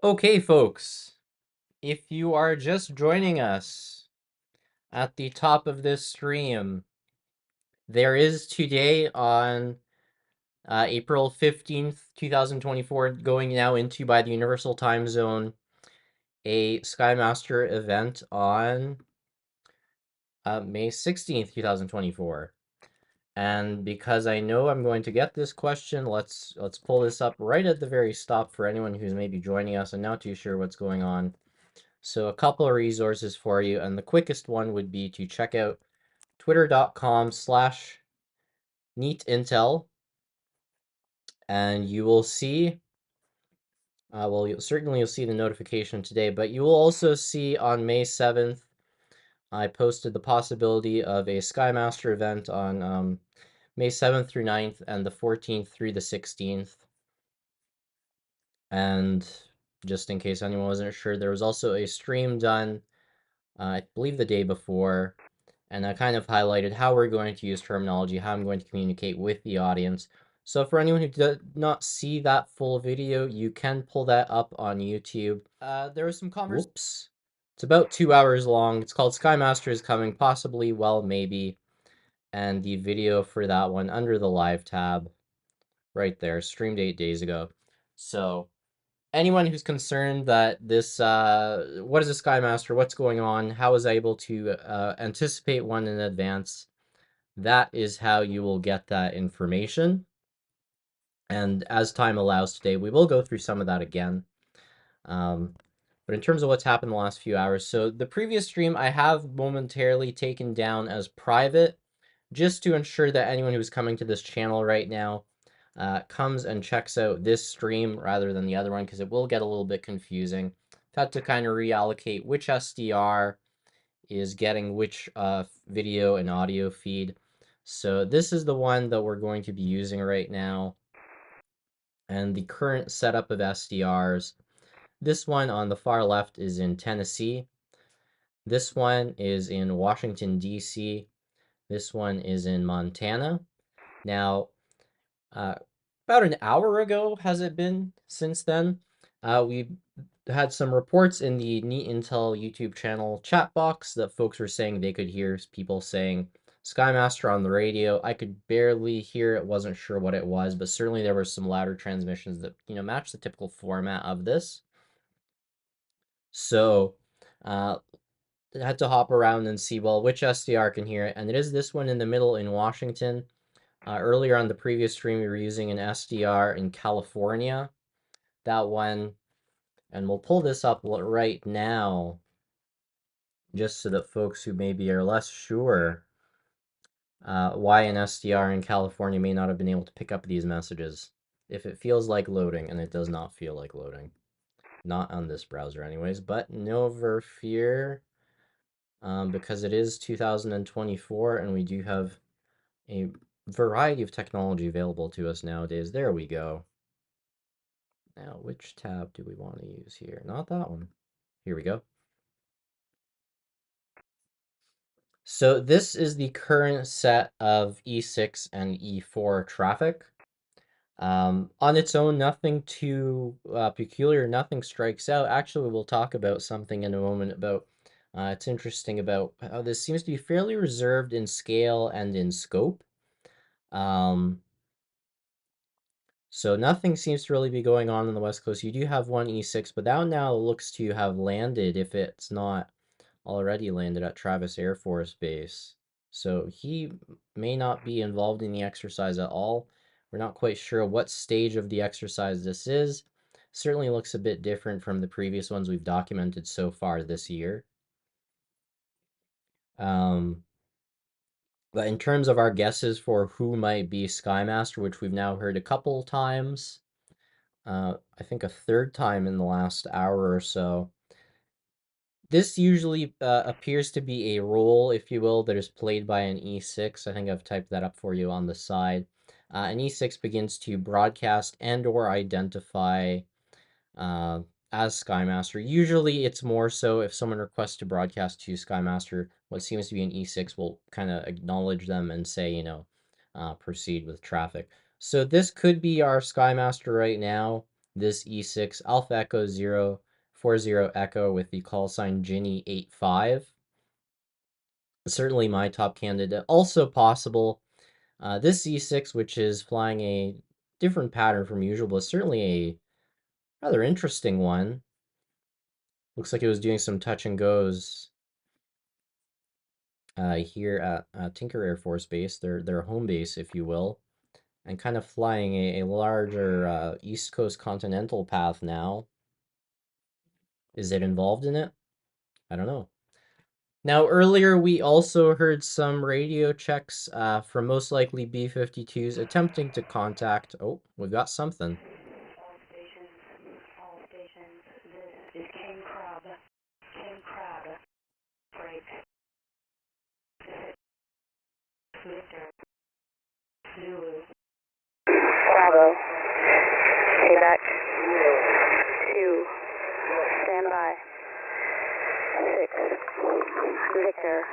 Okay, folks, if you are just joining us at the top of this stream, there is today on April 15th, 2024, going now into by the Universal Time Zone, a Skymaster event on May 16th, 2024. And because I know I'm going to get this question, let's pull this up right at the very stop for anyone who's maybe joining us and not too sure what's going on. So a couple of resources for you, and the quickest one would be to check out twitter.com/neatintel, and you will see, well, you'll see the notification today, but you will also see on May 7th, I posted the possibility of a Skymaster event on May 7th through 9th and the 14th through the 16th. And just in case anyone wasn't sure, there was also a stream done, I believe the day before, and I kind of highlighted how we're going to use terminology, how I'm going to communicate with the audience. So for anyone who did not see that full video, you can pull that up on YouTube. There was some conversation. Whoops. It's about 2 hours long. It's called Skymaster is Coming, possibly, well, maybe. And the video for that one under the live tab, right there, streamed 8 days ago. So anyone who's concerned that this, what is a Skymaster, what's going on, how was I able to anticipate one in advance, that is how you will get that information. And as time allows today, we will go through some of that again. But in terms of what's happened the last few hours, so the previous stream I have momentarily taken down as private, just to ensure that anyone who's coming to this channel right now comes and checks out this stream rather than the other one, because it will get a little bit confusing. I've had to kind of reallocate which SDR is getting which video and audio feed. So this is the one that we're going to be using right now. And the current setup of SDRs, this one on the far left is in Tennessee. This one is in Washington, D.C. This one is in Montana. Now, about an hour ago, has it been since then? We had some reports in the Neat Intel YouTube channel chat box that folks were saying they could hear people saying Skymaster on the radio. I could barely hear it, wasn't sure what it was, but certainly there were some louder transmissions that, match the typical format of this. So, I had to hop around and see, well, which SDR can hear it, and it is this one in the middle in Washington. Earlier on the previous stream, we were using an SDR in California. That one, and we'll pull this up right now, just so that folks who maybe are less sure why an SDR in California may not have been able to pick up these messages. If it feels like loading, and it does not feel like loading. Not on this browser anyways, but never fear, because it is 2024, and we do have a variety of technology available to us nowadays. There we go. Now, which tab do we want to use here? Not that one. Here we go. So this is the current set of E6 and E4 traffic. On its own, nothing too peculiar, nothing strikes out. Actually, we'll talk about something in a moment about, it's interesting about how this seems to be fairly reserved in scale and in scope. So nothing seems to really be going on the West Coast. You do have one E6, but that now looks to have landed, if it's not already landed, at Travis Air Force Base. So he may not be involved in the exercise at all. We're not quite sure what stage of the exercise this is. Certainly looks a bit different from the previous ones we've documented so far this year. But in terms of our guesses for who might be Skymaster, which we've now heard a couple times, I think a third time in the last hour or so. This usually appears to be a role, if you will, that is played by an E6. I think I've typed that up for you on the side. An E6 begins to broadcast and or identify as Skymaster. Usually it's more so if someone requests to broadcast to Skymaster, what seems to be an E6 will kind of acknowledge them and say, proceed with traffic. So this could be our Skymaster right now. this E6 Alpha Echo 040 Echo with the call sign Ginny85. Certainly my top candidate. Also possible, this E6, which is flying a different pattern from usual, but certainly a rather interesting one. Looks like it was doing some touch and goes here at Tinker Air Force Base, their home base, if you will, and kind of flying a larger East Coast continental path now. Is it involved in it? I don't know. Now, earlier we also heard some radio checks from most likely B-52s attempting to contact. Oh, we've got something. All stations, this is King Crab. King Crab, break. Victor, Zulu. Bravo. Payback. 2. Standby. 6. Victor.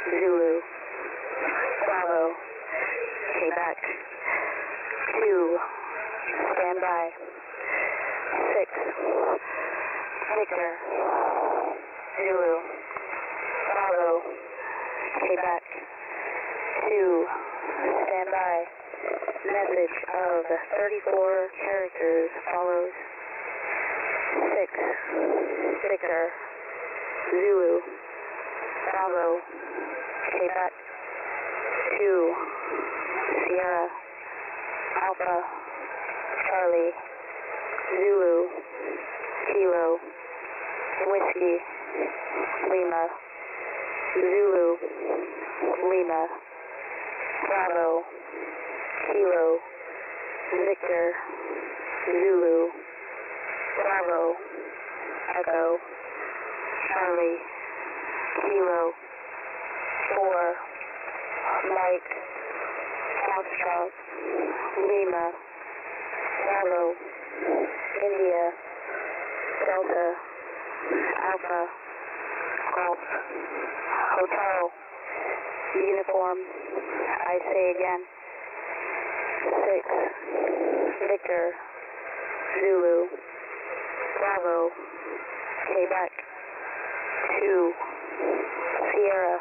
Zulu. Bravo. Payback. 2. Standby. 6. Victor. Zulu. Bravo. Payback. 2. Standby. Message of 34 characters follows. 6. Victor. Zulu. Bravo. Payback. 2. Sierra. Alpha. Charlie. Zulu. Kilo. Whiskey. Lima. Zulu. Lima. Bravo. Kilo. Victor. Zulu. Bravo. Echo. Charlie. Kilo. 4. Mike. Foxtrot. Lima. Bravo. India. Delta. Alpha. Golf. Hotel. Uniform. I say again. 6. Victor. Zulu. Bravo. Payback. 2. Sierra.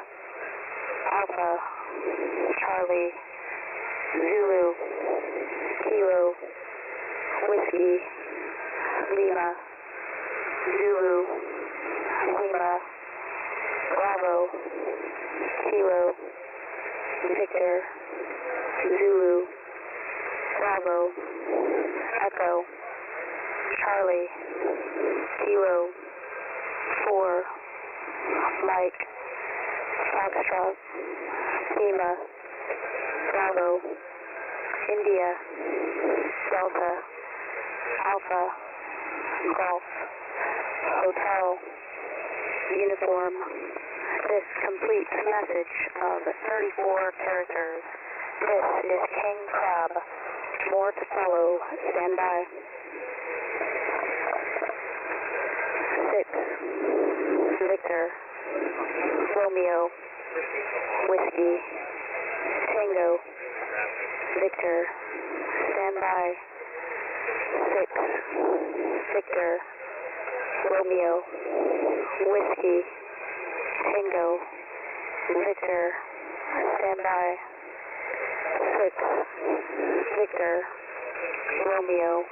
Alpha. Charlie. Zulu. Kilo. Whiskey. Lima. Zulu. Lima. Bravo. Kilo. Victor. Zulu. Bravo. Echo. Charlie. Kilo. 4. Mike. Foxtrot. Lima. Bravo. India. Delta. Alpha. Golf. Hotel. Uniform. This completes message of 34 characters. This is King Crab. More to follow. Stand by. 6. Victor. Romeo. Whiskey. Tango. Victor. Stand by. 6. Victor. Romeo. Whiskey. Tango. Victor. Stand by. 6. Victor. Romeo.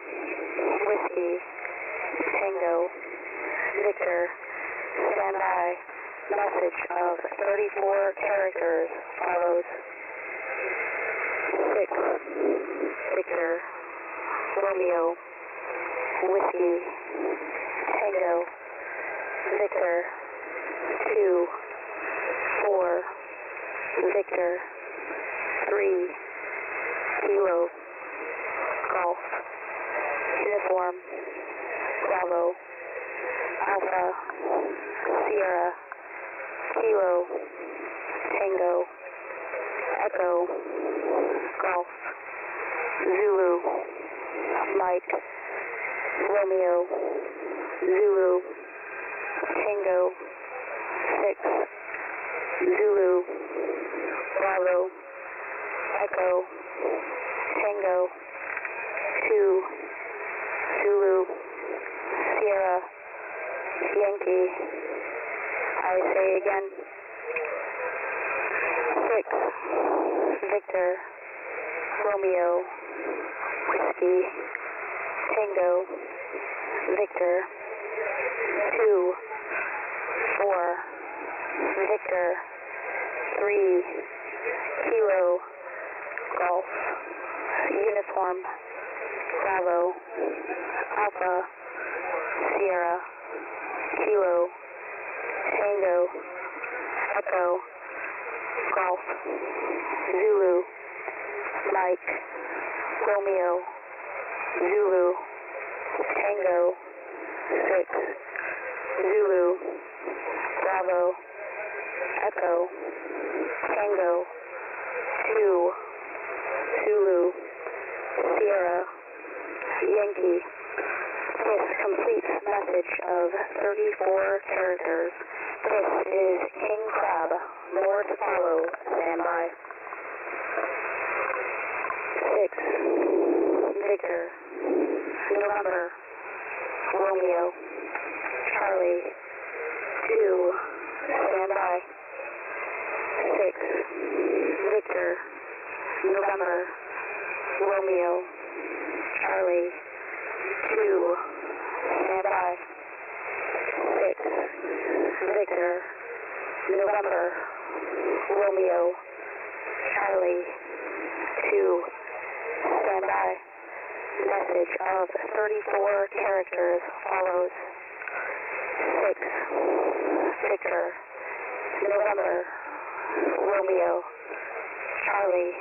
Whiskey. Tango. Victor. Stand by. Message of 34 characters follows. 6. Victor. Romeo. Whiskey. Tango. Victor. 2. 4. Victor. 3. Kilo. Golf. Uniform. Bravo. Alpha. Sierra. Kilo. Tango. Echo. Golf. Zulu. Mike. Romeo. Zulu. Tango. 6. Zulu. Bravo. Echo. Tango. 2. Yankee. I say again. 6, Victor, Romeo, Whiskey, Tango, Victor, 2, 4, Victor, 3, Kilo, Golf, Uniform, Bravo, Alpha, Sierra, Kilo, Tango, Echo, Golf, Zulu, Mike, Romeo, Zulu, Tango, 6, Zulu, Bravo, Echo, Tango, 2, Zulu, Sierra, Yankee. This completes message of 34 characters. This is King Crab. More to follow. Stand by. 6, Victor, November, Romeo, Charlie, 2, stand by. 6, Victor, November, Romeo, Charlie, 2, stand by. 6, Victor, November, Romeo, Charlie, 2, stand by. Message of 34 characters follows. 6, Victor, November, Romeo, Charlie,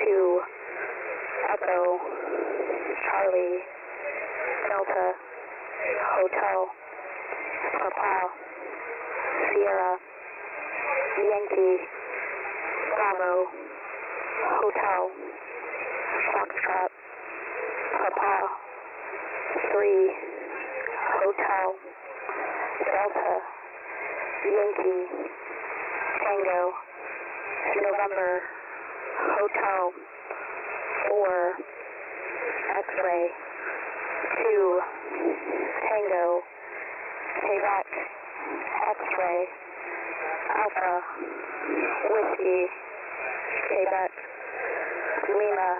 2, Echo, Charlie, Delta, Hotel, Papa, Sierra, Yankee, Bravo, Hotel, Foxtrot, Papa, 3, Hotel, Delta, Yankee, Tango, November, Hotel, 4, X-Ray, 2, Tango, Quebec, X-Ray, Alpha, Whiskey, Quebec, Lima,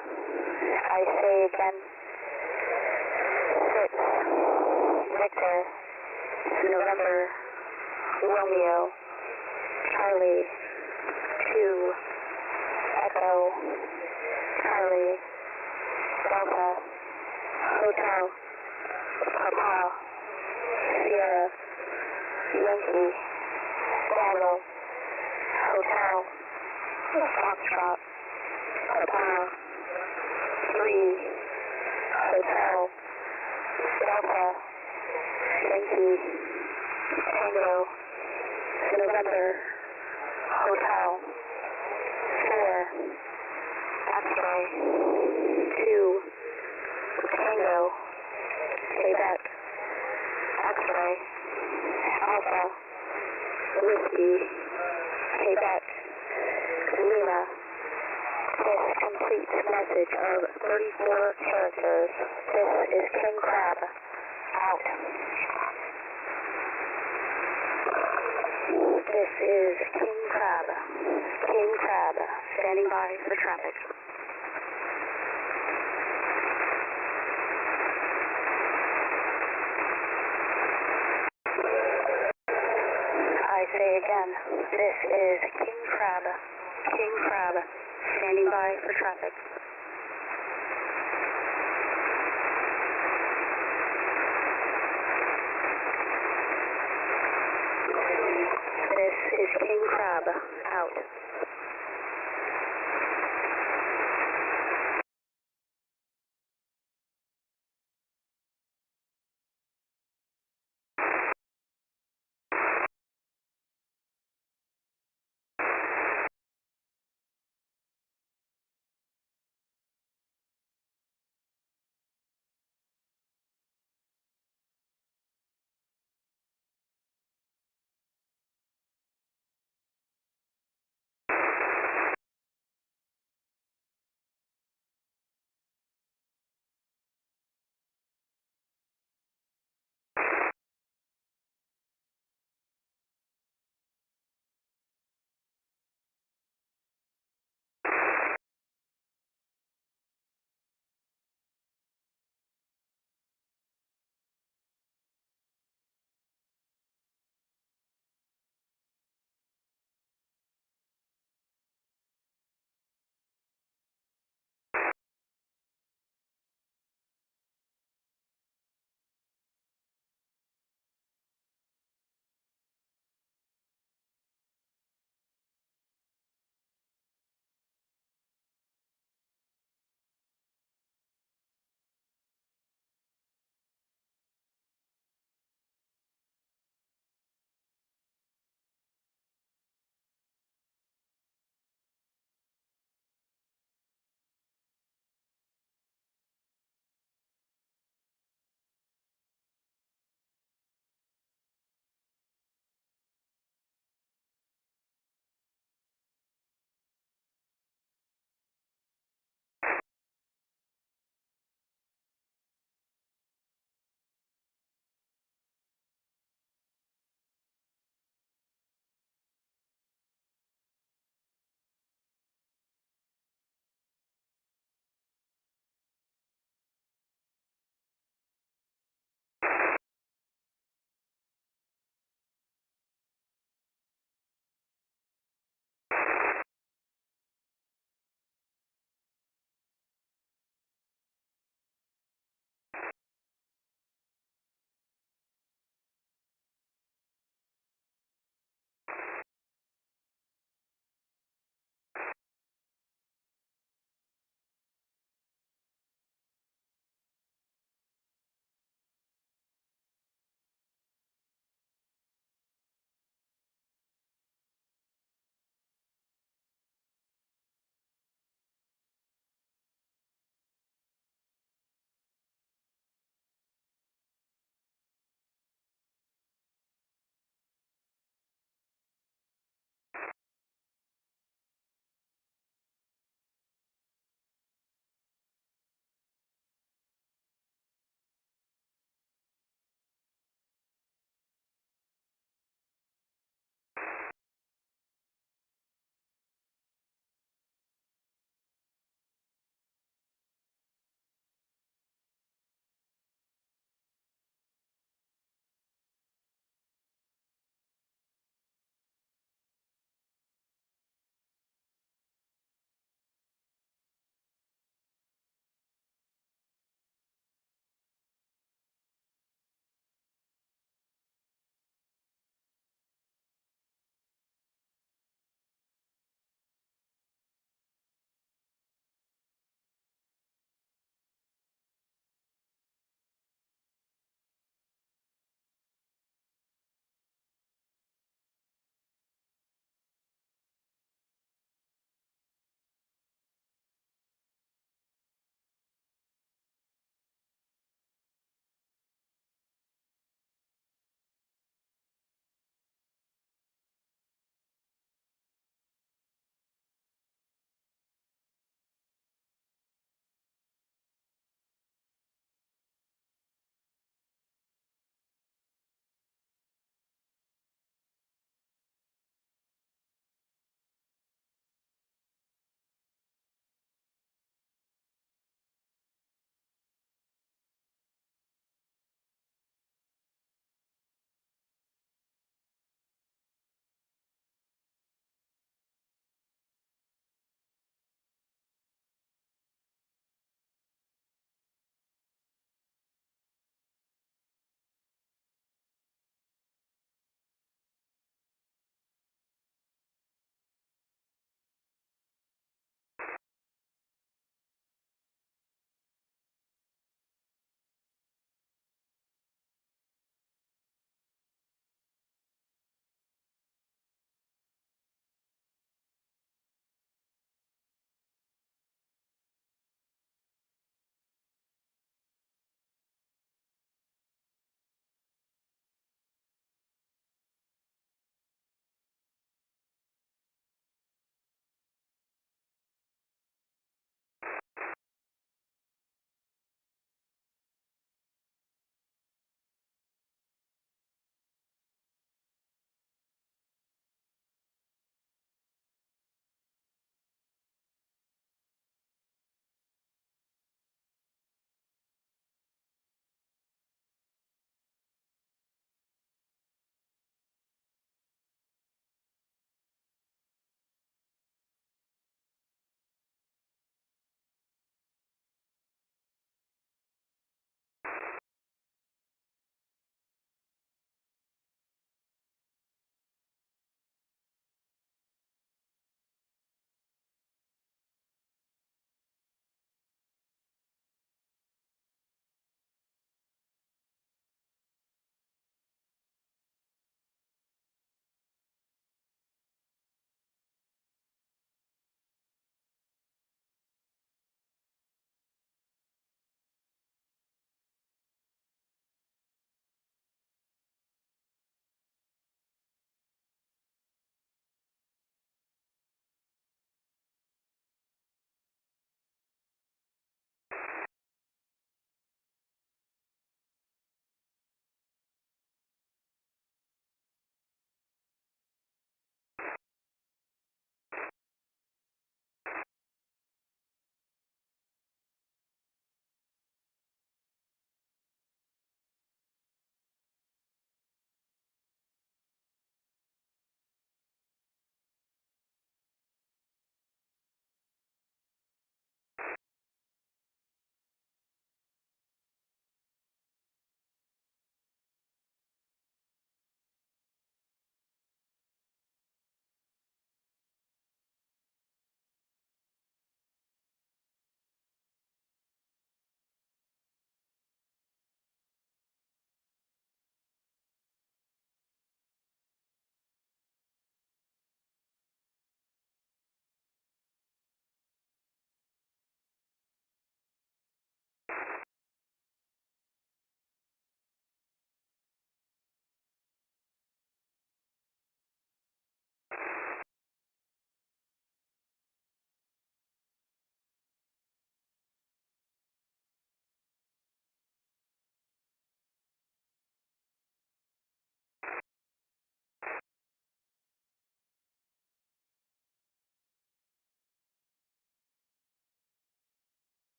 I say again, 6, Victor, November, Romeo, Charlie, 2, Echo, Charlie, Delta, Hotel, Papa, Sierra, Yankee, Bravo, Hotel, Foxtrot, Papa, 3, Hotel, Delta, Yankee, Tango, November, Hotel, 4, X-Ray, 2, Tango, Quebec, X-Ray, Alpha, Whiskey, Quebec, Lima. This completes message of 34 characters. This is King Crab. Out. This is King Crab. King Crab, standing by for traffic. I say again, this is King Crab. King Crab, standing by for traffic. This is King Crab, out.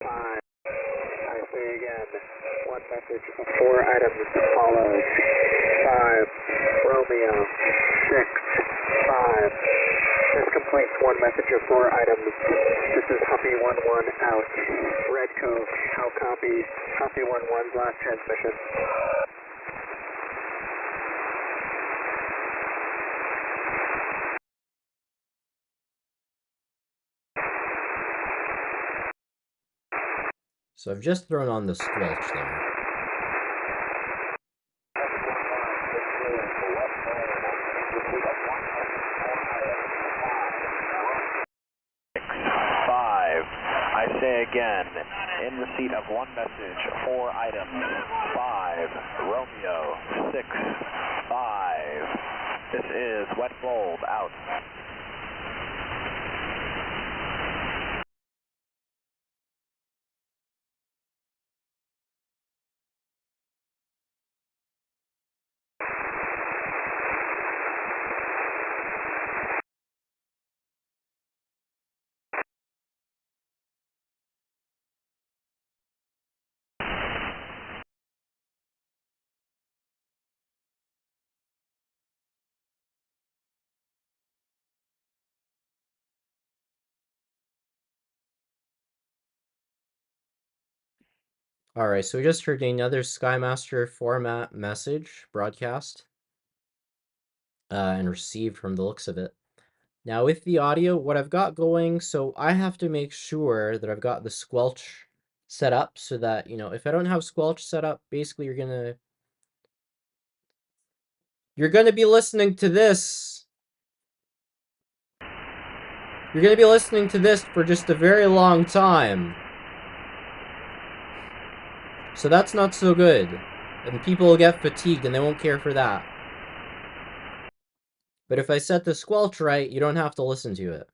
5. I say again, one message, 4 items follows. 5, Romeo, 6, 5. This completes one message of 4 items. This is Huffy 11 out. Red Cove, how copy? Huffy 11's last transmission. So I've just thrown on the squelch there. I say again, in receipt of one message, 4 items, 5, Romeo, 6, 5. This is Wet Bold, out. Alright, so we just heard another Skymaster format message broadcast and received from the looks of it. Now with the audio, what I've got going, so I have to make sure that I've got the squelch set up so that, if I don't have squelch set up, basically you're gonna be listening to this. You're gonna be listening to this for just a very long time. So that's not so good. And people will get fatigued and they won't care for that. But if I set the squelch right, you don't have to listen to it.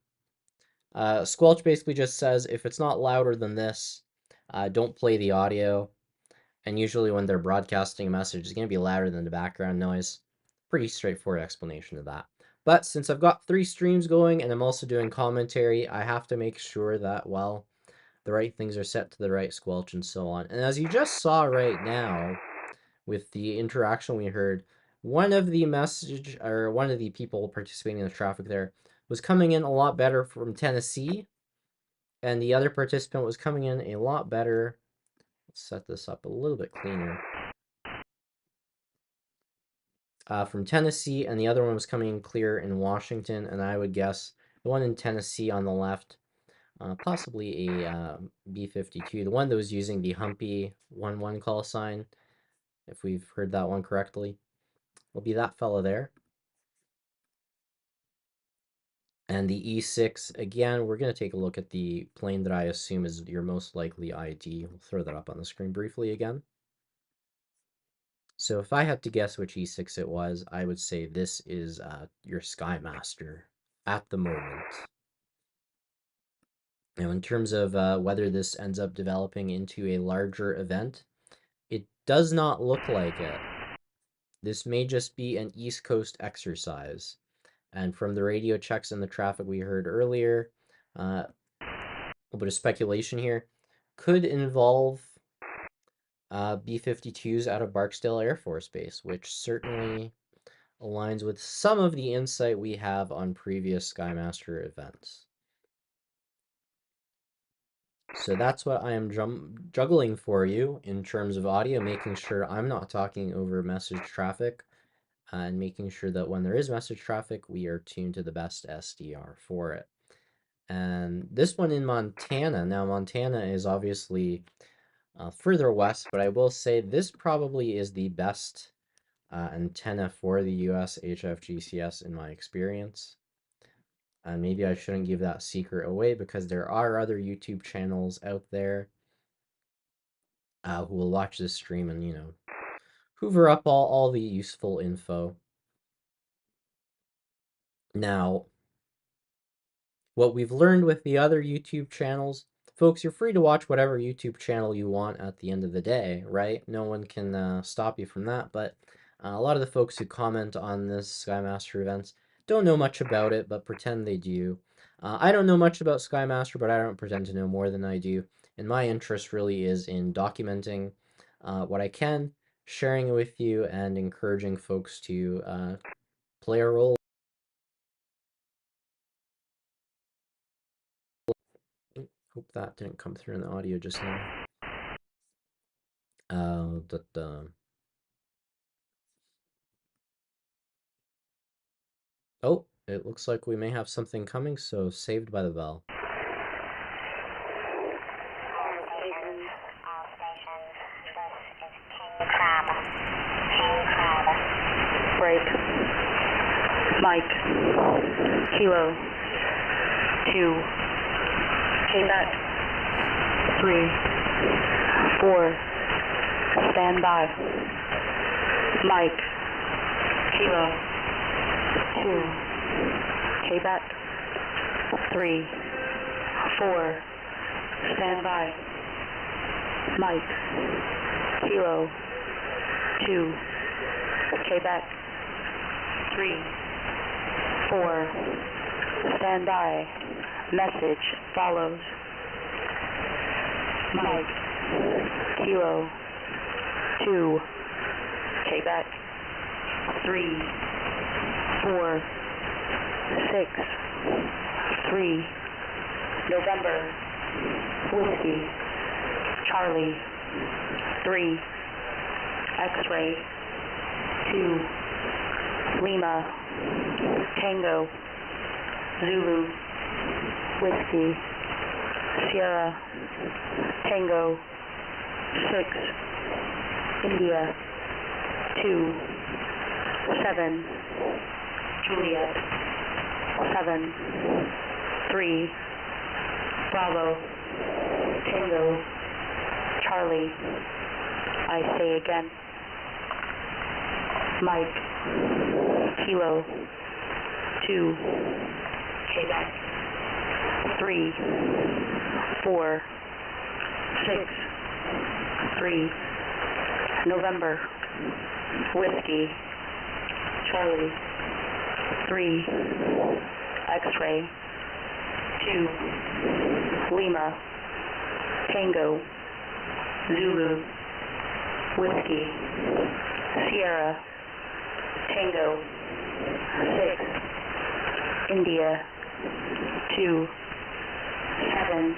Squelch basically just says if it's not louder than this, don't play the audio. And usually when they're broadcasting a message, it's going to be louder than the background noise. Pretty straightforward explanation of that. But since I've got 3 streams going and I'm also doing commentary, I have to make sure that, well, the right things are set to the right squelch and so on. And as you just saw right now, with the interaction we heard, one of the people participating in the traffic there was coming in a lot better from Tennessee, and the other participant was coming in a lot better. Let's set this up a little bit cleaner. From Tennessee, and the other one was coming in clear in Washington, and I would guess the one in Tennessee on the left, possibly a B-52, the one that was using the Humpy 11 call sign, if we've heard that one correctly, will be that fella there. And the E6, again, we're going to take a look at the plane that I assume is your most likely ID. We'll throw that up on the screen briefly again. So if I had to guess which E6 it was, I would say this is your Skymaster at the moment. Now, in terms of whether this ends up developing into a larger event, it does not look like it. This may just be an East Coast exercise. And from the radio checks and the traffic we heard earlier, a little bit of speculation here, could involve B-52s out of Barksdale Air Force Base, which certainly aligns with some of the insight we have on previous Skymaster events. So that's what I am juggling for you in terms of audio, making sure I'm not talking over message traffic, and making sure that when there is message traffic, we are tuned to the best SDR for it. And this one in Montana, now Montana is obviously further west, but I will say this probably is the best antenna for the US Hfgcs in my experience. And maybe I shouldn't give that secret away because there are other YouTube channels out there who will watch this stream and, hoover up all the useful info. Now, what we've learned with the other YouTube channels, folks, you're free to watch whatever YouTube channel you want at the end of the day, right? No one can stop you from that, but a lot of the folks who comment on this Skymaster events don't know much about it, but pretend they do. I don't know much about Skymaster, but I don't pretend to know more than I do. And my interest really is in documenting what I can, sharing it with you, and encouraging folks to play a role. Hope that didn't come through in the audio just now. Oh, it looks like we may have something coming, so Saved by the Bell. Break. Mike. Kilo. 2. Quebec. 3. 4. Stand by. Mike. Kilo. 2. Quebec. 3. 4. Stand by. Mike. Kilo. 2. Quebec. 3. 4. Stand by. Message follows. Mike. Kilo. 2. Quebec. 3. 4. 6. 3. November. Whiskey. Charlie. 3. X-ray. 2. Lima. Tango. Zulu. Whiskey. Sierra. Tango. 6. India. 2. 7. Juliet. 7. 3. Bravo. Tango. Charlie. I say again. Mike. Kilo. 2. Quebec. 3. 4. 6. 3. November. Whiskey. Charlie. 3. X-ray. 2. Lima. Tango. Zulu. Whiskey. Sierra. Tango. 6. India. 2. 7.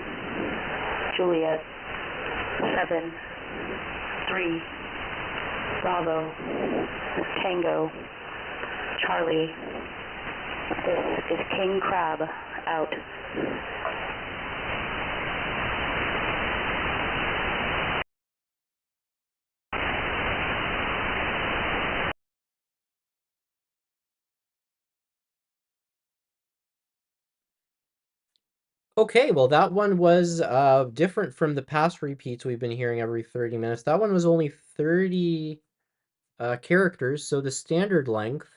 Juliet. 7. 3. Bravo. Tango. Charlie. This is King Crab out. Okay, well, that one was different from the past repeats we've been hearing every 30 minutes. That one was only 30 characters, so the standard length.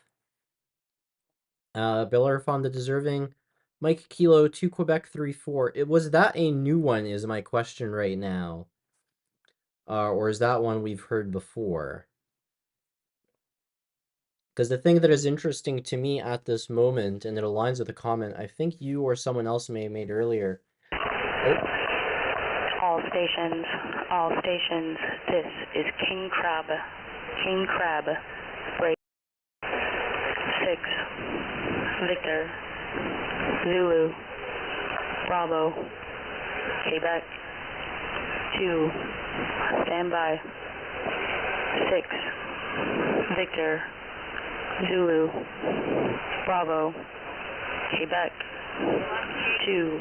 Belair found the deserving. Mike Kilo, 2 Quebec, 3 4. Was that a new one, is my question right now. Or is that one we've heard before? Because the thing that is interesting to me at this moment, and it aligns with the comment I think you or someone else may have made earlier. Oh. All stations, this is King Crab. King Crab, break. 6. Victor. Zulu. Bravo. Quebec. 2. Stand by. 6. Victor. Zulu. Bravo. Quebec. 2.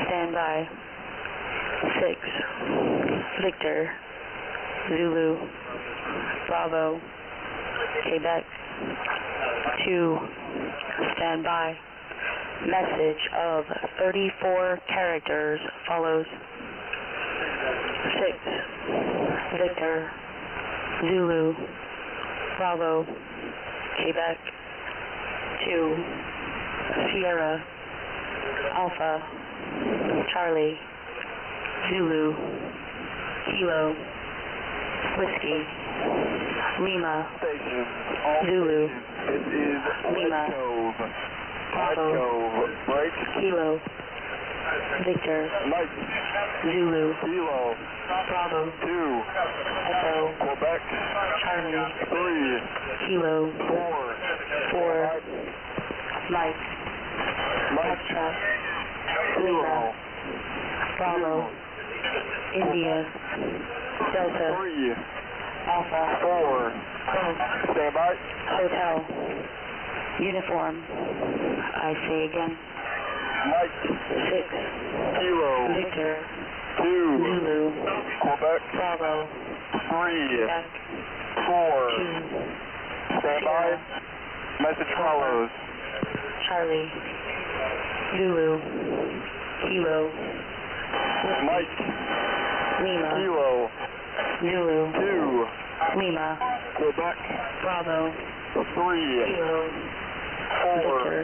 Stand by. 6. Victor. Zulu. Bravo. Quebec. 2. Stand by. Message of 34 characters follows. 6. Victor. Zulu. Bravo. Quebec. 2. Sierra. Alpha. Charlie. Zulu. Kilo. Whiskey. Lima. Zulu. Lima. Bravo. Kilo. Victor. Zulu, Kilo, Bravo, 2, Echo, Quebec, Charlie, 3, Kilo, 4, 4, Mike, Mike, Extra, Kilo, Lima, Bravo, India, Delta, 3, Alpha, 4, Golf, stand by, Hotel, Uniform, I say again, Mike, 6, Kilo, Victor, 2, Zulu, Quebec, Bravo, 3, Back, 4, 2, stand by, Sierra, message follows, Charlie, Zulu, Kilo, Mike, Lima, Kilo, Zulu, 2, Lima, Quebec, Bravo, 3, Kilo, 4, Victor,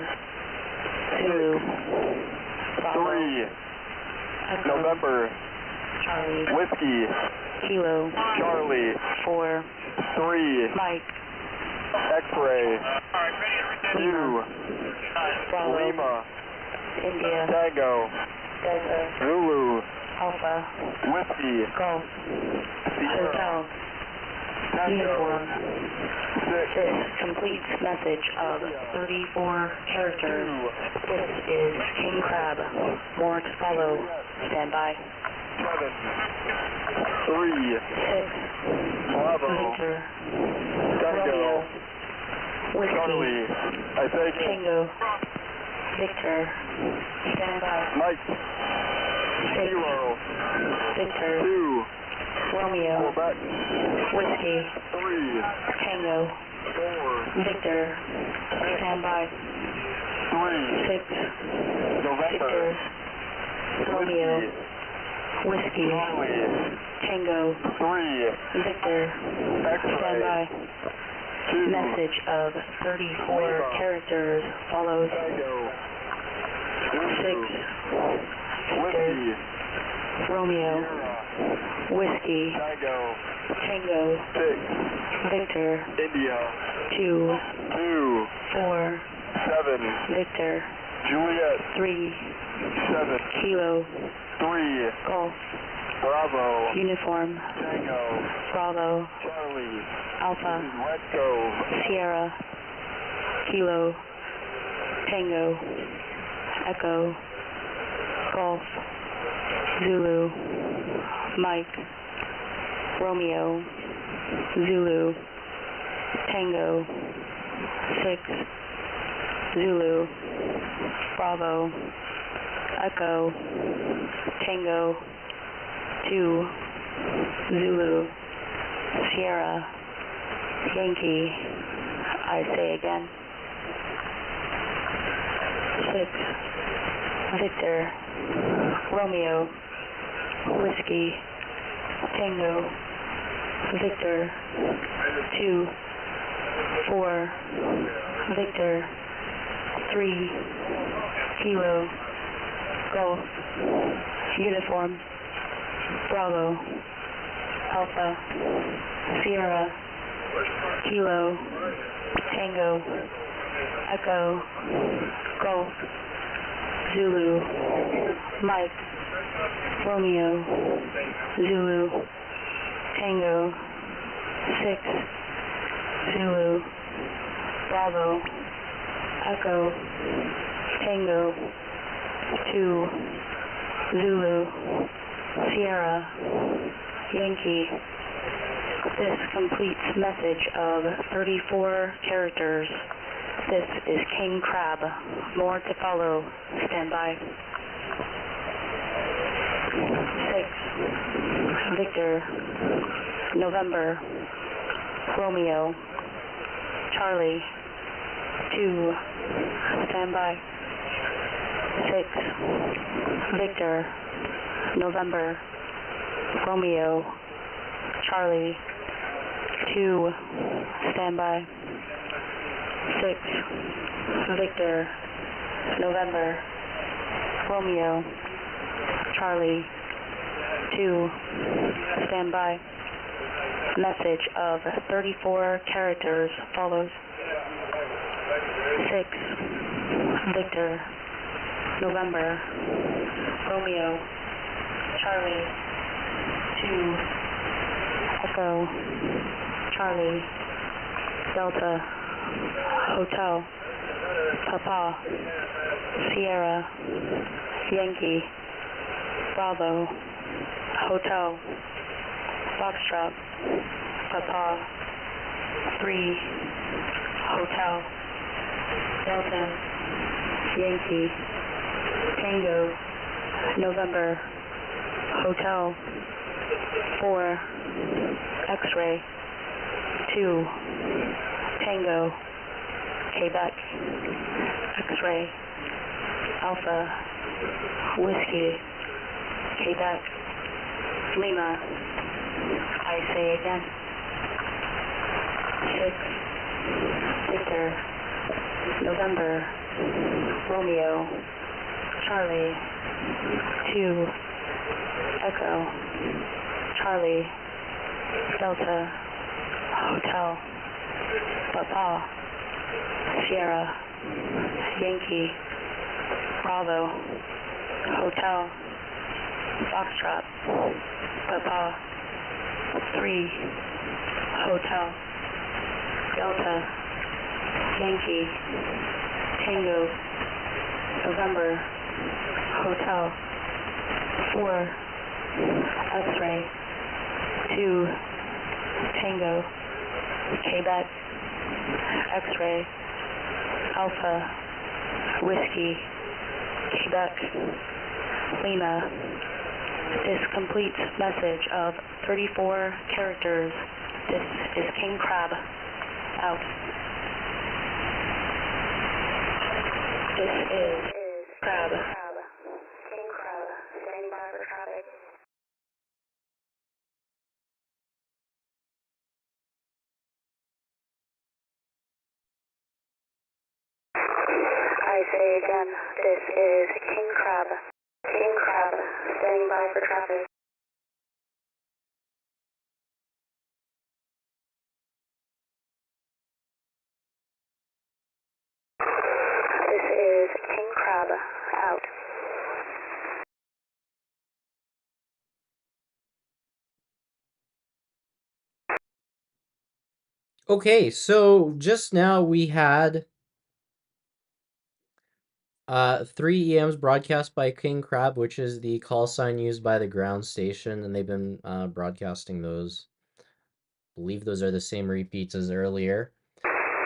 Zulu, Bravo, 3, Echo, November, Charlie, Whiskey, Kilo, Charlie, 4, 3, Mike, X-ray, 2, Lima, Bravo, Lima, India, Tango, Delta, Zulu, Alpha, Whiskey, Golf, Sierra, Hotel, Tango, Uniform. 6, This completes message of 34 characters. 2, This is King Crab. More to follow. Stand by. 7, 3, 6, Bravo, Victor, Tango, Romeo, Whiskey, Charlie, I say again, Tango, Victor, stand by. Mike, 6, Kilo, Victor, 2, Romeo, Quebec, Whiskey, 3, Tango, 4, Victor, stand by. 3, 6, November, Victor, Romeo, Whiskey, Charlie, Tango, 3, Victor, stand X-ray, by. 2, Message of 34 characters follows. Tango, 6, Victor, Whiskey, Romeo, Sierra, Whiskey, Tango, Tango, 6, Victor, India, 2, 2, 4, 7, Victor, Juliet, 3, 7, Kilo, 3, Golf, Bravo, Uniform, Tango, Bravo, Charlie, this Alpha, is Red Cove, Sierra, Kilo, Tango, Echo, Golf, Zulu, Mike, Romeo, Zulu, Tango, 6, Zulu, Bravo, Echo, Tango, 2, Zulu, Sierra, Yankee, I say again, 6, Victor, Romeo, Whiskey, Tango, Victor, 2, 4, Victor, 3, Kilo, Golf, Uniform, Bravo, Alpha, Sierra, Kilo, Tango, Echo, Golf, Zulu, Mike, Romeo, Zulu, Tango, 6, Zulu, Bravo, Echo, Tango, 2, Zulu, Sierra, Yankee. This completes message of 34 characters. This is King Crab. More to follow. Stand by. 6, Victor, November, Romeo, Charlie, 2, stand by. 6, Victor, November, Romeo, Charlie, 2, stand by. 6, Victor, November, Romeo, Charlie, 2, stand by. Message of 34 characters follows. 6, Victor, November, Romeo, Charlie, 2, Echo, Charlie, Delta, Hotel, Papa, Sierra, Yankee, Bravo, Hotel, Foxtrot, Papa, 3, Hotel, Delta, Yankee, Tango, November, Hotel, 4, X-Ray, 2, Tango, Quebec, X-Ray, Alpha, Whiskey, Quebec, Lima, I say again, 6, Victor, November, Romeo, Charlie, 2, Echo, Charlie, Delta, Hotel, Papa, Sierra, Yankee, Bravo, Hotel, Foxtrot, Papa, 3, Hotel, Delta, Yankee, Tango, November, Hotel, 4, X-Ray, 2, Tango, Quebec, X-Ray, Alpha, Whiskey, Quebec, Lima. This completes message of 34 characters. This is King Crab, out. This is Crab. King Crab, standing by for traffic. I say again, this is King Crab. King Crab, standing by for traffic. This is King Crab, out. Okay, so just now we had 3 EMs broadcast by King Crab, which is the call sign used by the ground station, and they've been broadcasting those. I believe those are the same repeats as earlier.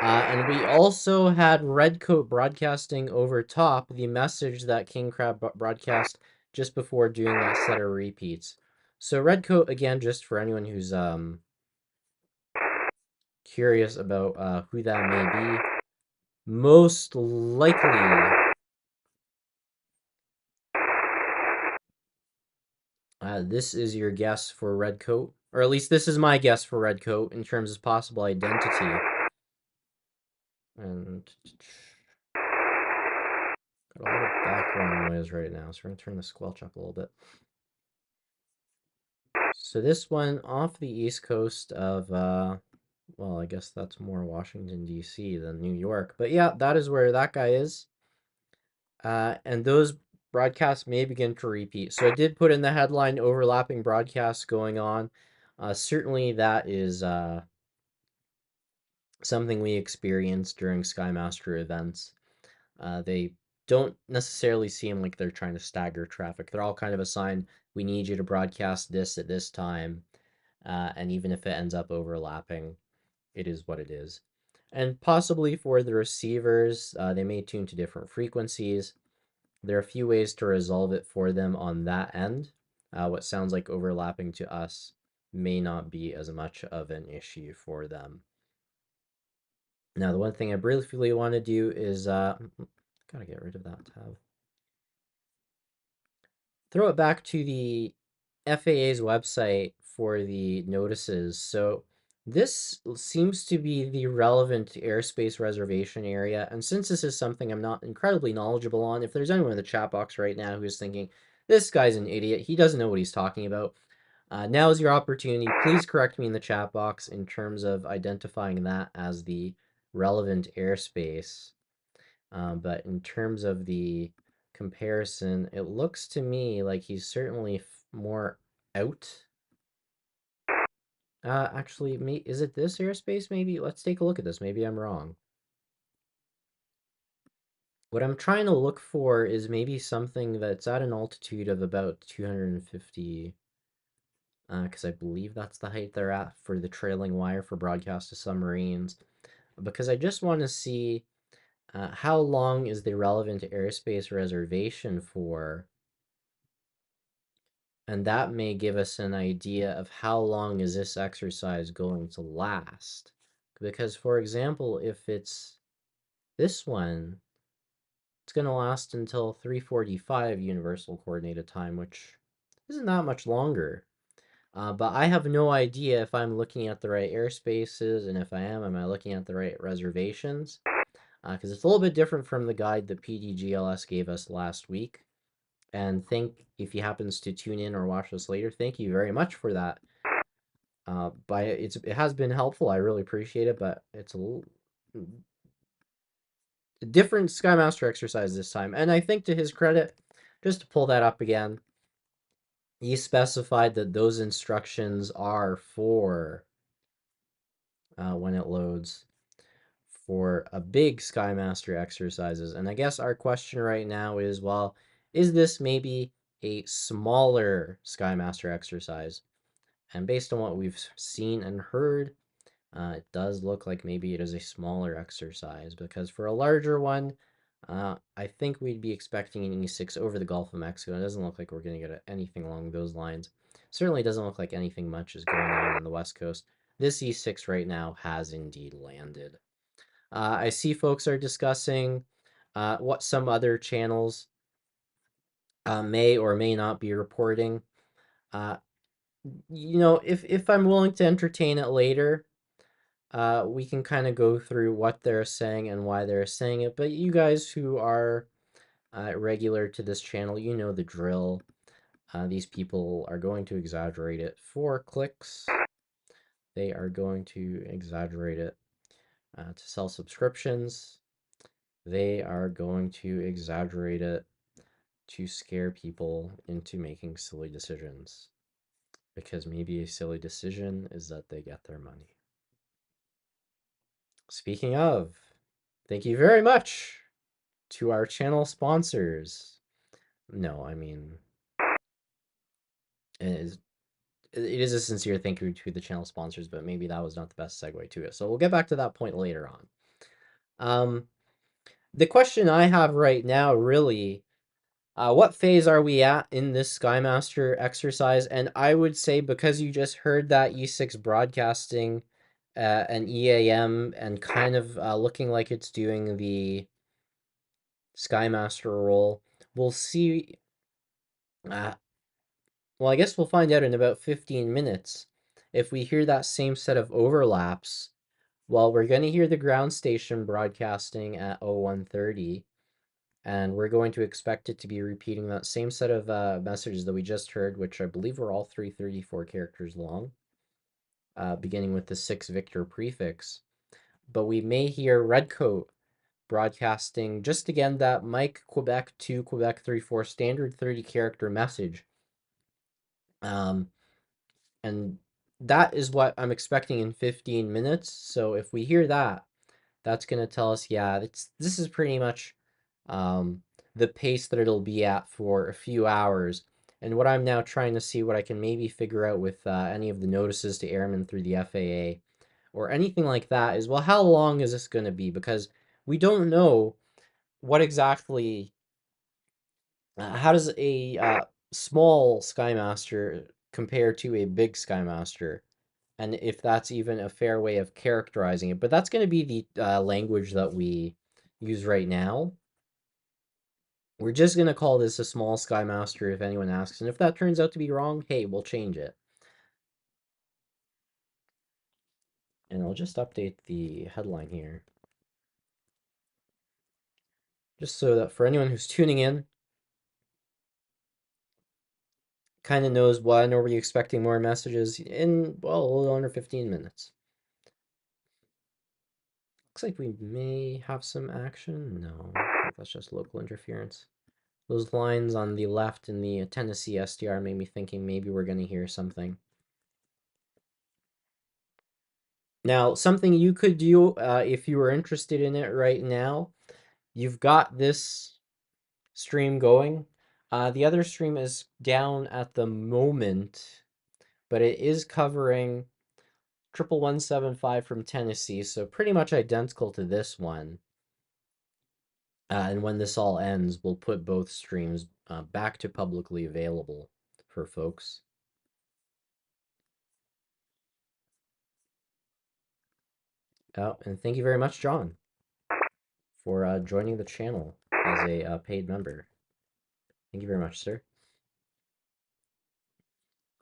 And we also had Redcoat broadcasting over top the message that King Crab broadcast just before doing that set of repeats. So Redcoat, again, just for anyone who's curious about who that may be, most likely this is your guess for Redcoat, or at least this is my guess for Redcoat in terms of possible identity. And got a lot of background noise right now, so we're gonna turn the squelch up a little bit. So this one off the east coast of, well, I guess that's more Washington, D.C. than New York. But yeah, that is where that guy is. And those broadcasts may begin to repeat. So I did put in the headline overlapping broadcasts going on. Certainly that is something we experience during Skymaster events. They don't necessarily seem like they're trying to stagger traffic. They're all kind of assigned, we need you to broadcast this at this time. And even if it ends up overlapping, it is what it is. And possibly for the receivers, they may tune to different frequencies. There are a few ways to resolve it for them on that end. What sounds like overlapping to us may not be as much of an issue for them. Now, the one thing I briefly want to do is, gotta get rid of that tab. Throw it back to the FAA's website for the notices. So this seems to be the relevant airspace reservation area. And since this is something I'm not incredibly knowledgeable on, if there's anyone in the chat box right now who's thinking, this guy's an idiot, he doesn't know what he's talking about, now is your opportunity. Please correct me in the chat box in terms of identifying that as the relevant airspace. But in terms of the comparison, it looks to me like he's certainly more out. Actually, is it this airspace? Maybe let's take a look at this. Maybe I'm wrong. What I'm trying to look for is maybe something that's at an altitude of about 250, because I believe that's the height they're at for the trailing wire for broadcast to submarines. Because I just want to see how long is the relevant airspace reservation for, and that may give us an idea of how long is this exercise going to last. Because, for example, if it's this one, it's going to last until 3:45 Universal Coordinated Time, which isn't that much longer. But I have no idea if I'm looking at the right airspaces, and if I am I looking at the right reservations? Because it's a little bit different from the guide that PDGLS gave us last week. And if he happens to tune in or watch this later, thank you very much for that. It has been helpful. I really appreciate it, but it's a little different Skymaster exercise this time. And I think to his credit, just to pull that up again, he specified that those instructions are for when it loads for a big Skymaster exercises. And I guess our question right now is, well, is this maybe a smaller Skymaster exercise? And based on what we've seen and heard, it does look like maybe it is a smaller exercise, because for a larger one, I think we'd be expecting an E6 over the Gulf of Mexico. It doesn't look like we're going to get anything along those lines. Certainly doesn't look like anything much is going on the West Coast. This E6 right now has indeed landed. I see folks are discussing what some other channels may or may not be reporting. Uh, if I'm willing to entertain it later, we can kind of go through what they're saying and why they're saying it. But you guys who are regular to this channel, you know the drill. These people are going to exaggerate it for clicks. They are going to exaggerate it to sell subscriptions. They are going to exaggerate it to scare people into making silly decisions. Because maybe a silly decision is that they get their money. Speaking of, thank you very much to our channel sponsors. No, I mean, it is, it is a sincere thank you to the channel sponsors, but maybe that was not the best segue to it. So we'll get back to that point later on. The question I have right now, really, what phase are we at in this Skymaster exercise? And I would say, because you just heard that E6 broadcasting an EAM and kind of looking like it's doing the Skymaster role, we'll see. Well, I guess we'll find out in about 15 minutes if we hear that same set of overlaps. Well, we're going to hear the ground station broadcasting at 0130, and we're going to expect it to be repeating that same set of messages that we just heard, which I believe were all 334 characters long, beginning with the 6 Victor prefix. But we may hear Redcoat broadcasting just again that Mike Quebec 2 Quebec 34 standard 30 character message. And that is what I'm expecting in 15 minutes. So if we hear that, that's going to tell us, yeah, this is pretty much the pace that it'll be at for a few hours. And what I'm now trying to see what I can maybe figure out with any of the notices to airmen through the FAA or anything like that is, well, how long is this going to be? Because we don't know what exactly, how does a small Skymaster compare to a big Skymaster? And if that's even a fair way of characterizing it. But that's going to be the language that we use right now. We're just going to call this a small Skymaster if anyone asks. And if that turns out to be wrong, hey, we'll change it. And I'll just update the headline here. Just so that for anyone who's tuning in, kind of knows when are we expecting more messages in, well, a little under 15 minutes. Looks like we may have some action. No, I think that's just local interference. Those lines on the left in the Tennessee SDR made me thinking maybe we're going to hear something. Now, something you could do if you were interested in it right now, you've got this stream going. The other stream is down at the moment, but it is covering 11175 from Tennessee, so pretty much identical to this one. And when this all ends, we'll put both streams back to publicly available for folks. Oh, and thank you very much, John, for joining the channel as a paid member. Thank you very much, sir.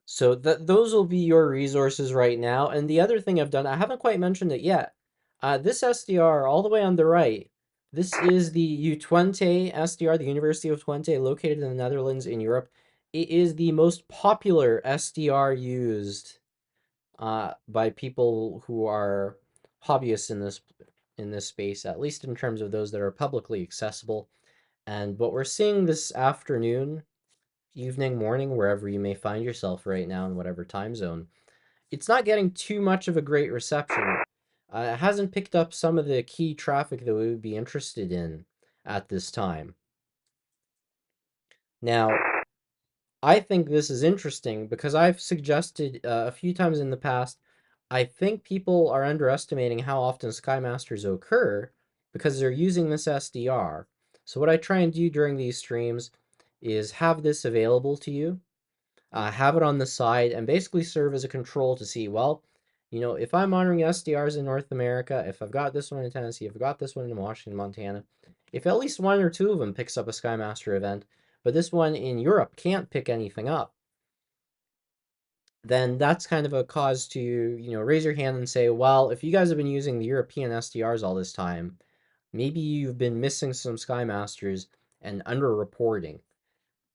So those will be your resources right now. And the other thing I've done, I haven't quite mentioned it yet. This SDR all the way on the right, this is the Twente SDR, the University of Twente, located in the Netherlands in Europe. It is the most popular SDR used by people who are hobbyists in this space, at least in terms of those that are publicly accessible. And what we're seeing this afternoon, evening, morning, wherever you may find yourself right now in whatever time zone, it's not getting too much of a great reception. It hasn't picked up some of the key traffic that we would be interested in at this time. Now, I think this is interesting because I've suggested a few times in the past, I think people are underestimating how often Skymasters occur because they're using this SDR. So what I try and do during these streams is have this available to you, have it on the side, and basically serve as a control to see, well, you know, if I'm monitoring SDRs in North America, if I've got this one in Tennessee, if I've got this one in Washington, Montana, if at least one or two of them picks up a Skymaster event, but this one in Europe can't pick anything up, then that's kind of a cause to, you know, raise your hand and say, well, if you guys have been using the European SDRs all this time, maybe you've been missing some Skymasters and underreporting.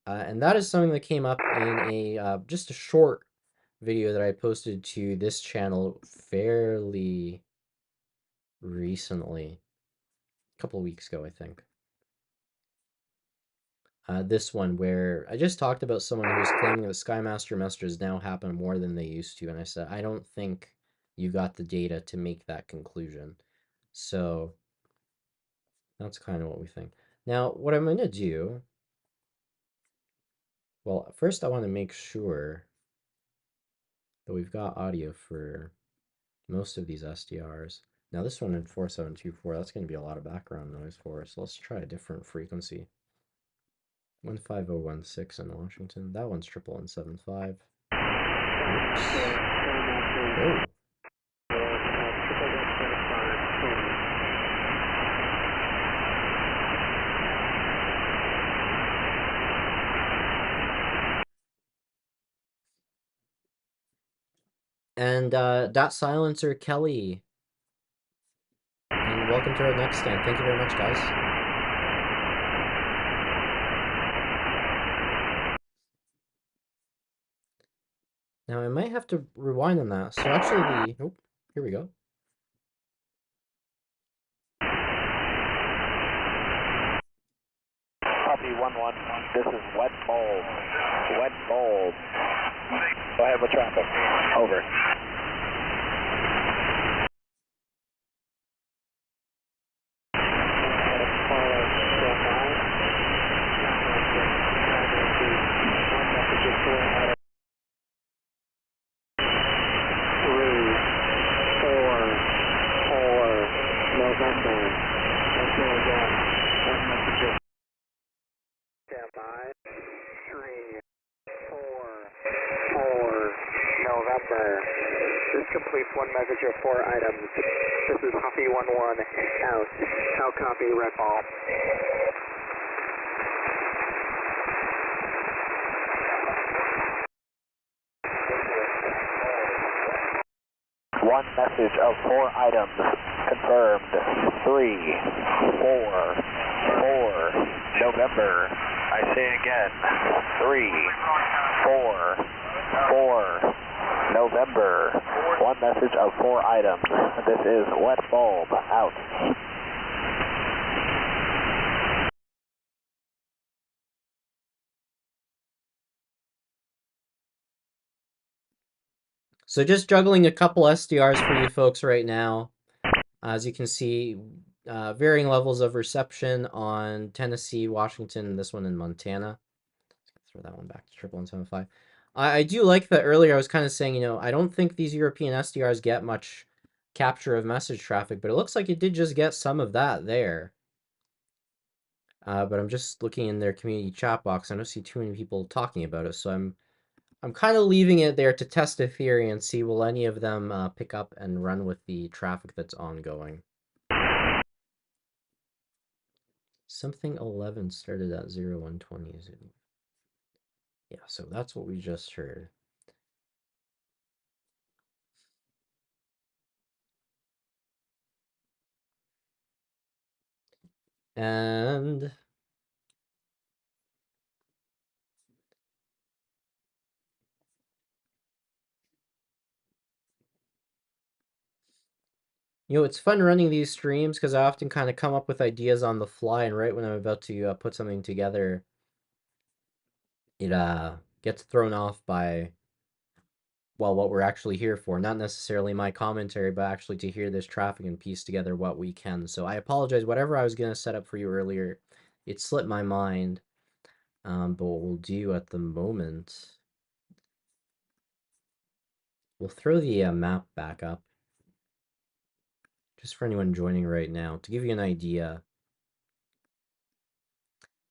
And that is something that came up in a just a short video that I posted to this channel fairly recently, a couple of weeks ago, I think. This one where I just talked about someone who was claiming that Skymaster messages now happen more than they used to, and I said, I don't think you got the data to make that conclusion. So that's kind of what we think. Now, what I'm going to do, well, first I want to make sure that we've got audio for most of these SDRs. Now this one in 4724, that's going to be a lot of background noise for us. Let's try a different frequency. 15016 in Washington. That one's 11175. Oops. Oh. And Dot Silencer Kelly. And welcome to our next stand. Thank you very much, guys. Now I might have to rewind on that. So actually oh, here we go. Copy 1-1. This is Wet Bulb. Wet Bulb. Go ahead with traffic. Over. This completes one message of 4 items. This is Huffy 1-1 out. Out copy, red ball. One message of 4 items confirmed. 3, 4, 4, November. I say again. 3, 4, 4, November. One message of 4 items. This is Wet Bulb out. So just juggling a couple SDRs for you folks right now. As you can see, varying levels of reception on Tennessee, Washington, and this one in Montana. Throw that one back to 11175. I do like that earlier I was kind of saying, I don't think these European SDRs get much capture of message traffic, but it looks like it did just get some of that there. But I'm just looking in their community chat box. I don't see too many people talking about it, so I'm kind of leaving it there to test the theory and see will any of them pick up and run with the traffic that's ongoing. Something 11 started at 0120. Yeah, so that's what we just heard. And it's fun running these streams because I often kind of come up with ideas on the fly, and right when I'm about to put something together, it gets thrown off by, well, what we're actually here for. Not necessarily my commentary, but actually to hear this traffic and piece together what we can. So I apologize. Whatever I was going to set up for you earlier, it slipped my mind. But what we'll do at the moment, we'll throw the map back up. Just for anyone joining right now, to give you an idea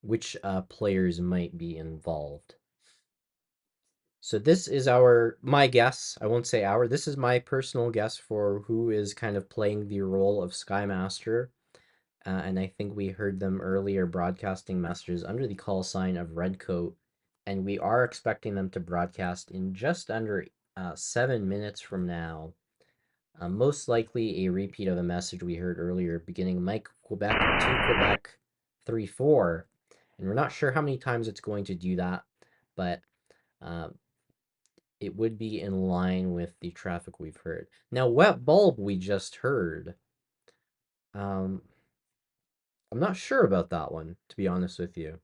which players might be involved. So this is my guess. I won't say this is my personal guess for who is kind of playing the role of Skymaster. And I think we heard them earlier broadcasting messages under the call sign of Redcoat. And we are expecting them to broadcast in just under 7 minutes from now. Most likely a repeat of a message we heard earlier, beginning Mike Quebec to Quebec 3-4. And we're not sure how many times it's going to do that, but it would be in line with the traffic we've heard. Now, wet bulb we just heard. I'm not sure about that one, to be honest with you.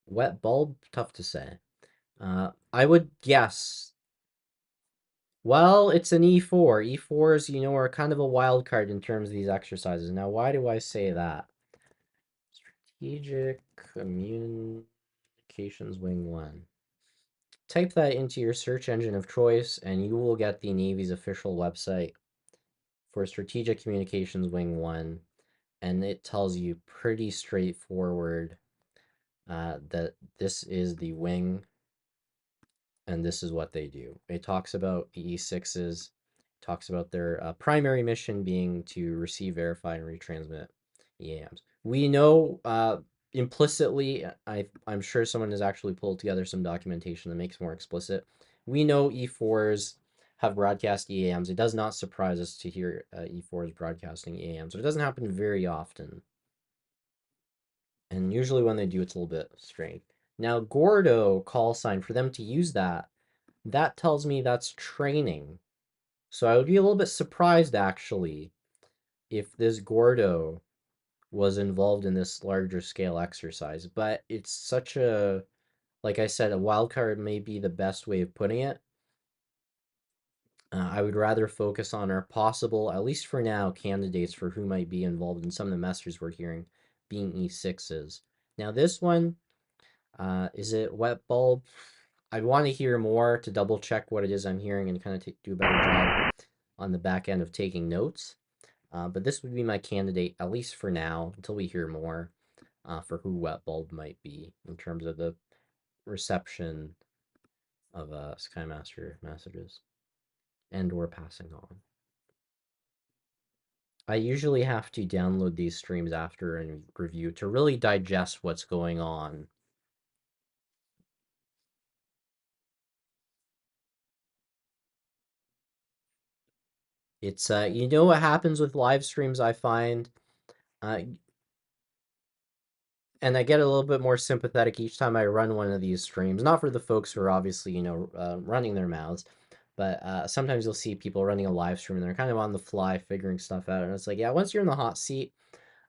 Wet bulb, tough to say. I would guess. Well, it's an E4. E4s, are kind of a wild card in terms of these exercises. Now, why do I say that? Strategic Communications Wing 1. Type that into your search engine of choice, and you will get the Navy's official website for Strategic Communications Wing 1. And it tells you pretty straightforward that this is the wing and this is what they do. It talks about the E6s, talks about their primary mission being to receive, verify, and retransmit EAMs. We know implicitly, I'm sure someone has actually pulled together some documentation that makes more explicit. We know E4s have broadcast EAMs. It does not surprise us to hear E4s broadcasting EAMs, but it doesn't happen very often. And usually when they do, it's a little bit strange. Now, Gordo call sign, for them to use that tells me that's training. So I would be a little bit surprised, actually, if this Gordo was involved in this larger scale exercise. But it's such a, like I said, a wild card may be the best way of putting it. I would rather focus on our possible, at least for now, candidates for who might be involved in some of the messages we're hearing being E6s. Now this one, is it wet bulb? I'd want to hear more to double check what it is I'm hearing and kind of do a better job on the back end of taking notes. But this would be my candidate, at least for now, until we hear more for who wet bulb might be in terms of the reception of Skymaster messages and or passing on. I usually have to download these streams after and review to really digest what's going on. It's what happens with live streams, I find, and I get a little bit more sympathetic each time I run one of these streams. Not for the folks who are obviously, running their mouths, but sometimes you'll see people running a live stream and they're kind of on the fly figuring stuff out. And it's like, yeah, once you're in the hot seat,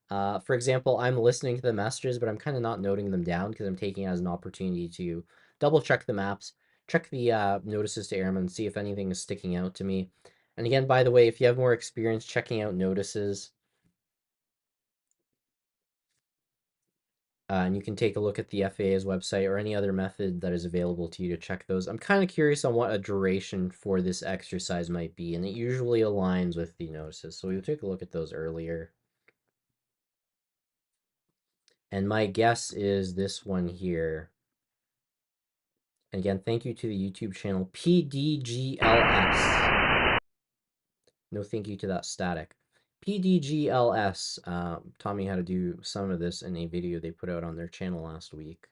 For example, I'm listening to the messages, but I'm kind of not noting them down because I'm taking it as an opportunity to double check the maps, check the notices to airmen, see if anything is sticking out to me. And again, by the way, if you have more experience checking out notices, and you can take a look at the FAA's website or any other method that is available to you to check those. I'm kind of curious on what a duration for this exercise might be, and it usually aligns with the notices. So we'll take a look at those earlier. And my guess is this one here. And again, thank you to the YouTube channel PDGLS. No thank you to that static. PDGLS taught me how to do some of this in a video they put out on their channel last week.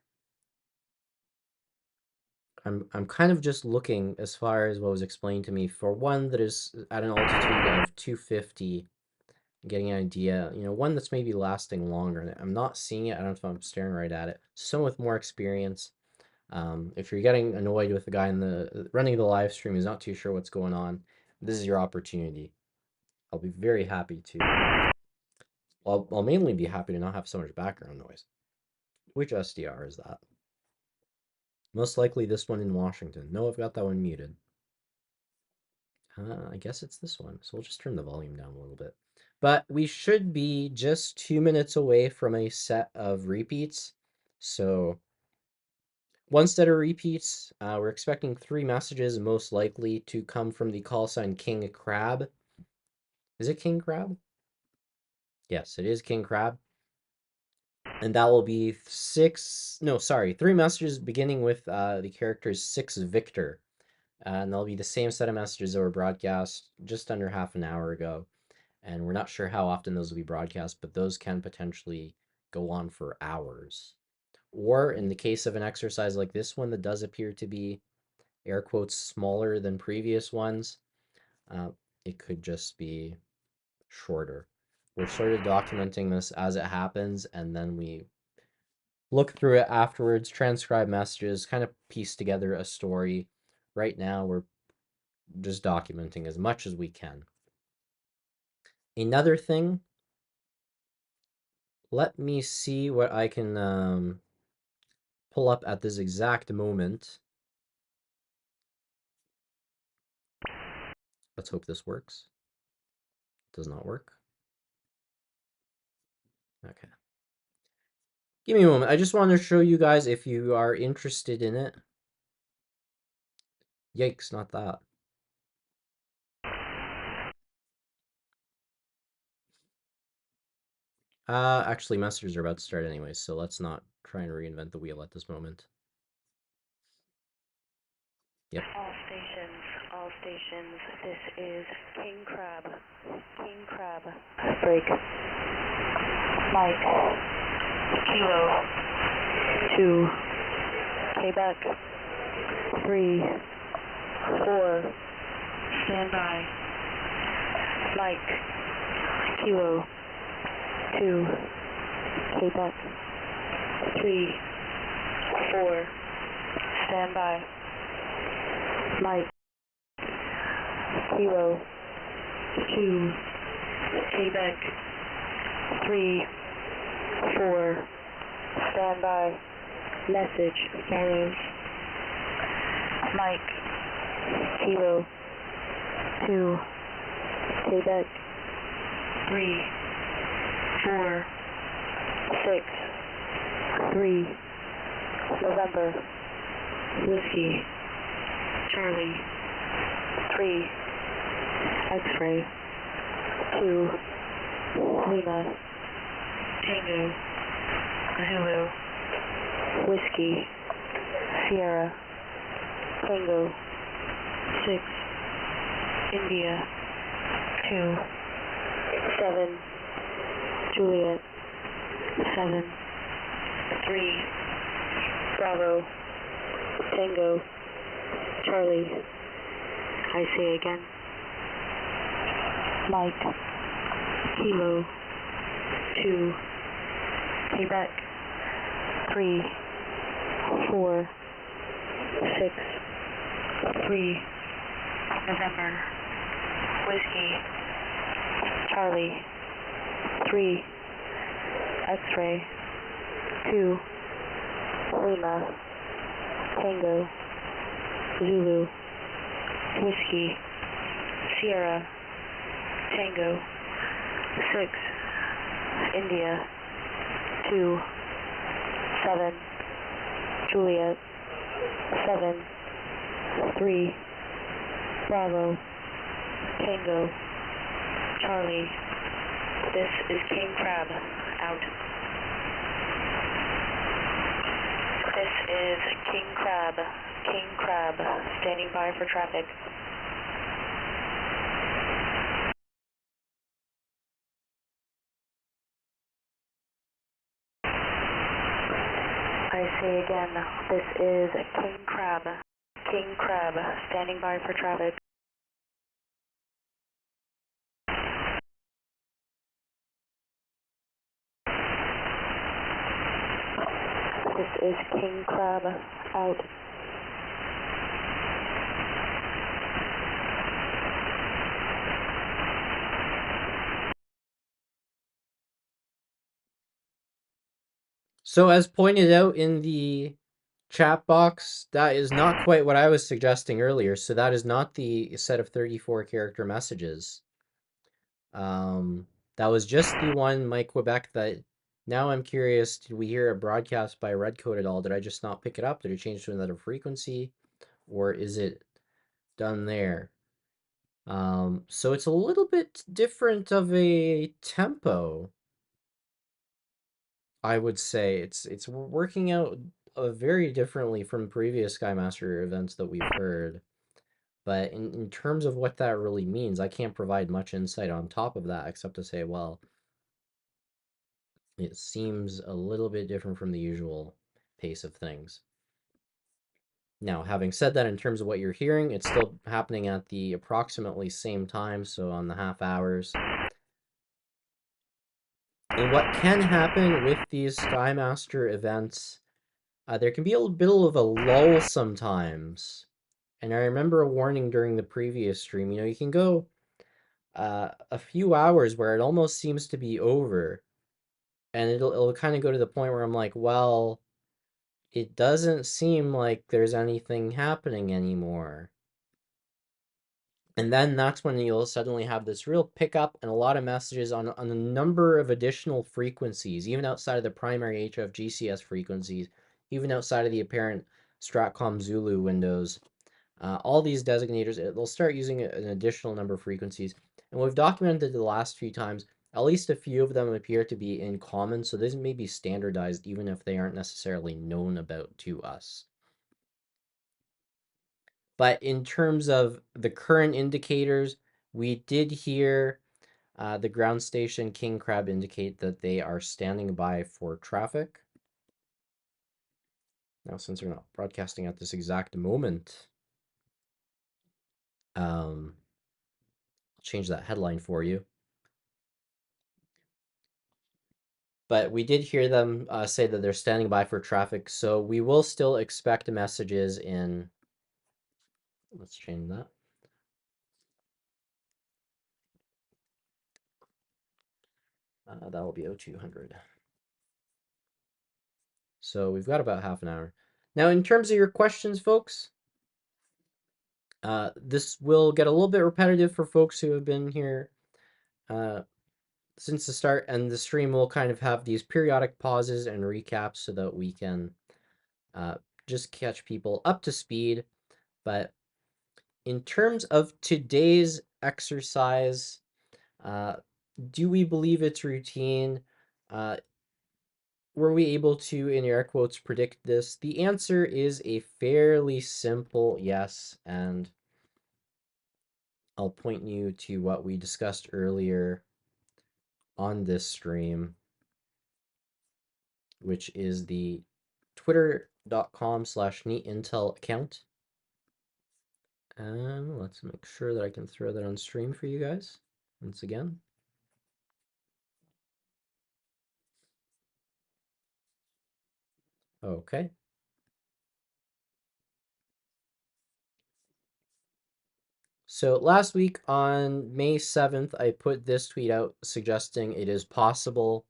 I'm kind of just looking as far as what was explained to me for one that is at an altitude of 250, getting an idea, one that's maybe lasting longer. I'm not seeing it. I don't know if I'm staring right at it. Someone with more experience. If you're getting annoyed with the guy in the running the live stream who's not too sure what's going on, this is your opportunity. I'll be very happy to. I'll mainly be happy to not have so much background noise. Which SDR is that? Most likely this one in Washington. No, I've got that one muted. I guess it's this one. So we'll just turn the volume down a little bit. But we should be just 2 minutes away from a set of repeats. So one set of repeats, we're expecting 3 messages, most likely to come from the call sign King Crab. Is it King Crab? Yes, it is King Crab. And that will be 3 messages beginning with the characters 6 Victor. And they'll be the same set of messages that were broadcast just under half an hour ago. And we're not sure how often those will be broadcast, but those can potentially go on for hours. Or in the case of an exercise like this one that does appear to be air quotes smaller than previous ones, it could just be shorter. We're sort of documenting this as it happens, and then we look through it afterwards, transcribe messages, kind of piece together a story. Right now, we're just documenting as much as we can. Another thing, let me see what I can pull up at this exact moment. Let's hope this works. Does not work. Okay. Give me a moment. I just want to show you guys if you are interested in it. Yikes, not that. Actually, messages are about to start anyways, so let's not try and reinvent the wheel at this moment. Yep. All stations, this is King Crab. King Crab. Break. Mike. Kilo. 2. Quebec. 3. 4. Stand by. Mike. Kilo. 2. Quebec. 3. 4. Stand by. Mike. Kilo. 2. Quebec. 3. 4. Stand by. Message follows. Mike. Kilo. 2. Quebec. 3. 4. 6. 3. November. Whiskey. Charlie. 3. X-ray. 2. Lima. Tango. Zulu. Whiskey. Sierra. Tango. 6. India. 2. 7. Juliet. 7. 3. Bravo. Tango. Charlie. I say again. Mike. Kilo. 2. Quebec. 3. 4. 6. 3. November. Whiskey. Charlie. 3. X-ray, 2, Lima, Tango, Zulu, Whiskey, Sierra, Tango, 6, India, 2, 7, Juliet, 7, 3, Bravo, Tango, Charlie. This is King Crab, out. This is King Crab, standing by for traffic. I say again, this is King Crab, standing by for traffic. This is King Crab, out. So as pointed out in the chat box, that is not quite what I was suggesting earlier. So that is not the set of 34 character messages. That was just the one Mike Quebec that now I'm curious, did we hear a broadcast by Redcoat at all? Did I just not pick it up? Did it change to another frequency? Or is it done there? So it's a little bit different of a tempo, I would say. It's working out very differently from previous Skymaster events that we've heard. But in terms of what that really means, I can't provide much insight on top of that, except to say, well, it seems a little bit different from the usual pace of things. Now, having said that, in terms of what you're hearing, it's still happening at the approximately same time, so on the half hours. And what can happen with these Skymaster events, there can be a bit of a lull sometimes. And I remember a warning during the previous stream, you can go a few hours where it almost seems to be over. And it'll kind of go to the point where I'm like, well, it doesn't seem like there's anything happening anymore. And then that's when you'll suddenly have this real pickup and a lot of messages on a number of additional frequencies, even outside of the primary Hfgcs frequencies, even outside of the apparent Stratcom Zulu windows. All these designators, they'll start using an additional number of frequencies. And we've documented the last few times, at least a few of them appear to be in common, so these may be standardized even if they aren't necessarily known about to us. But in terms of the current indicators, we did hear the ground station King Crab indicate that they are standing by for traffic. Now, since they're not broadcasting at this exact moment, I'll change that headline for you. But we did hear them say that they're standing by for traffic, so we will still expect messages in. Let's change that. That will be 0200. So we've got about half an hour. Now, in terms of your questions, folks, this will get a little bit repetitive for folks who have been here since the start, and the stream will kind of have these periodic pauses and recaps so that we can just catch people up to speed. But in terms of today's exercise, do we believe it's routine? Were we able to, in air quotes, predict this? The answer is a fairly simple yes, and I'll point you to what we discussed earlier on this stream, which is the twitter.com/neatintel account. And let's make sure that I can throw that on stream for you guys once again. Okay. So last week on May 7th, I put this tweet out suggesting it is possible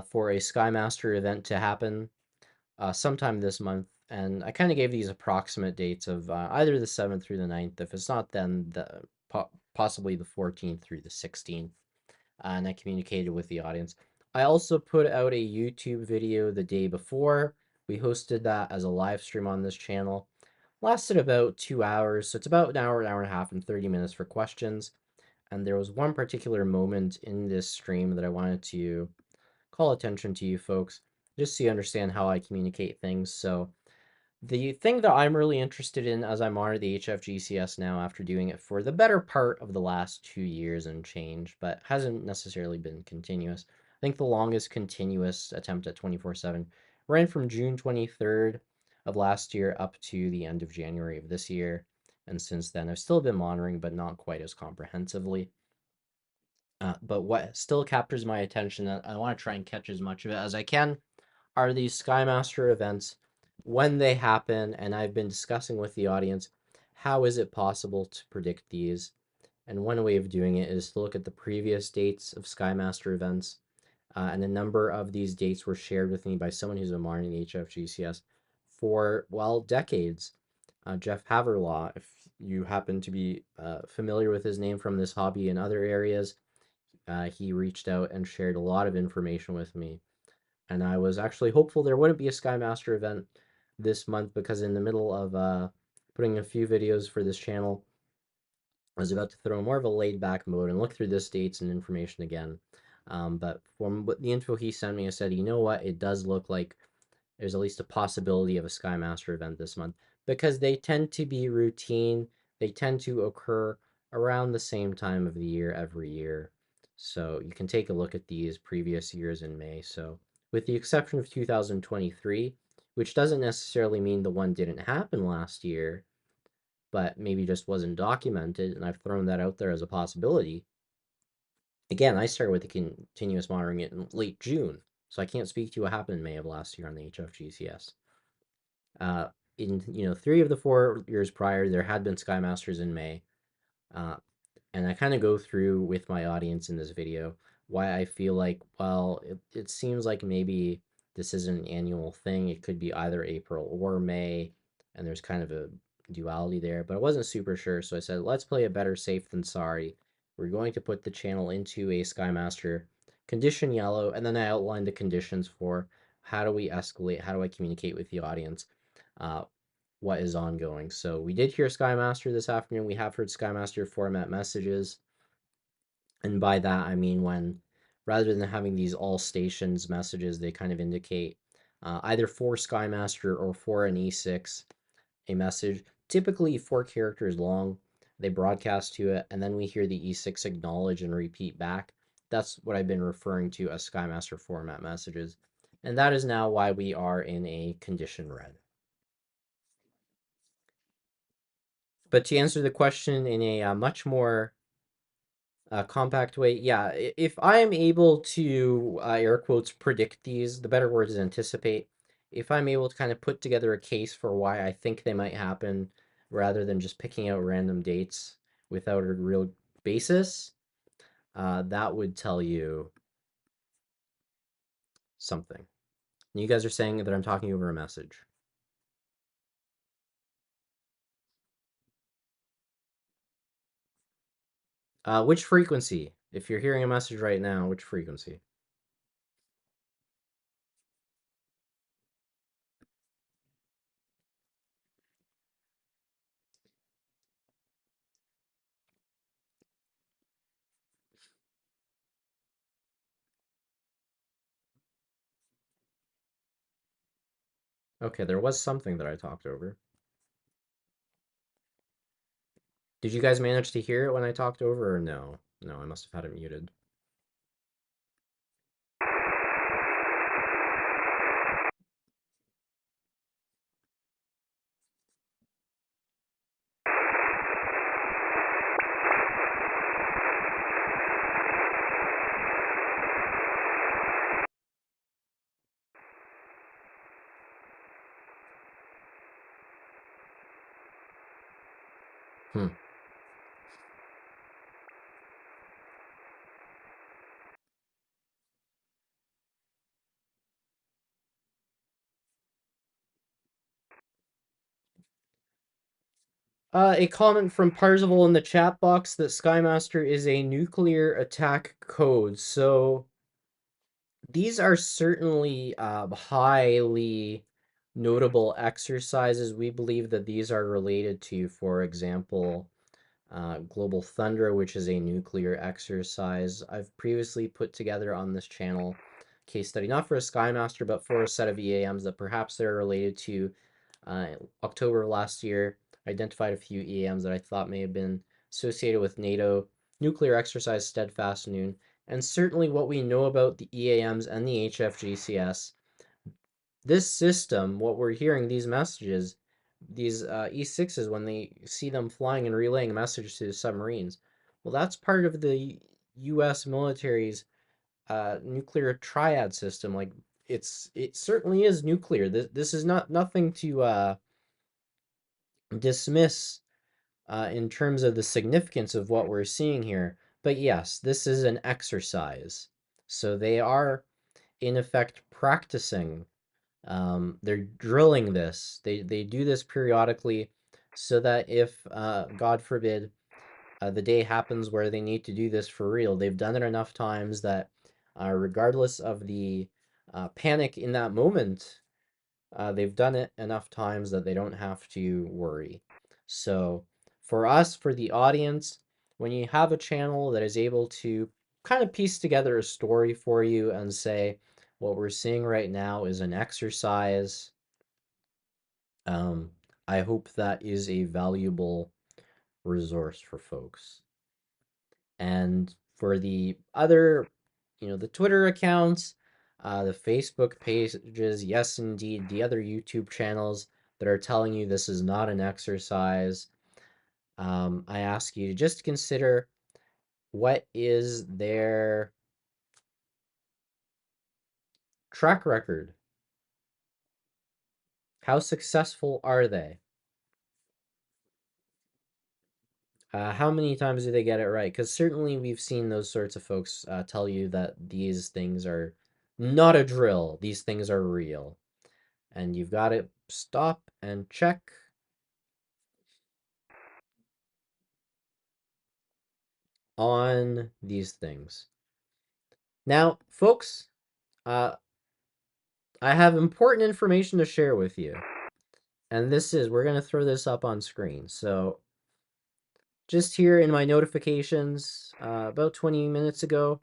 for a Skymaster event to happen sometime this month. And I kind of gave these approximate dates of either the 7th through the 9th. If it's not then, possibly the 14th through the 16th. And I communicated with the audience. I also put out a YouTube video the day before. We hosted that as a live stream on this channel. Lasted about 2 hours, so it's about an hour and a half, and 30 minutes for questions. And there was one particular moment in this stream that I wanted to call attention to you folks, just so you understand how I communicate things. So the thing that I'm really interested in as I monitor the Hfgcs now after doing it for the better part of the last 2 years and change, but hasn't necessarily been continuous. I think the longest continuous attempt at 24/7 ran from June 23rd of last year up to the end of January of this year. And since then, I've still been monitoring, but not quite as comprehensively. But what still captures my attention, I want to try and catch as much of it as I can, are these Skymaster events when they happen. And I've been discussing with the audience, how is it possible to predict these? And one way of doing it is to look at the previous dates of Skymaster events. And a number of these dates were shared with me by someone who's been monitoring HFGCS for, well, decades. Jeff Haverlaw, if you happen to be familiar with his name from this hobby and other areas, he reached out and shared a lot of information with me. And I was actually hopeful there wouldn't be a Skymaster event this month, because in the middle of putting a few videos for this channel, I was about to throw more of a laid back mode and look through this dates and information again. But from the info he sent me, I said, you know what, it does look like there's at least a possibility of a Skymaster event this month, because they tend to be routine. They tend to occur around the same time of the year every year. So you can take a look at these previous years in May. So with the exception of 2023, which doesn't necessarily mean the one didn't happen last year, but maybe just wasn't documented, and I've thrown that out there as a possibility. Again, I started with the continuous monitoring it in late June, so I can't speak to what happened in May of last year on the HFGCS. In 3 of the 4 years prior, there had been Skymasters in May, uh, and I kind of go through with my audience in this video why I feel like, well, it seems like maybe this isn't an annual thing. It could be either April or May, and there's kind of a duality there, but I wasn't super sure, so I said, let's play it better safe than sorry. We're going to put the channel into a Skymaster condition yellow, and then I outlined the conditions for how do we escalate, how do I communicate with the audience, uh, what is ongoing. So we did hear Skymaster this afternoon. We have heard Skymaster format messages. And by that, I mean when, rather than having these all stations messages, they kind of indicate either for Skymaster or for an E6, a message, typically 4 characters long. They broadcast to it, and then we hear the E6 acknowledge and repeat back. That's what I've been referring to as Skymaster format messages. And that is now why we are in a condition red. But to answer the question in a much more compact way, yeah, if I am able to, air quotes, predict these, the better word is anticipate. If I'm able to kind of put together a case for why I think they might happen, rather than just picking out random dates without a real basis, that would tell you something. You guys are saying that I'm talking over a message. Which frequency? If you're hearing a message right now, which frequency? Okay, there was something that I talked over. Did you guys manage to hear it when I talked over, or no? No, I must have had it muted. Hmm. A comment from Parzival in the chat box that Skymaster is a nuclear attack code. So these are certainly highly notable exercises. We believe that these are related to, for example, Global Thunder, which is a nuclear exercise. I've previously put together on this channel case study, not for a Skymaster, but for a set of EAMs that perhaps they're related to. October of last year, I identified a few EAMs that I thought may have been associated with NATO, nuclear exercise Steadfast Noon, and certainly what we know about the EAMs and the Hfgcs. This system, what we're hearing, these messages, these E6s, when they see them flying and relaying a message to the submarines, well, that's part of the U.S. military's nuclear triad system. Like it certainly is nuclear. This is not nothing to dismiss in terms of the significance of what we're seeing here. But yes, this is an exercise. So they are, in effect, practicing. They're drilling this. They do this periodically so that if, God forbid, the day happens where they need to do this for real, they've done it enough times that regardless of the panic in that moment, they've done it enough times that they don't have to worry. So for us, for the audience, when you have a channel that is able to kind of piece together a story for you and say, what we're seeing right now is an exercise, um, I hope that is a valuable resource for folks. And for the other, the Twitter accounts, the Facebook pages, yes, indeed, the other YouTube channels that are telling you this is not an exercise, I ask you to just consider what is their track record? How successful are they? How many times do they get it right? Because certainly we've seen those sorts of folks tell you that these things are not a drill, these things are real. And you've got to stop and check on these things. Now, folks, I have important information to share with you. And we're going to throw this up on screen. So just here in my notifications, about 20 minutes ago,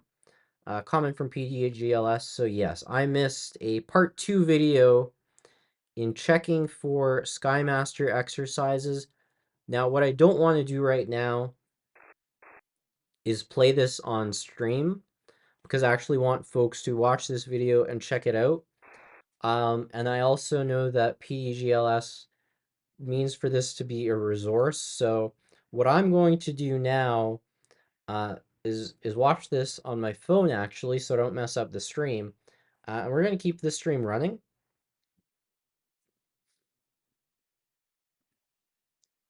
comment from PDGLS. So yes, I missed a part 2 video in checking for Skymaster exercises. Now, what I don't want to do right now is play this on stream, because I actually want folks to watch this video and check it out. And I also know that PDGLS means for this to be a resource. So what I'm going to do now is watch this on my phone, actually, so I don't mess up the stream. And we're going to keep this stream running.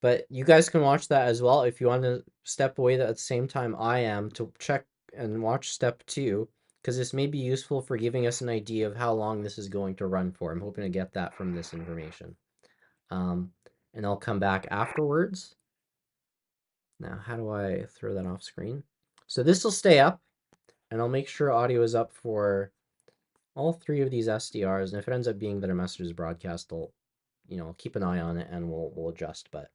But you guys can watch that as well if you want to step away at the same time I am to check and watch step 2, because this may be useful for giving us an idea of how long this is going to run for. I'm hoping to get that from this information. And I'll come back afterwards. Now, how do I throw that off screen? So this will stay up, and I'll make sure audio is up for all 3 of these SDRs. And if it ends up being that a message is broadcast, I'll keep an eye on it and we'll adjust. But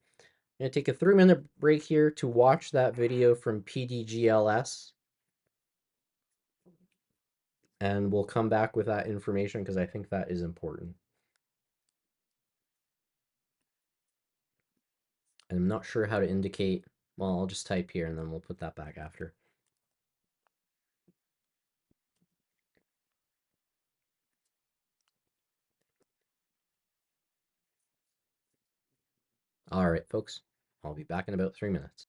I'm going to take a 3-minute break here to watch that video from PDGLS. And we'll come back with that information because I think that is important. And I'm not sure how to indicate. Well, I'll just type here and then we'll put that back after. All right, folks. I'll be back in about 3 minutes.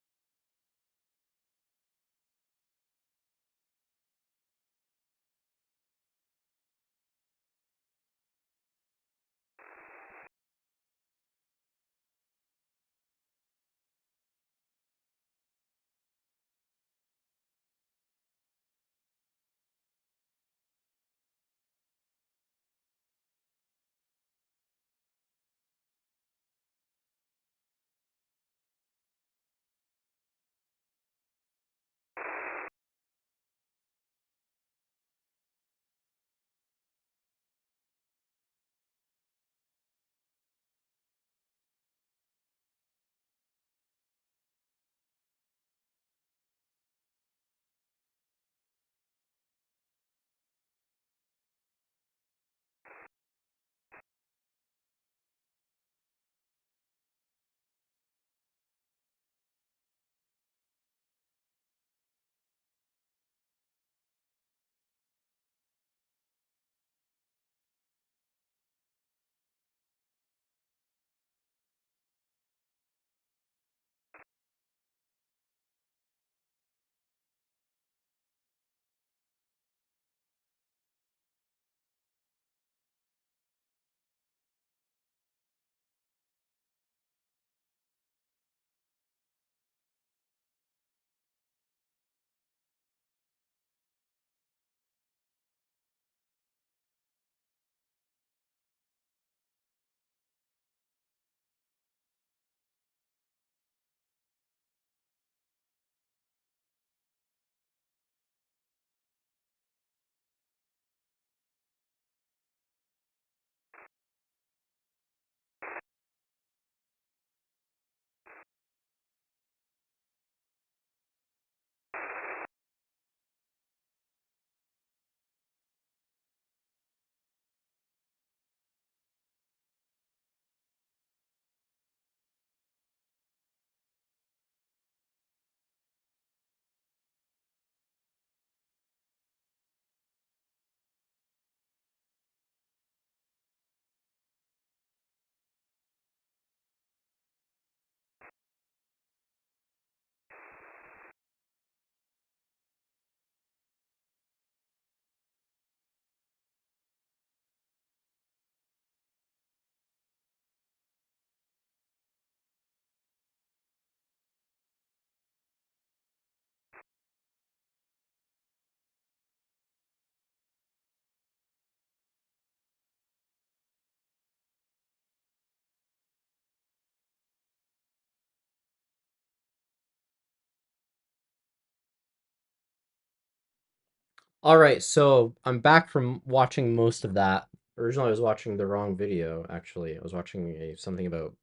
All right, so I'm back from watching most of that. Originally, I was watching the wrong video, actually. I was watching something about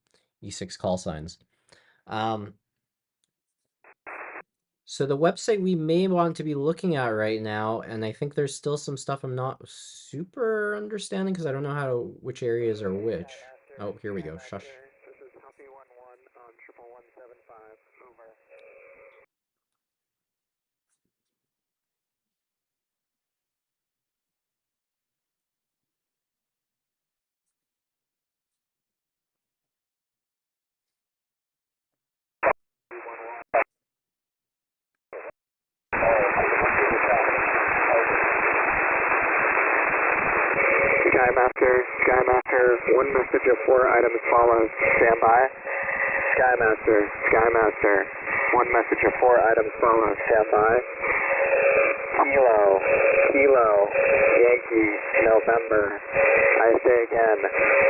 E6 call signs. Um, so the website we may want to be looking at right now, and I think there's still some stuff I'm not super understanding because I don't know which areas are which. Oh, here we go. Shush. This is Humpy 11 on 11175. Over. Skymaster, one message of 4 items follows. Stand by. Skymaster, one message of 4 items follows. Stand by. Kilo, Yankee, November. I say again,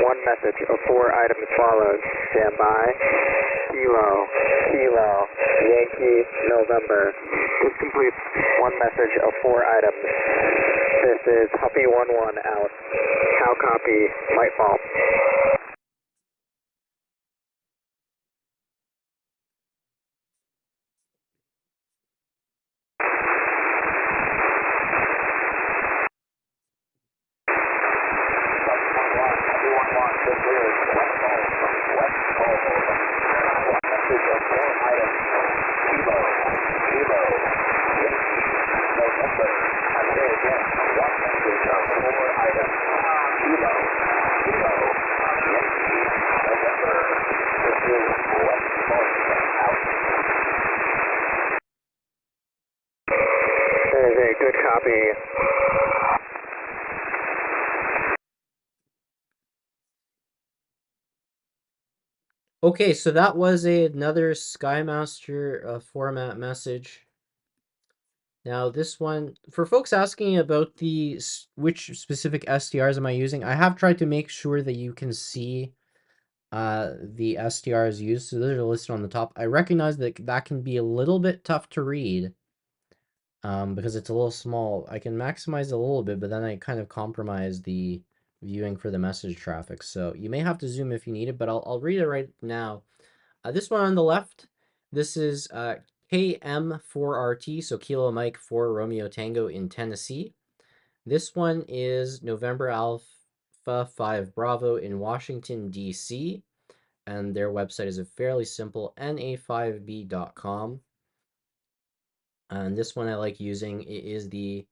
one message of 4 items follows. Stand by. Kilo, Yankee, November. This completes one message of 4 items. This is Humpy 11 out. How copy, Lightball. That is a good copy. Okay, so that was another Skymaster format message. Now this one, for folks asking about which specific SDRs am I using, I have tried to make sure that you can see the SDRs used. So those are listed on the top. I recognize that that can be a little bit tough to read because it's a little small. I can maximize it a little bit, but then I kind of compromise the viewing for the message traffic. So you may have to zoom if you need it, but I'll read it right now. This one on the left, this is KM4RT, so Kilo Mike 4 Romeo Tango in Tennessee. This one is November Alpha 5 Bravo in Washington, D.C. And their website is a fairly simple na5b.com. And this one I like using. It is the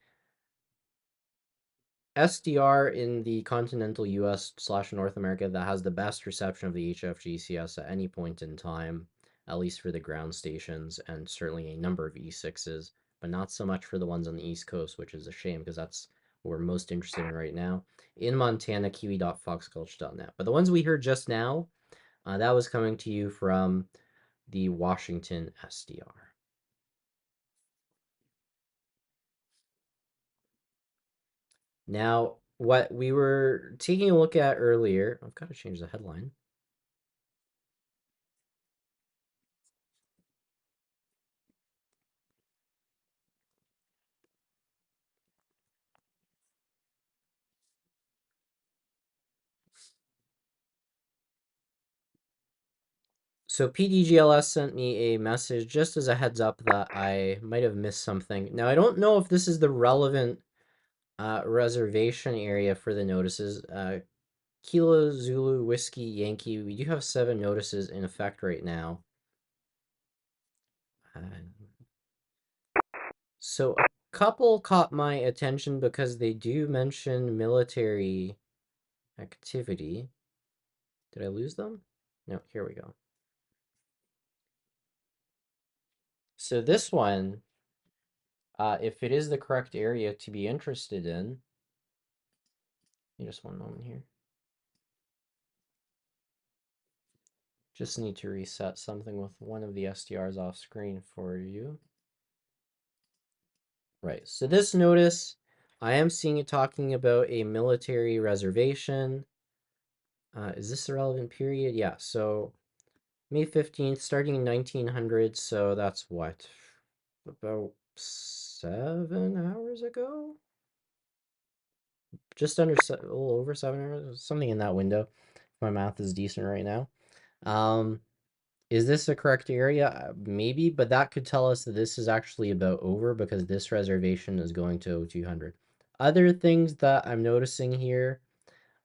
SDR in the continental US / North America that has the best reception of the Hfgcs at any point in time, at least for the ground stations, and certainly a number of E6s, but not so much for the ones on the East Coast, which is a shame because that's what we're most interested in right now. In Montana, kiwi.foxgulch.net. But the ones we heard just now, that was coming to you from the Washington SDR. Now, what we were taking a look at earlier, I've got to change the headline. So PDGLS sent me a message just as a heads up that I might have missed something. Now, I don't know if this is the relevant reservation area for the notices. Kilo Zulu Whiskey Yankee, we do have 7 notices in effect right now. So a couple caught my attention because they do mention military activity. Did I lose them? No, here we go. So this one, if it is the correct area to be interested in, just one moment here. Just need to reset something with one of the SDRs off screen for you. Right, so this notice, I am seeing it talking about a military reservation. Is this the relevant period? Yeah, so May 15th, starting in 1900, so that's what? About 7 hours ago? Just under, a little over 7 hours, something in that window. My math is decent right now. Is this the correct area? Maybe, but that could tell us that this is actually about over because this reservation is going to 0200. Other things that I'm noticing here,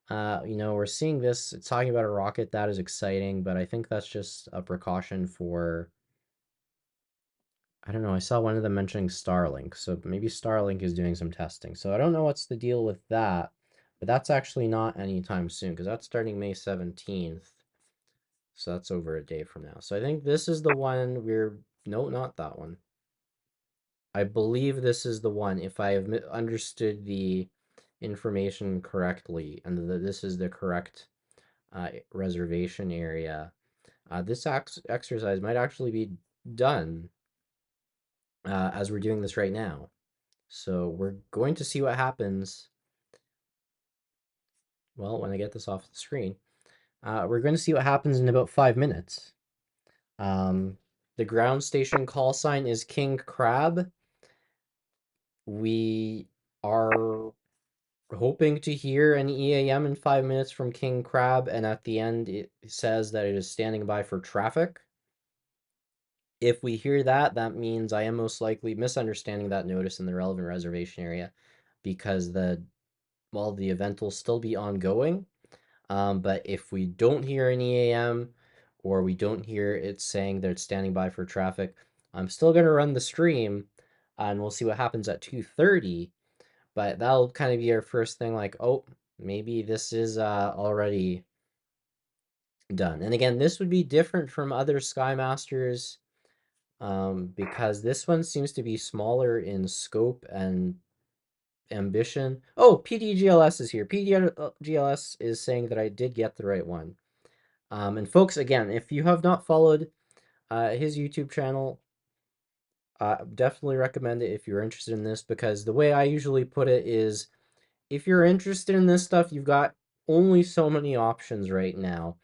we're seeing this, it's talking about a rocket. That is exciting, but I think that's just a precaution for, I don't know, I saw one of them mentioning Starlink, so maybe Starlink is doing some testing. So I don't know what's the deal with that, but that's actually not anytime soon because that's starting May 17th. So that's over a day from now. So I think this is the one no, not that one. I believe this is the one, if I have understood the information correctly, and that this is the correct reservation area. This exercise might actually be done as we're doing this right now. So we're going to see what happens. Well, when I get this off the screen, we're going to see what happens in about 5 minutes. The ground station call sign is King Crab. We are hoping to hear an EAM in 5 minutes from King Crab, and at the end it says that it is standing by for traffic. If we hear that, that means I am most likely misunderstanding that notice in the relevant reservation area because the event will still be ongoing. But if we don't hear an EAM or we don't hear it saying that it's standing by for traffic, I'm still going to run the stream and we'll see what happens at 2:30. But that'll kind of be our first thing, like, oh, maybe this is already done. And again, this would be different from other Skymasters because this one seems to be smaller in scope and ambition. Oh, PDGLS is here. PDGLS is saying that I did get the right one. And folks, again, if you have not followed his YouTube channel, definitely recommend it if you're interested in this, because the way I usually put it is, if you're interested in this stuff, you've got only so many options right now.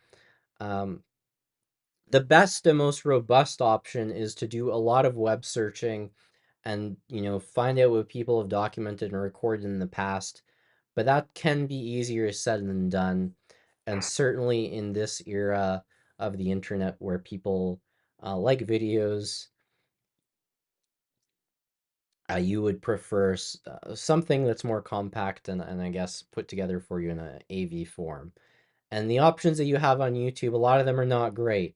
The best and most robust option is to do a lot of web searching and, find out what people have documented and recorded in the past. But that can be easier said than done. And certainly in this era of the internet where people like videos, you would prefer something that's more compact and I guess put together for you in an AV form. And the options that you have on YouTube, a lot of them are not great.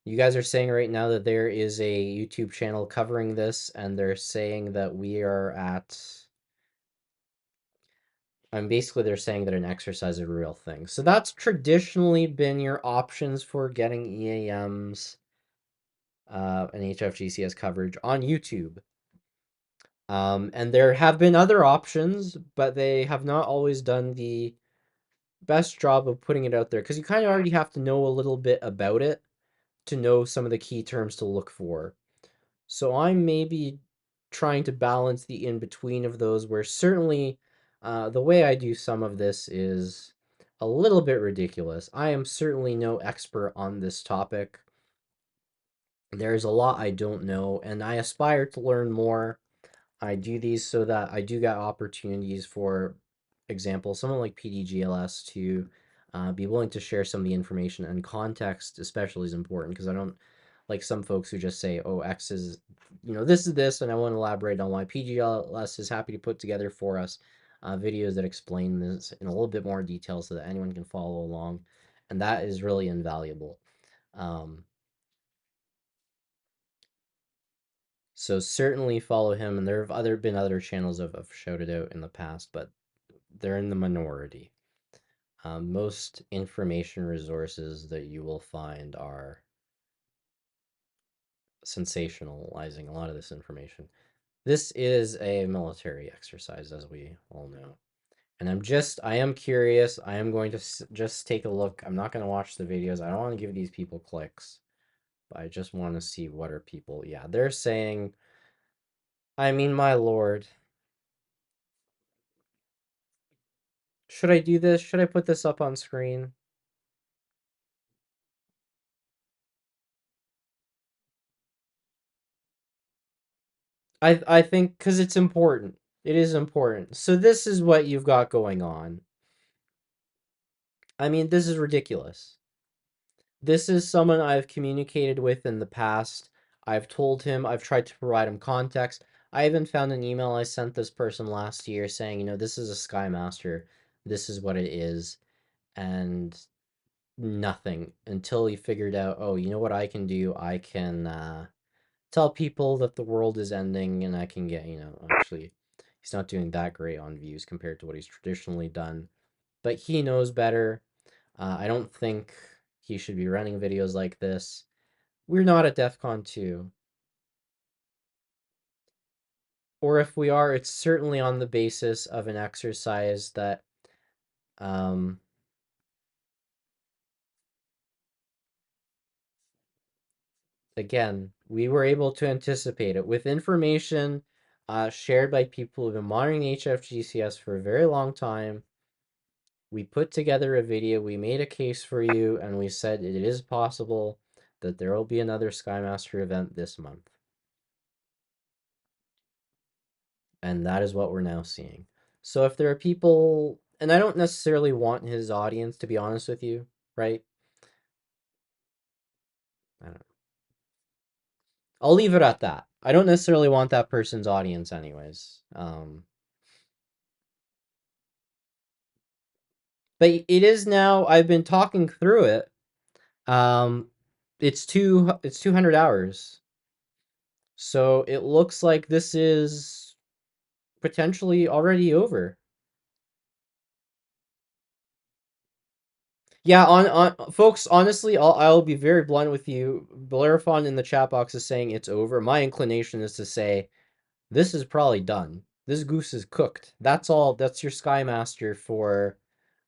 You guys are saying right now that there is a YouTube channel covering this, and they're saying that we are at. And basically, they're saying that an exercise is a real thing. So that's traditionally been your options for getting EAMs and Hfgcs coverage on YouTube. And there have been other options, but they have not always done the best job of putting it out there because you kind of already have to know a little bit about it to know some of the key terms to look for. So I'm maybe trying to balance the in-between of those, where certainly the way I do some of this is a little bit ridiculous. I am certainly no expert on this topic. There's a lot I don't know, and I aspire to learn more. I do these so that I do get opportunities, for example, someone like PDGLS to be willing to share some of the information, and context especially is important because I don't like some folks who just say, oh, X is, this is this, and I want to elaborate on why. PDGLS is happy to put together for us videos that explain this in a little bit more detail so that anyone can follow along, and that is really invaluable. So certainly follow him, and there have been other channels I've shouted out in the past, but they're in the minority. Most information resources that you will find are sensationalizing a lot of this information. This is a military exercise, as we all know. And I am curious. I am going to just take a look. I'm not going to watch the videos. I don't want to give these people clicks, but I just want to see what are people. Yeah, they're saying, I mean, my lord. Should I do this? Should I put this up on screen? I think because it's important. It is important. So this is what you've got going on. I mean, this is ridiculous. This is someone I've communicated with in the past. I've told him, I've tried to provide him context. I even found an email I sent this person last year saying, this is a Skymaster. This is what it is. And nothing until he figured out, oh, you know what I can do? I can tell people that the world is ending and I can get, actually, he's not doing that great on views compared to what he's traditionally done. But he knows better. I don't think he should be running videos like this. We're not at DEF CON 2. Or if we are, it's certainly on the basis of an exercise that, um, again, we were able to anticipate it with information shared by people who've been monitoring HFGCS for a very long time. We put together a video, we made a case for you, and we said it is possible that there will be another Skymaster event this month. And that is what we're now seeing. So if there are people, and I don't necessarily want his audience, to be honest with you, right? I don't know. I'll leave it at that. I don't necessarily want that person's audience anyways. But it is now, I've been talking through it. It's 200 hours. So it looks like this is potentially already over. Yeah, on folks, honestly, I'll be very blunt with you. Bellerophon in the chat box is saying it's over. My inclination is to say this is probably done. This goose is cooked. That's all. That's your Skymaster for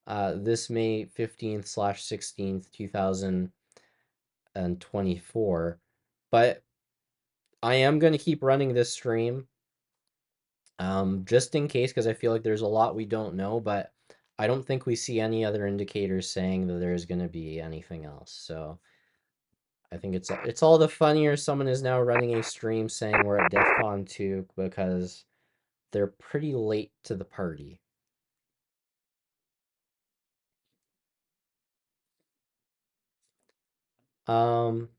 this May 15th slash 16th, 2024. But I am going to keep running this stream just in case, because I feel like there's a lot we don't know, but I don't think we see any other indicators saying that there's going to be anything else. So I think it's all the funnier someone is now running a stream saying we're at DEF CON 2 because they're pretty late to the party. Um,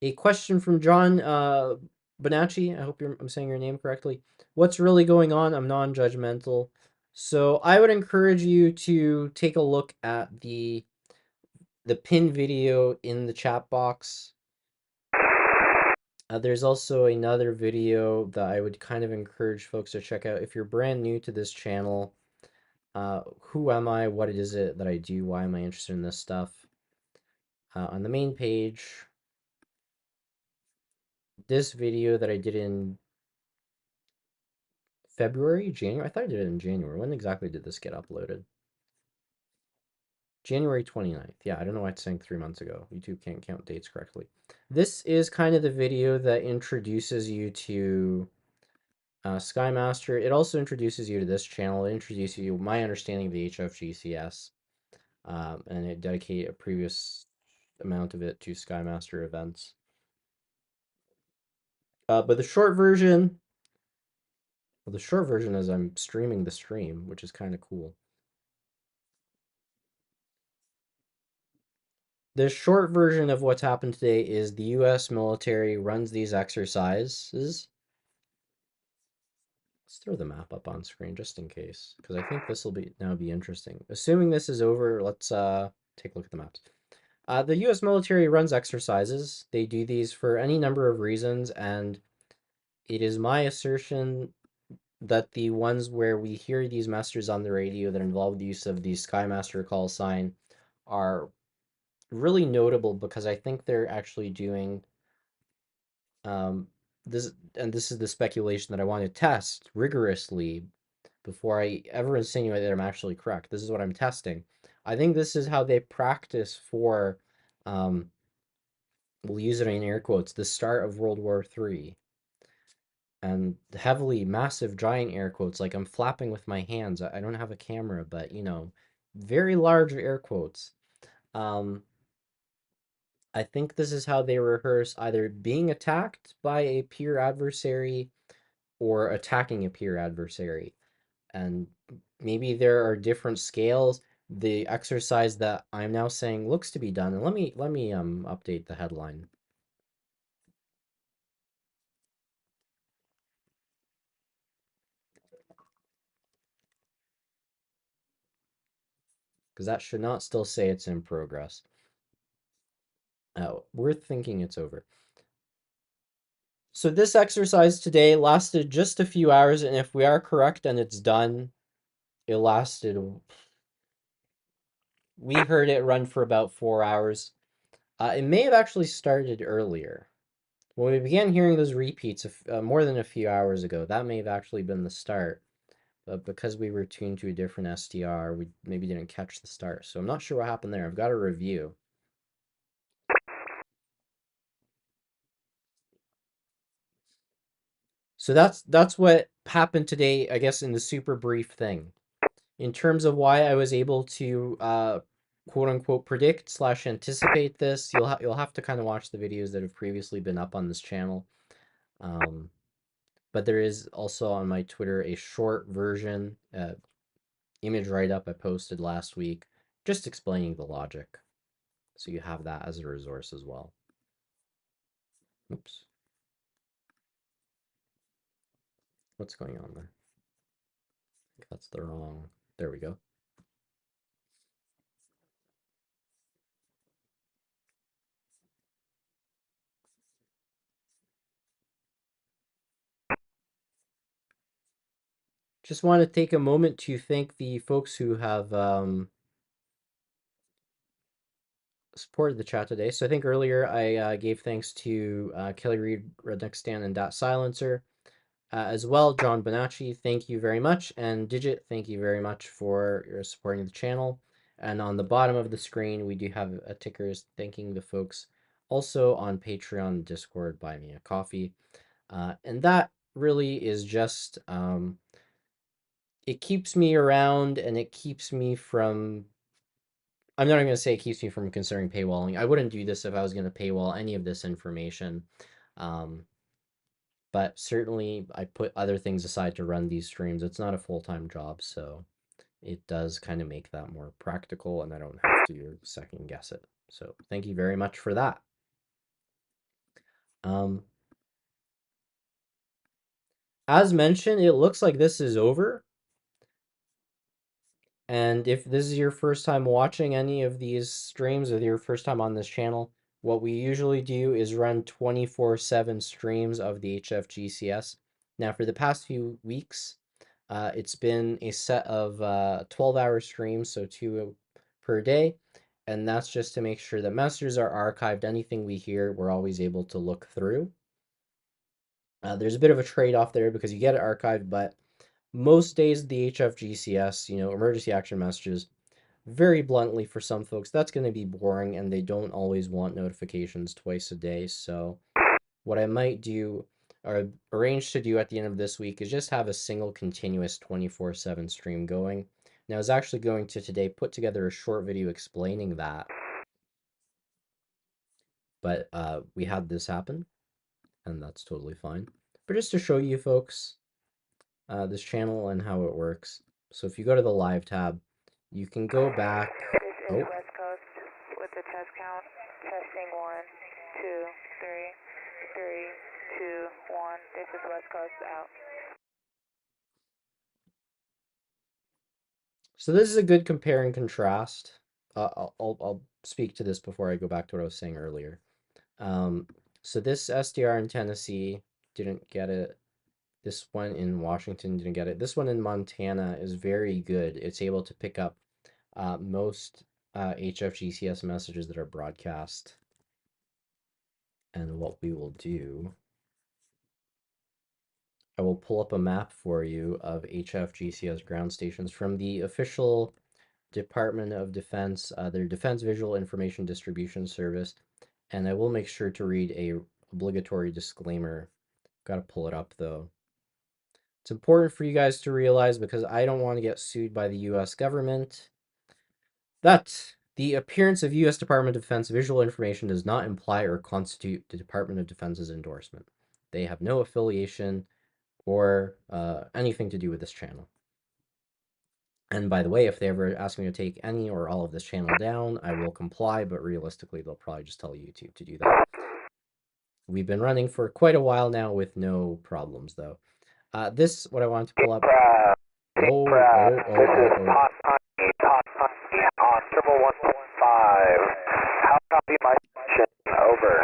a question from John Bonacci. I hope I'm saying your name correctly. What's really going on? I'm non-judgmental. So I would encourage you to take a look at the pin video in the chat box. There's also another video that I would kind of encourage folks to check out if you're brand new to this channel. Who am I? What is it that I do? Why am I interested in this stuff? On the main page, this video that I did in February, January. I thought I did it in January. When exactly did this get uploaded? January 29th. Yeah, I don't know why it's saying 3 months ago. YouTube can't count dates correctly. This is kind of the video that introduces you to Skymaster. It also introduces you to this channel. It introduces you my understanding of the HFGCS, and it dedicated a previous amount of it to Skymaster events. But the short version, well, the short version is I'm streaming the stream, which is kind of cool. The short version of what's happened today is the U.S. military runs these exercises. Let's throw the map up on screen just in case, because I think this will be interesting. Assuming this is over, let's take a look at the maps. The U.S. military runs exercises. They do these for any number of reasons, and it is my assertion that the ones where we hear these messages on the radio that involve the use of the Skymaster call sign are really notable because I think they're actually doing this, and this is the speculation that I want to test rigorously before I ever insinuate that I'm actually correct. This is what I'm testing. I think this is how they practice for, we'll use it in air quotes, the start of World War III. And heavily, massive, giant air quotes, like I'm flapping with my hands. I don't have a camera, but, very large air quotes. Um, I think this is how they rehearse either being attacked by a peer adversary or attacking a peer adversary. And maybe there are different scales. The exercise that I'm now saying looks to be done. And let me update the headline, because that should not still say it's in progress. We're thinking it's over. So this exercise today lasted just a few hours, and if we are correct and it's done, it lasted. We heard it run for about 4 hours. It may have actually started earlier. When we began hearing those repeats more than a few hours ago, that may have actually been the start. But because we were tuned to a different SDR, we maybe didn't catch the start. So I'm not sure what happened there. I've got a review. So that's what happened today, I guess, in the super brief thing. In terms of why I was able to quote unquote predict slash anticipate this, you'll have to kind of watch the videos that have previously been up on this channel. But there is also on my Twitter a short version, image write-up I posted last week, just explaining the logic. So you have that as a resource as well. Oops. What's going on there? I think that's the wrong. There we go. Just want to take a moment to thank the folks who have supported the chat today. So I think earlier I gave thanks to Kelly Reed, Redneck Stan, and Dat Silencer. As well, John Bonacci, thank you very much. And Digit, thank you very much for your supporting the channel. And on the bottom of the screen, we do have tickers thanking the folks also on Patreon, Discord, Buy Me a Coffee. And that really is just, it keeps me around and it keeps me from, I'm not even going to say it keeps me from considering paywalling. I wouldn't do this if I was going to paywall any of this information. But certainly I put other things aside to run these streams. It's not a full-time job, so it does kind of make that more practical and I don't have to second guess it. So thank you very much for that. As mentioned, it looks like this is over. And if this is your first time watching any of these streams or your first time on this channel, what we usually do is run 24/7 streams of the HFGCS. Now, for the past few weeks, it's been a set of 12-hour streams, so 2 per day. And that's just to make sure that messages are archived. Anything we hear, we're always able to look through. There's a bit of a trade-off there because you get it archived, but most days the HFGCS, emergency action messages, very bluntly for some folks, that's going to be boring and they don't always want notifications twice a day. So what I might do or arrange to do at the end of this week is just have a single continuous 24/7 stream going. Now, I was actually going to today put together a short video explaining that, but we had this happen and that's totally fine. But just to show you folks this channel and how it works. So if you go to the live tab, you can go back. This is West Coast with the test count. Testing 1, 2, 3, 3, 2, 1. This is West Coast out. So this is a good compare and contrast. I'll speak to this before I go back to what I was saying earlier. So this SDR in Tennessee didn't get it. This one in Washington didn't get it. This one in Montana is very good. It's able to pick up most HFGCS messages that are broadcast. And what we will do, I will pull up a map for you of HFGCS ground stations from the official Department of Defense, their Defense Visual Information Distribution Service, and I will make sure to read a obligatory disclaimer. Got to pull it up though. It's important for you guys to realize because I don't want to get sued by the US government that The appearance of U.S. Department of Defense visual information does not imply or constitute the Department of Defense's endorsement. They have no affiliation or anything to do with this channel. And by the way, if they ever ask me to take any or all of this channel down, I will comply, but realistically, they'll probably just tell YouTube to do that. We've been running for quite a while now with no problems, though. What I wanted to pull up. This is Hot Honey on 11115. How copy my station? Over.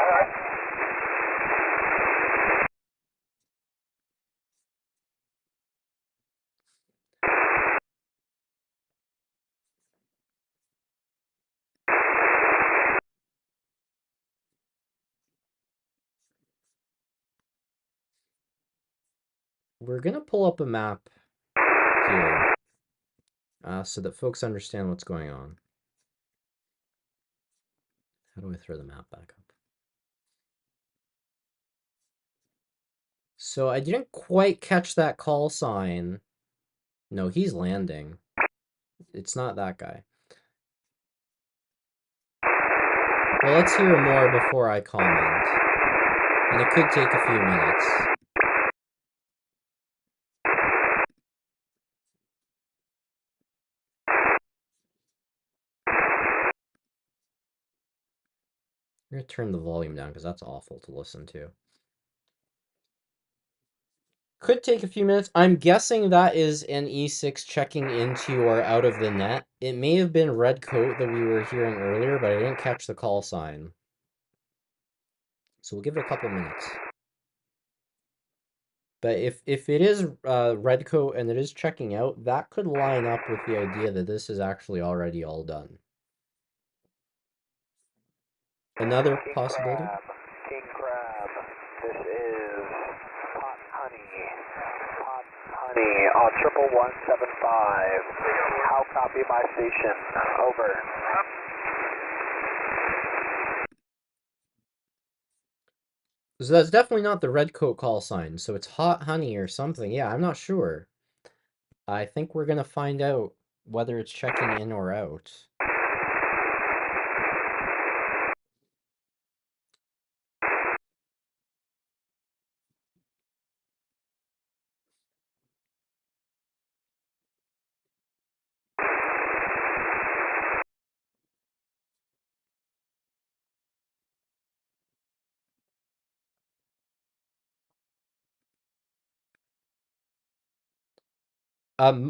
We're going to pull up a map here so that folks understand what's going on. How do I throw the map back up? So I didn't quite catch that call sign. No, he's landing. It's not that guy. Well, let's hear more before I comment. And it could take a few minutes. I'm going to turn the volume down because that's awful to listen to. Could take a few minutes. I'm guessing that is an E6 checking into or out of the net. It may have been red coat that we were hearing earlier, but I didn't catch the call sign. So we'll give it a couple minutes. But if it is red coat and it is checking out, that could line up with the idea that this is actually already all done. Another possibility? King Crab, this is Hot Honey. Hot Honey on 11175. How copy my station? Over. So that's definitely not the red coat call sign. So it's Hot Honey or something. Yeah, I'm not sure. I think we're going to find out whether it's checking in or out.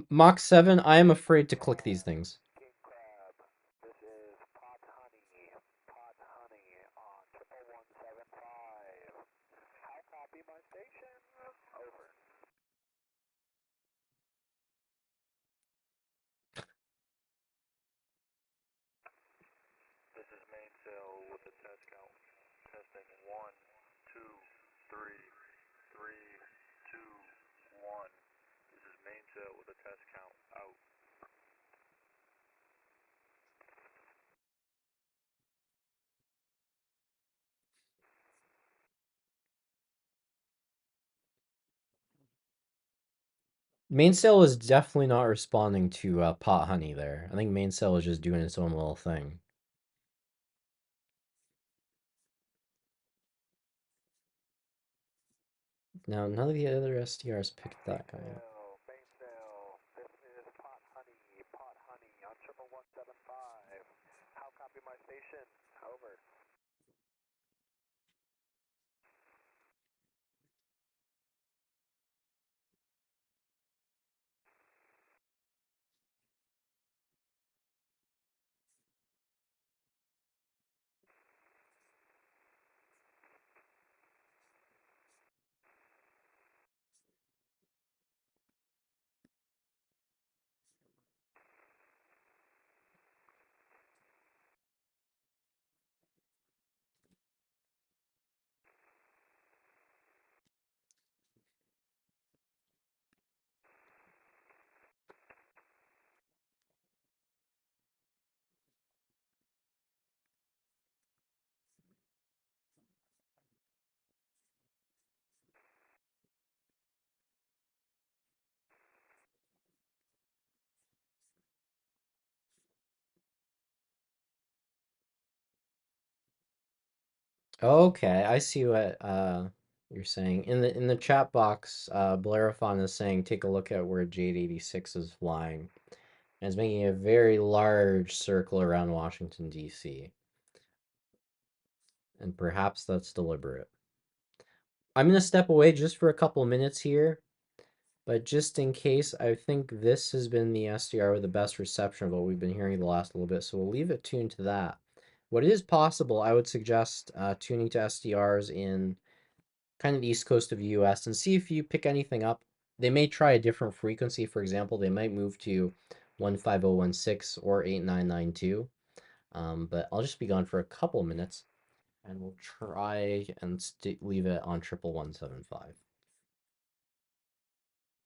Mach 7, I am afraid to click these things. King Crab, this is Hot Honey. Hot Honey on 11175. How copy my station? Over. This is Mainsail with the test count. Testing 1, 2, 3, 3, 2, 1. This is Mainsail with a test count. Out. Mainsail is definitely not responding to Pot Honey there. I think Mainsail is just doing its own little thing. Now, none of the other SDRs picked that guy up. Mainsail, this is Pot Honey on 11175. How copy my station? Over. Okay, I see what you're saying. In the chat box, Blarathon is saying take a look at where Jade 86 is flying. And it's making a very large circle around Washington, D.C. And perhaps that's deliberate. I'm gonna step away just for a couple minutes here, but just in case, I think this has been the SDR with the best reception of what we've been hearing the last little bit, so we'll leave it tuned to that. What is possible, I would suggest tuning to SDRs in kind of the east coast of the US and see if you pick anything up. They may try a different frequency. For example, they might move to 15016 or 8992. But I'll just be gone for a couple minutes and we'll try and leave it on 11175.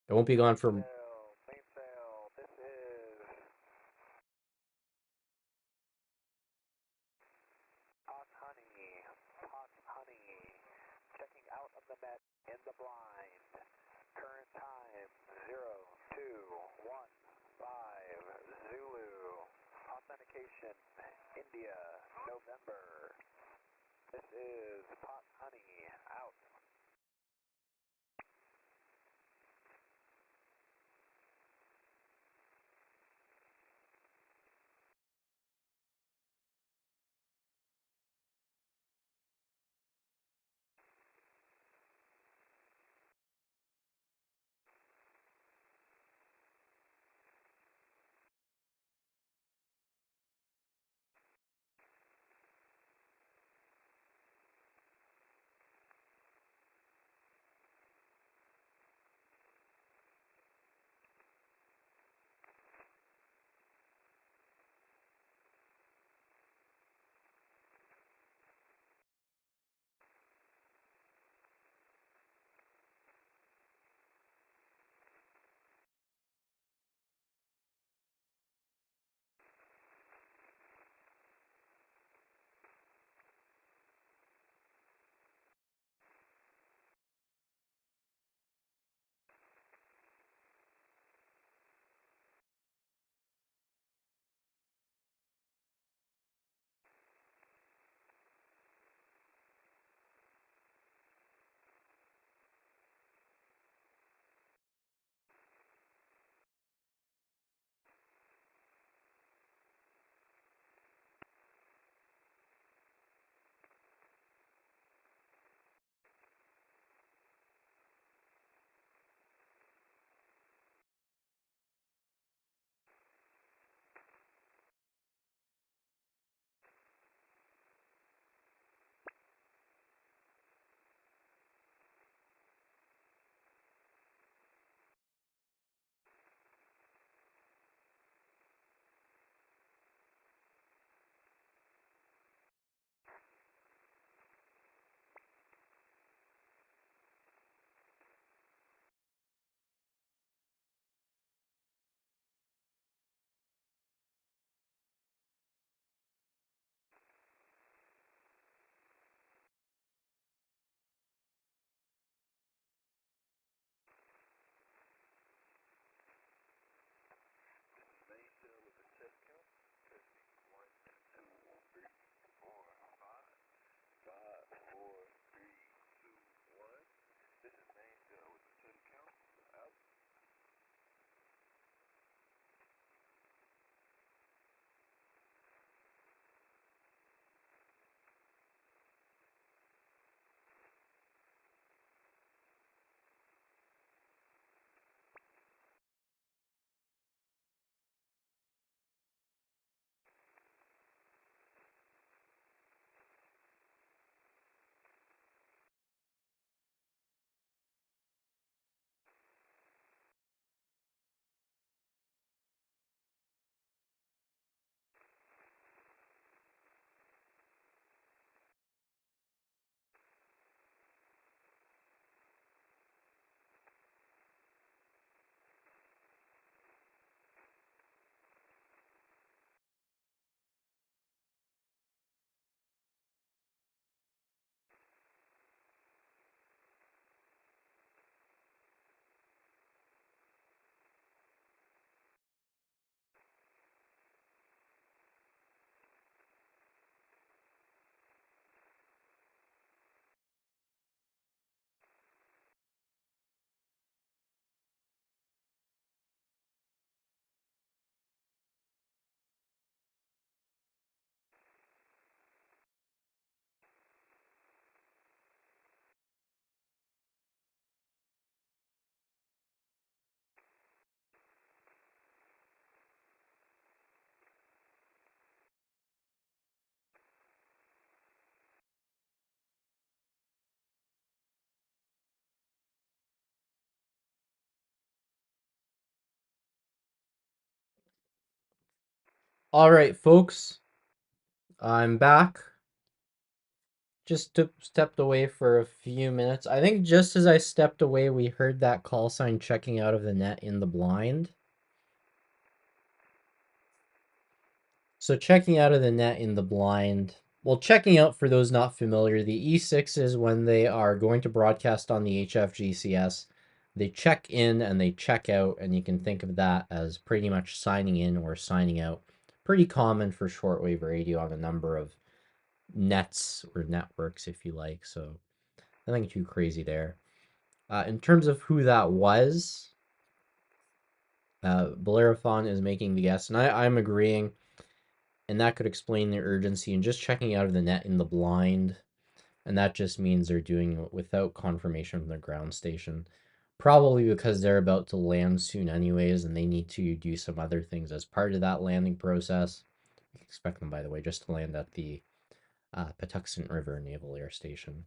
I won't be gone for. Mainsail, this is Hot Honey, checking out of the net in the blind. Current time 0215 Zulu. Authentication India, November. This is Hot Honey out. All right, folks, I'm back. Just stepped away for a few minutes. I think just as I stepped away, we heard that call sign checking out of the net in the blind. So checking out of the net in the blind, well, checking out for those not familiar, the E6s, when they are going to broadcast on the Hfgcs, they check in and they check out, and you can think of that as pretty much signing in or signing out. Pretty common for shortwave radio on a number of nets or networks, if you like. So nothing too crazy there. In terms of who that was, Bellerophon is making the guess, and I'm agreeing, and that could explain the urgency and just checking out of the net in the blind. And that just means they're doing it without confirmation from the ground station. Probably because they're about to land soon anyways, and they need to do some other things as part of that landing process. You can expect them, by the way, just to land at the Patuxent River Naval Air Station.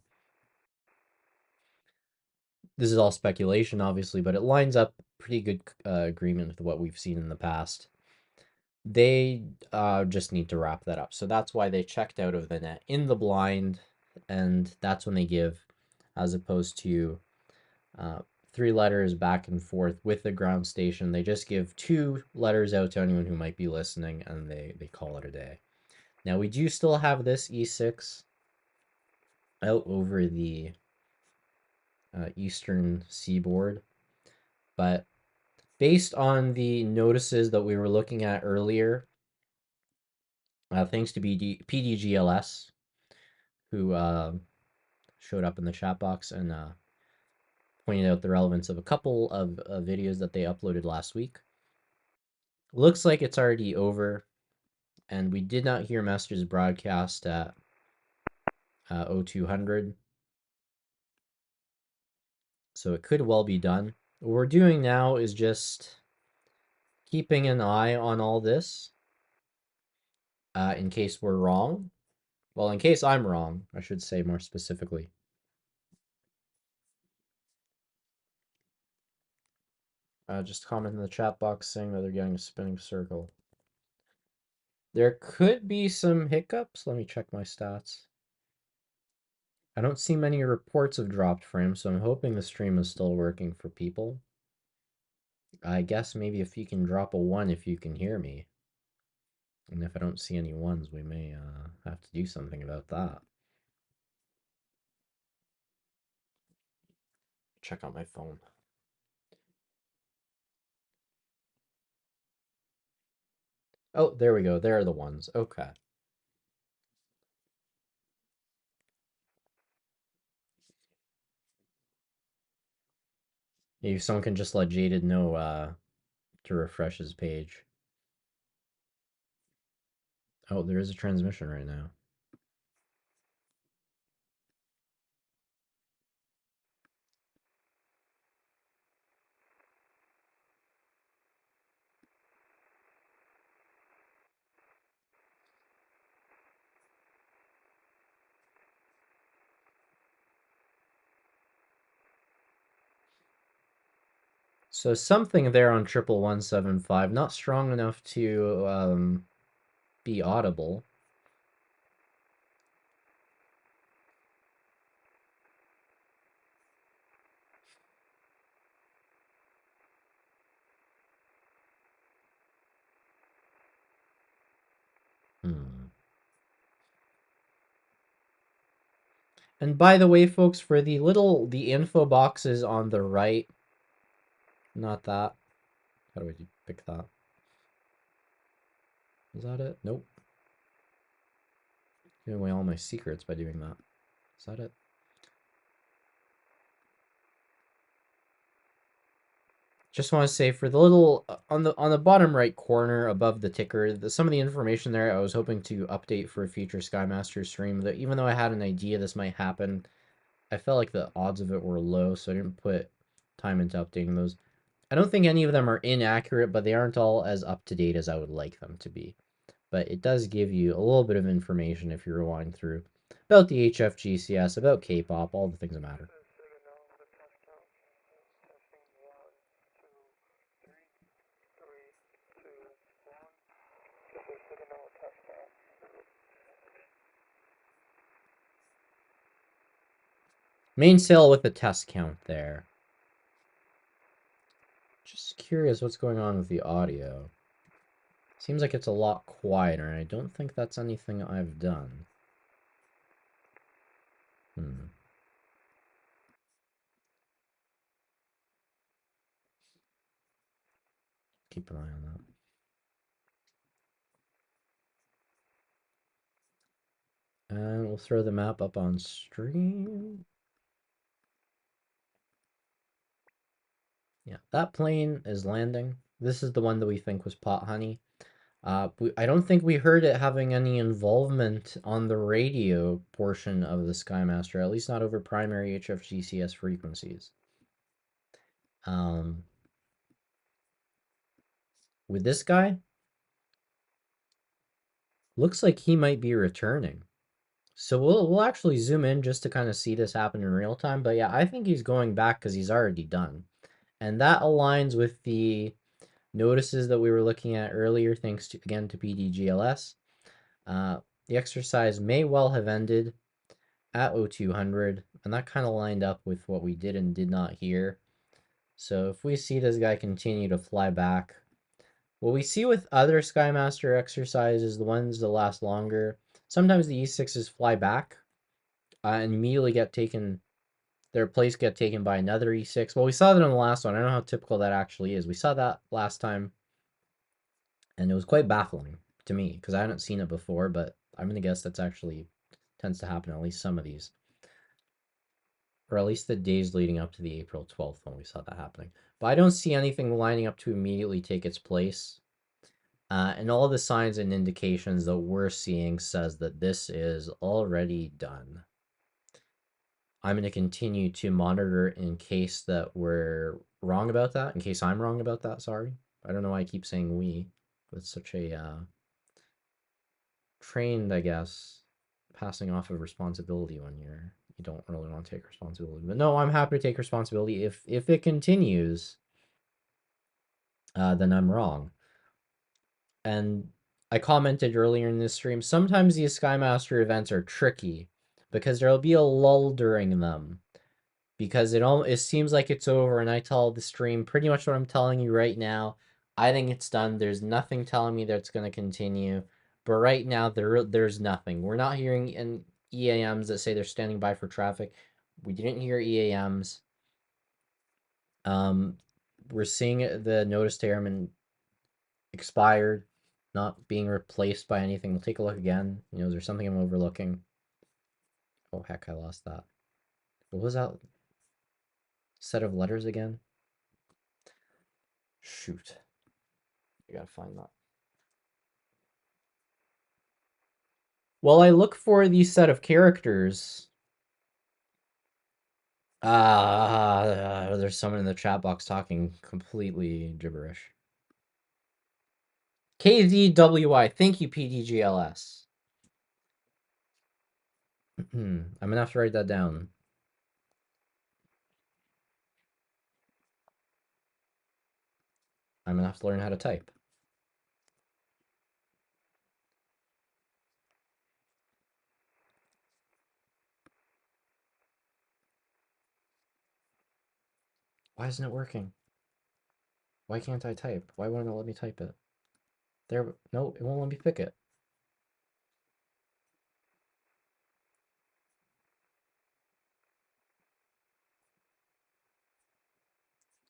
This is all speculation, obviously, but it lines up pretty good agreement with what we've seen in the past. They just need to wrap that up. So that's why they checked out of the net in the blind, and that's when they give, as opposed to 3 letters back and forth with the ground station. They just give 2 letters out to anyone who might be listening, and they call it a day. Now, we do still have this E6 out over the eastern seaboard, but based on the notices that we were looking at earlier, thanks to PDGLS, who showed up in the chat box and pointed out the relevance of a couple of videos that they uploaded last week. Looks like it's already over, and we did not hear Master's broadcast at 0200, so it could well be done. What we're doing now is just keeping an eye on all this in case we're wrong. Well, in case I'm wrong, I should say more specifically. Just comment in the chat box saying that they're getting a spinning circle. There could be some hiccups. Let me check my stats. I don't see many reports of dropped frames, so I'm hoping the stream is still working for people. I guess maybe if you can drop a 1 if you can hear me. And if I don't see any 1s, we may have to do something about that. Check out my phone. Oh, there we go. There are the 1s. Okay. Maybe someone can just let Jaded know to refresh his page. Oh, there is a transmission right now. So something there on 11175, not strong enough to be audible. And by the way, folks, for the info boxes on the right, not that. How do I pick that? Is that it? Nope. Giving away all my secrets by doing that. Is that it? Just want to say for the little on the bottom right corner above the ticker, some of the information there I was hoping to update for a future Skymaster stream. That even though I had an idea this might happen, I felt like the odds of it were low, so I didn't put time into updating those. I don't think any of them are inaccurate, but they aren't all as up to date as I would like them to be. But it does give you a little bit of information if you're rewinding through about the Hfgcs, about K-pop, all the things that matter. Mainsail with a test count there. Just curious what's going on with the audio. Seems like it's a lot quieter, and I don't think that's anything I've done. Keep an eye on that. And we'll throw the map up on stream. Yeah, that plane is landing. This is the one that we think was pot honey. I don't think we heard it having any involvement on the radio portion of the Skymaster, at least not over primary Hfgcs frequencies. With this guy, looks like he might be returning. So we'll actually zoom in just to kind of see this happen in real time. But yeah, I think he's going back because he's already done. And that aligns with the notices that we were looking at earlier, thanks to, again, to PDGLS. The exercise may well have ended at 0200, and that kind of lined up with what we did and did not hear. So if we see this guy continue to fly back, what we see with other Skymaster exercises, the ones that last longer, sometimes the E6s fly back and immediately get taken, their place get taken by another E6. Well, we saw that in the last one. I don't know how typical that actually is. We saw that last time, and it was quite baffling to me because I hadn't seen it before, but I'm going to guess that's actually tends to happen at least some of these. Or at least the days leading up to the April 12th when we saw that happening. But I don't see anything lining up to immediately take its place. And all the signs and indications that we're seeing says that this is already done. I'm going to continue to monitor in case that we're wrong about that, in case I'm wrong about that, sorry. I don't know why I keep saying we. It's such a trained, I guess, passing off of responsibility when you don't really want to take responsibility. But no, I'm happy to take responsibility. If it continues, then I'm wrong. And I commented earlier in this stream, sometimes these Skymaster events are tricky because there'll be a lull during them because it seems like it's over, and I tell the stream pretty much what I'm telling you right now. I think it's done. There's nothing telling me that it's going to continue. But right now, there's nothing. We're not hearing in EAMs that say they're standing by for traffic. We didn't hear EAMs. We're seeing the notice to airmen expired, not being replaced by anything. We'll take a look again. You know, is there something I'm overlooking? Oh, heck, I lost that. What was that set of letters again? Shoot. I gotta find that. Well, I look for the set of characters. There's someone in the chat box talking completely gibberish. KZWI, thank you, PDGLS. I'm gonna have to write that down. I'm gonna have to learn how to type. Why isn't it working? Why can't I type? Why won't it let me type it? There, no, it won't let me pick it.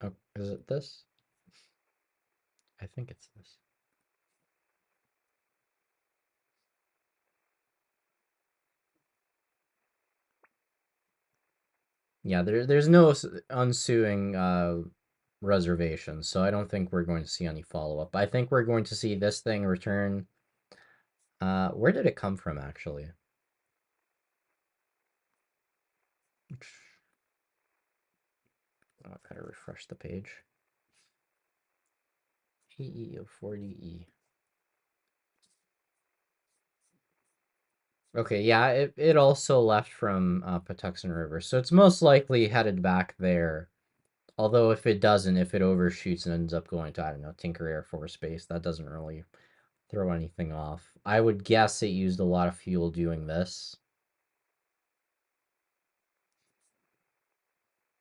Oh, is it this? I think it's this. Yeah, there's no unsuing reservations, so I don't think we're going to see any follow-up. I think we're going to see this thing return. Where did it come from, actually? Oh, I gotta refresh the page. PE40E. Okay, yeah, it also left from Patuxent River, so it's most likely headed back there. Although if it doesn't, if it overshoots and ends up going to, I don't know, Tinker Air Force Base, that doesn't really throw anything off. I would guess it used a lot of fuel doing this.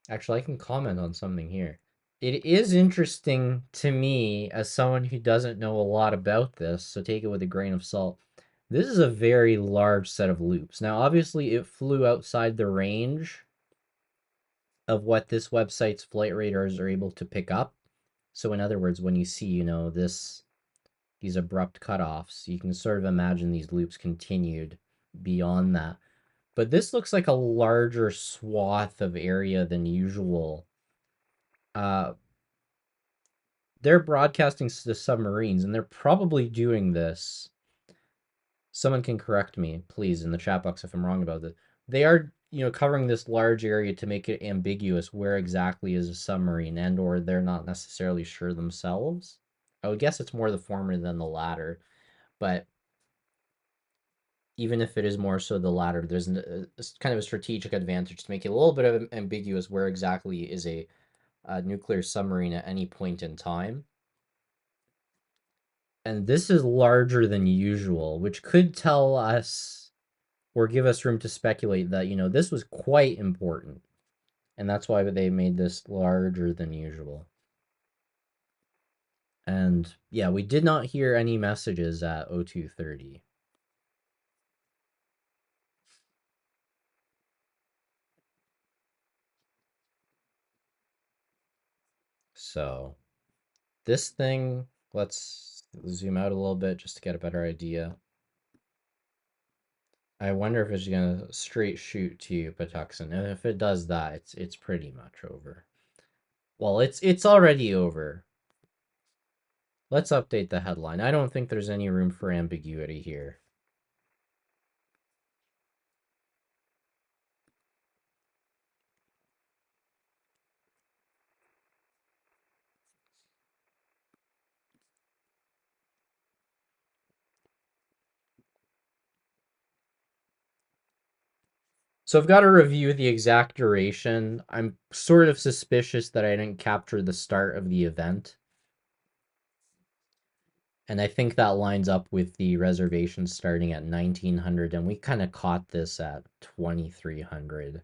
Actually, I can comment on something here. It is interesting to me as someone who doesn't know a lot about this, so take it with a grain of salt. This is a very large set of loops. Now, obviously, it flew outside the range of what this website's flight radars are able to pick up. So in other words, when you see, these abrupt cutoffs, you can sort of imagine these loops continued beyond that. But this looks like a larger swath of area than usual. They're broadcasting to submarines, and they're probably doing this. Someone can correct me, please, in the chat box if I'm wrong about this. They are, covering this large area to make it ambiguous where exactly is a submarine, and/or they're not necessarily sure themselves. I would guess it's more the former than the latter, but even if it is more so the latter, there's kind of a strategic advantage to make it a little bit of ambiguous where exactly is a nuclear submarine at any point in time. And this is larger than usual, which could tell us or give us room to speculate that, this was quite important. And that's why they made this larger than usual. And yeah, we did not hear any messages at 0230. So this thing, let's zoom out a little bit just to get a better idea. I wonder if it's gonna straight shoot to Patuxent, and if it does that, it's pretty much over. Well, it's already over. Let's update the headline. I don't think there's any room for ambiguity here. So I've got to review the exact duration. I'm sort of suspicious that I didn't capture the start of the event. And I think that lines up with the reservation starting at 1900, and we kind of caught this at 2300,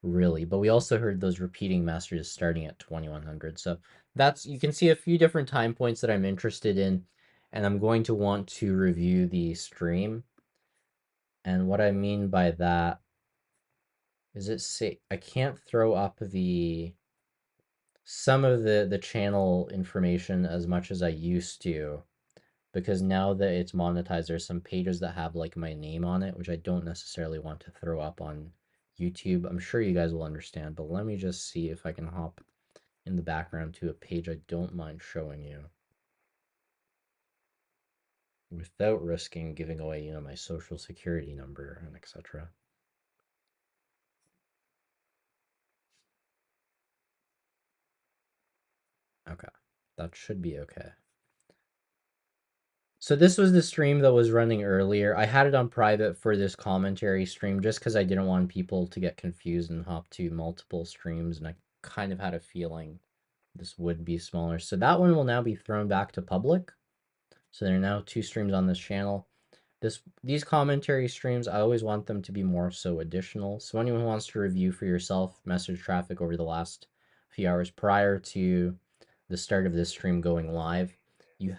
really. But we also heard those repeating messages starting at 2100. So you can see a few different time points that I'm interested in, and I'm going to want to review the stream. And what I mean by that is I can't throw up some of the channel information as much as I used to, because now that it's monetized, there's some pages that have like my name on it, which I don't necessarily want to throw up on YouTube. I'm sure you guys will understand, but let me just see if I can hop in the background to a page I don't mind showing you without risking giving away, my social security number and etc. Okay, that should be okay. So this was the stream that was running earlier. I had it on private for this commentary stream just because I didn't want people to get confused and hop to multiple streams, and I kind of had a feeling this would be smaller. So that one will now be thrown back to public. So there are now 2 streams on this channel. These commentary streams, I always want them to be more so additional. So anyone who wants to review for yourself message traffic over the last few hours prior to the start of this stream going live, you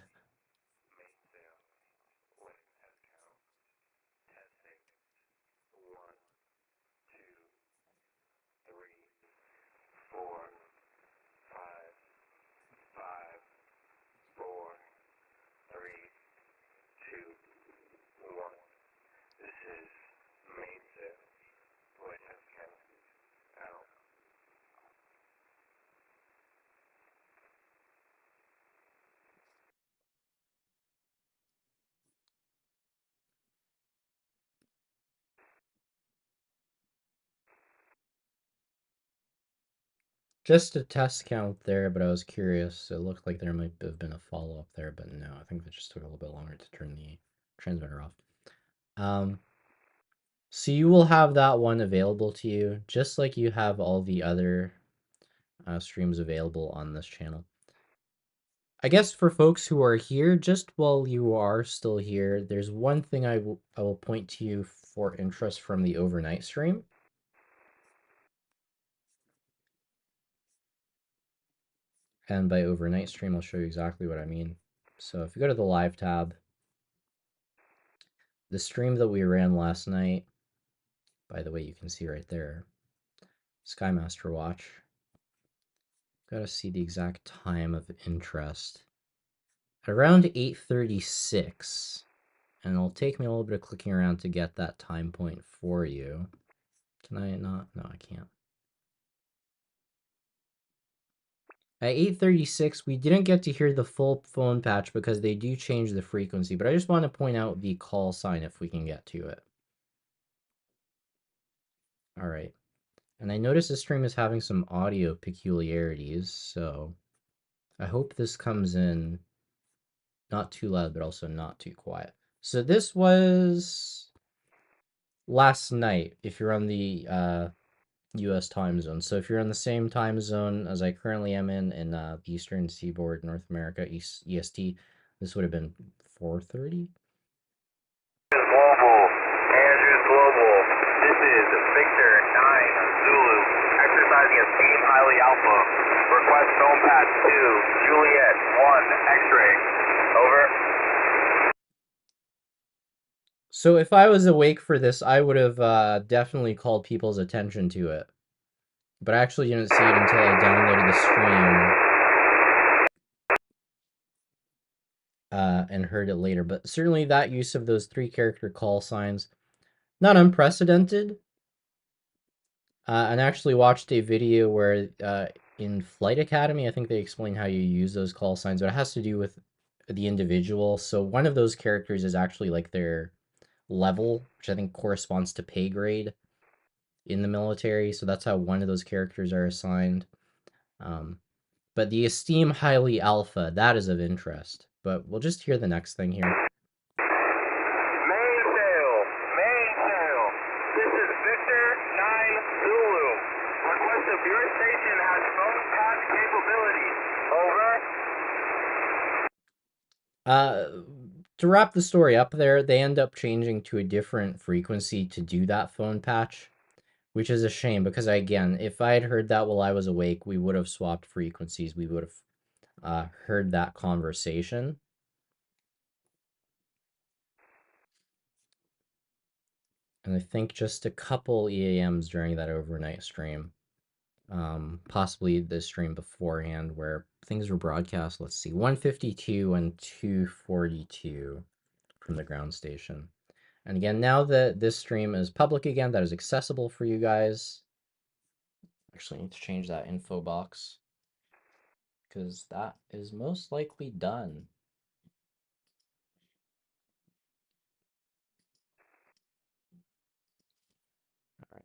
just a test count there, but I was curious. It looked like there might have been a follow-up there, but no, I think it just took a little bit longer to turn the transmitter off. So you will have that one available to you, just like you have all the other streams available on this channel. I guess for folks who are here, just while you are still here, there's one thing I will point to you for interest from the overnight stream. And by overnight stream, I'll show you exactly what I mean. So if you go to the live tab, the stream that we ran last night, by the way, you can see right there, Skymaster watch. Got to see the exact time of interest. At around 8:36, and it'll take me a little bit of clicking around to get that time point for you. Can I not? No, I can't. At 8:36, we didn't get to hear the full phone patch because they do change the frequency, but I just want to point out the call sign if we can get to it. All right. And I noticed the stream is having some audio peculiarities, so I hope this comes in not too loud, but also not too quiet. So this was last night, if you're on the US time zone. So if you're in the same time zone as I currently am in Eastern Seaboard, North America, EST, this would have been 4:30. Global, Andrews Global. This is Victor 9 Zulu, exercising as Team Highly Alpha. Request phone patch 2, Juliet 1, X-ray. Over. So if I was awake for this, I would have definitely called people's attention to it. But I actually didn't see it until I downloaded the stream and heard it later. But certainly that use of those 3-character call signs, not unprecedented. And I actually watched a video where in Flight Academy, I think they explain how you use those call signs, but it has to do with the individual. So one of those characters is actually like their level, which I think corresponds to pay grade in the military. So that's how one of those characters are assigned. But the Esteem Highly Alpha, that is of interest. But we'll just hear the next thing here. Mainsail, mainsail. This is Victor 9 Zulu. Request of your station has phone patch capability. Over. To wrap the story up there, they end up changing to a different frequency to do that phone patch, which is a shame because, again, if I had heard that while I was awake, we would have swapped frequencies. We would have heard that conversation. And I think just a couple EAMs during that overnight stream. Possibly the stream beforehand where things were broadcast. Let's see, 152 and 242 from the ground station. And again, now that this stream is public again, that is accessible for you guys. Actually, I need to change that info box because that is most likely done. All right.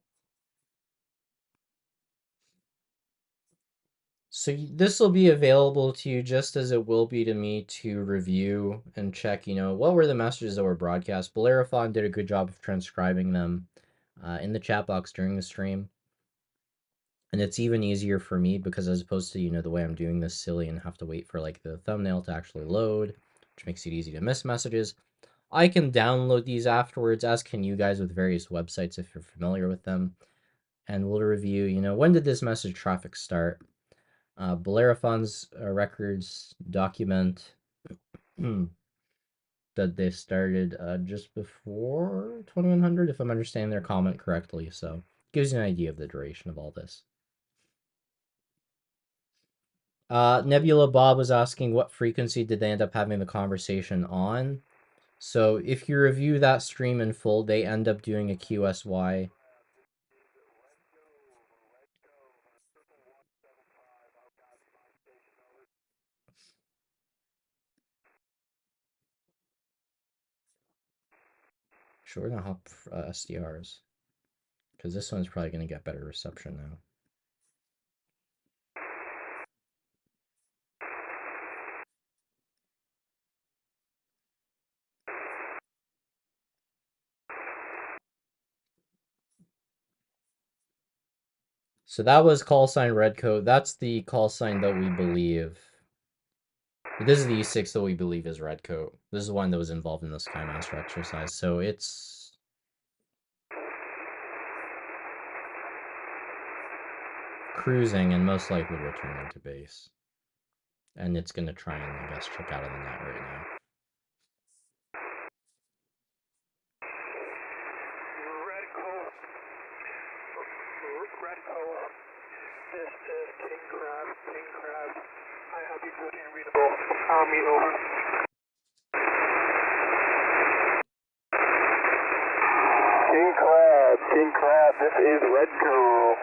So this will be available to you just as it will be to me to review and check, what were the messages that were broadcast. Bellerophon did a good job of transcribing them in the chat box during the stream. And it's even easier for me because as opposed to, the way I'm doing this silly and have to wait for like the thumbnail to actually load, which makes it easy to miss messages, I can download these afterwards, as can you guys with various websites if you're familiar with them. And we'll review, when did this message traffic start? Bellerophon's records document that they started just before 2100, if I'm understanding their comment correctly. So gives you an idea of the duration of all this. Nebula Bob was asking what frequency did they end up having the conversation on. So if you review that stream in full, they end up doing a QSY. Sure, we're gonna hop SDRs because this one's probably gonna get better reception now. So that was call sign Redcoat. That's the call sign that we believe This is the E6 that we believe is Redcoat. This is one that was involved in the Skymaster exercise, so it's cruising and most likely returning to base. And it's going to try and, I guess, check out of the net right now. Redcoat, this is King Crab. I have you good and readable. Over. King Crab, this is Redcoat.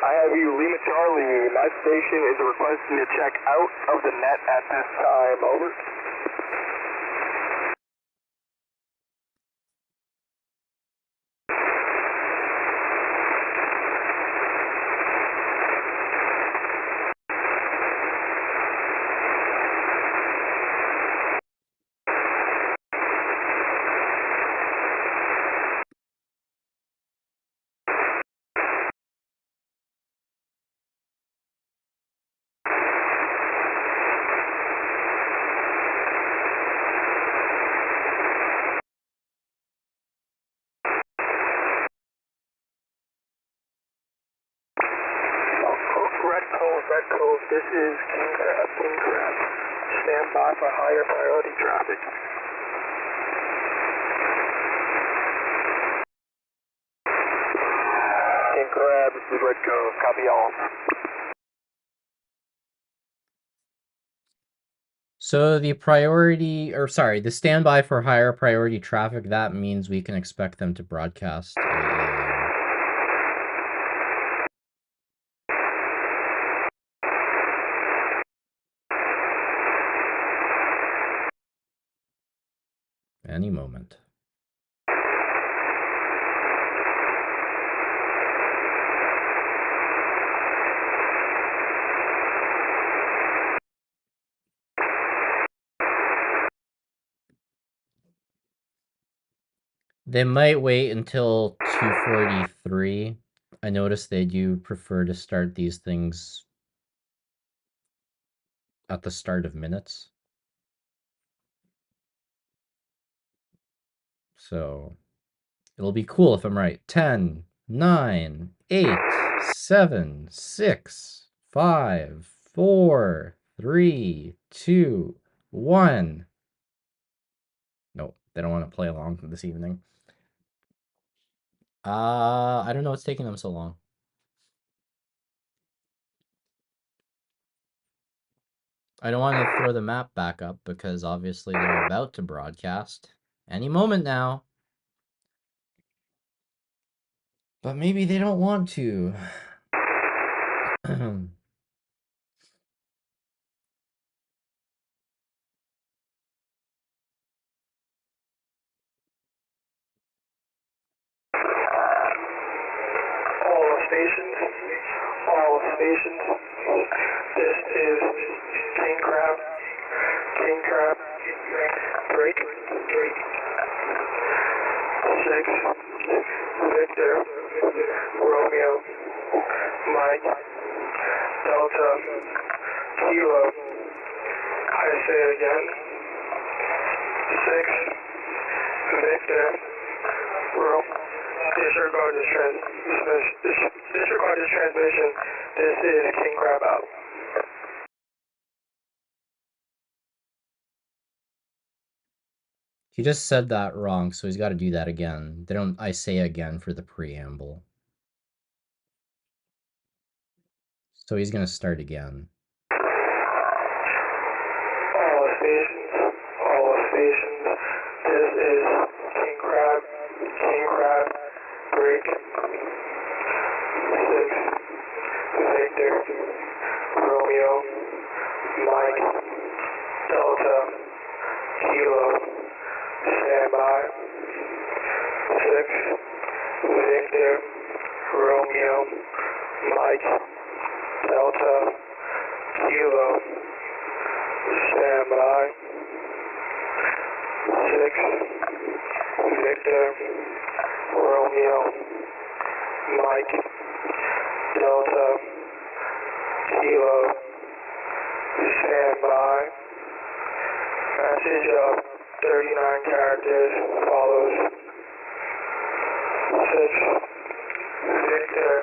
I have you Lima Charlie. My station is requesting to check out of the net at this time. Over. Redcoat, this is King Crab. Stand by for higher priority traffic. King Crab, this is Redcoat. Copy all. So the priority, or sorry, the standby for higher priority traffic, that means we can expect them to broadcast any moment. They might wait until 2:43. I noticed they do prefer to start these things at the start of minutes. So it'll be cool if I'm right. 10, 9, 8, 7, 6, 5, 4, 3, 2, 1. Nope, they don't want to play along this evening. I don't know what's taking them so long. I don't want to throw the map back up because obviously they're about to broadcast any moment now. But maybe they don't want to. All stations. This is King Crab. Break. 6, Victor, Romeo, Mike, Delta, Kilo. I say it again. 6, Victor, disregard this transmission. This is King Crab out. He just said that wrong, so he's got to do that again. They don't I say again for the preamble. So he's going to start again. All stations. This is King Crab, break. 6, Victor, Romeo, Mike, Delta, Kilo, standby. 6, Victor, Romeo, Mike, Delta, Kilo, standby. 6, Victor, Romeo, Mike, Delta, Kilo, standby. Message of 39 characters follows. 6 Victor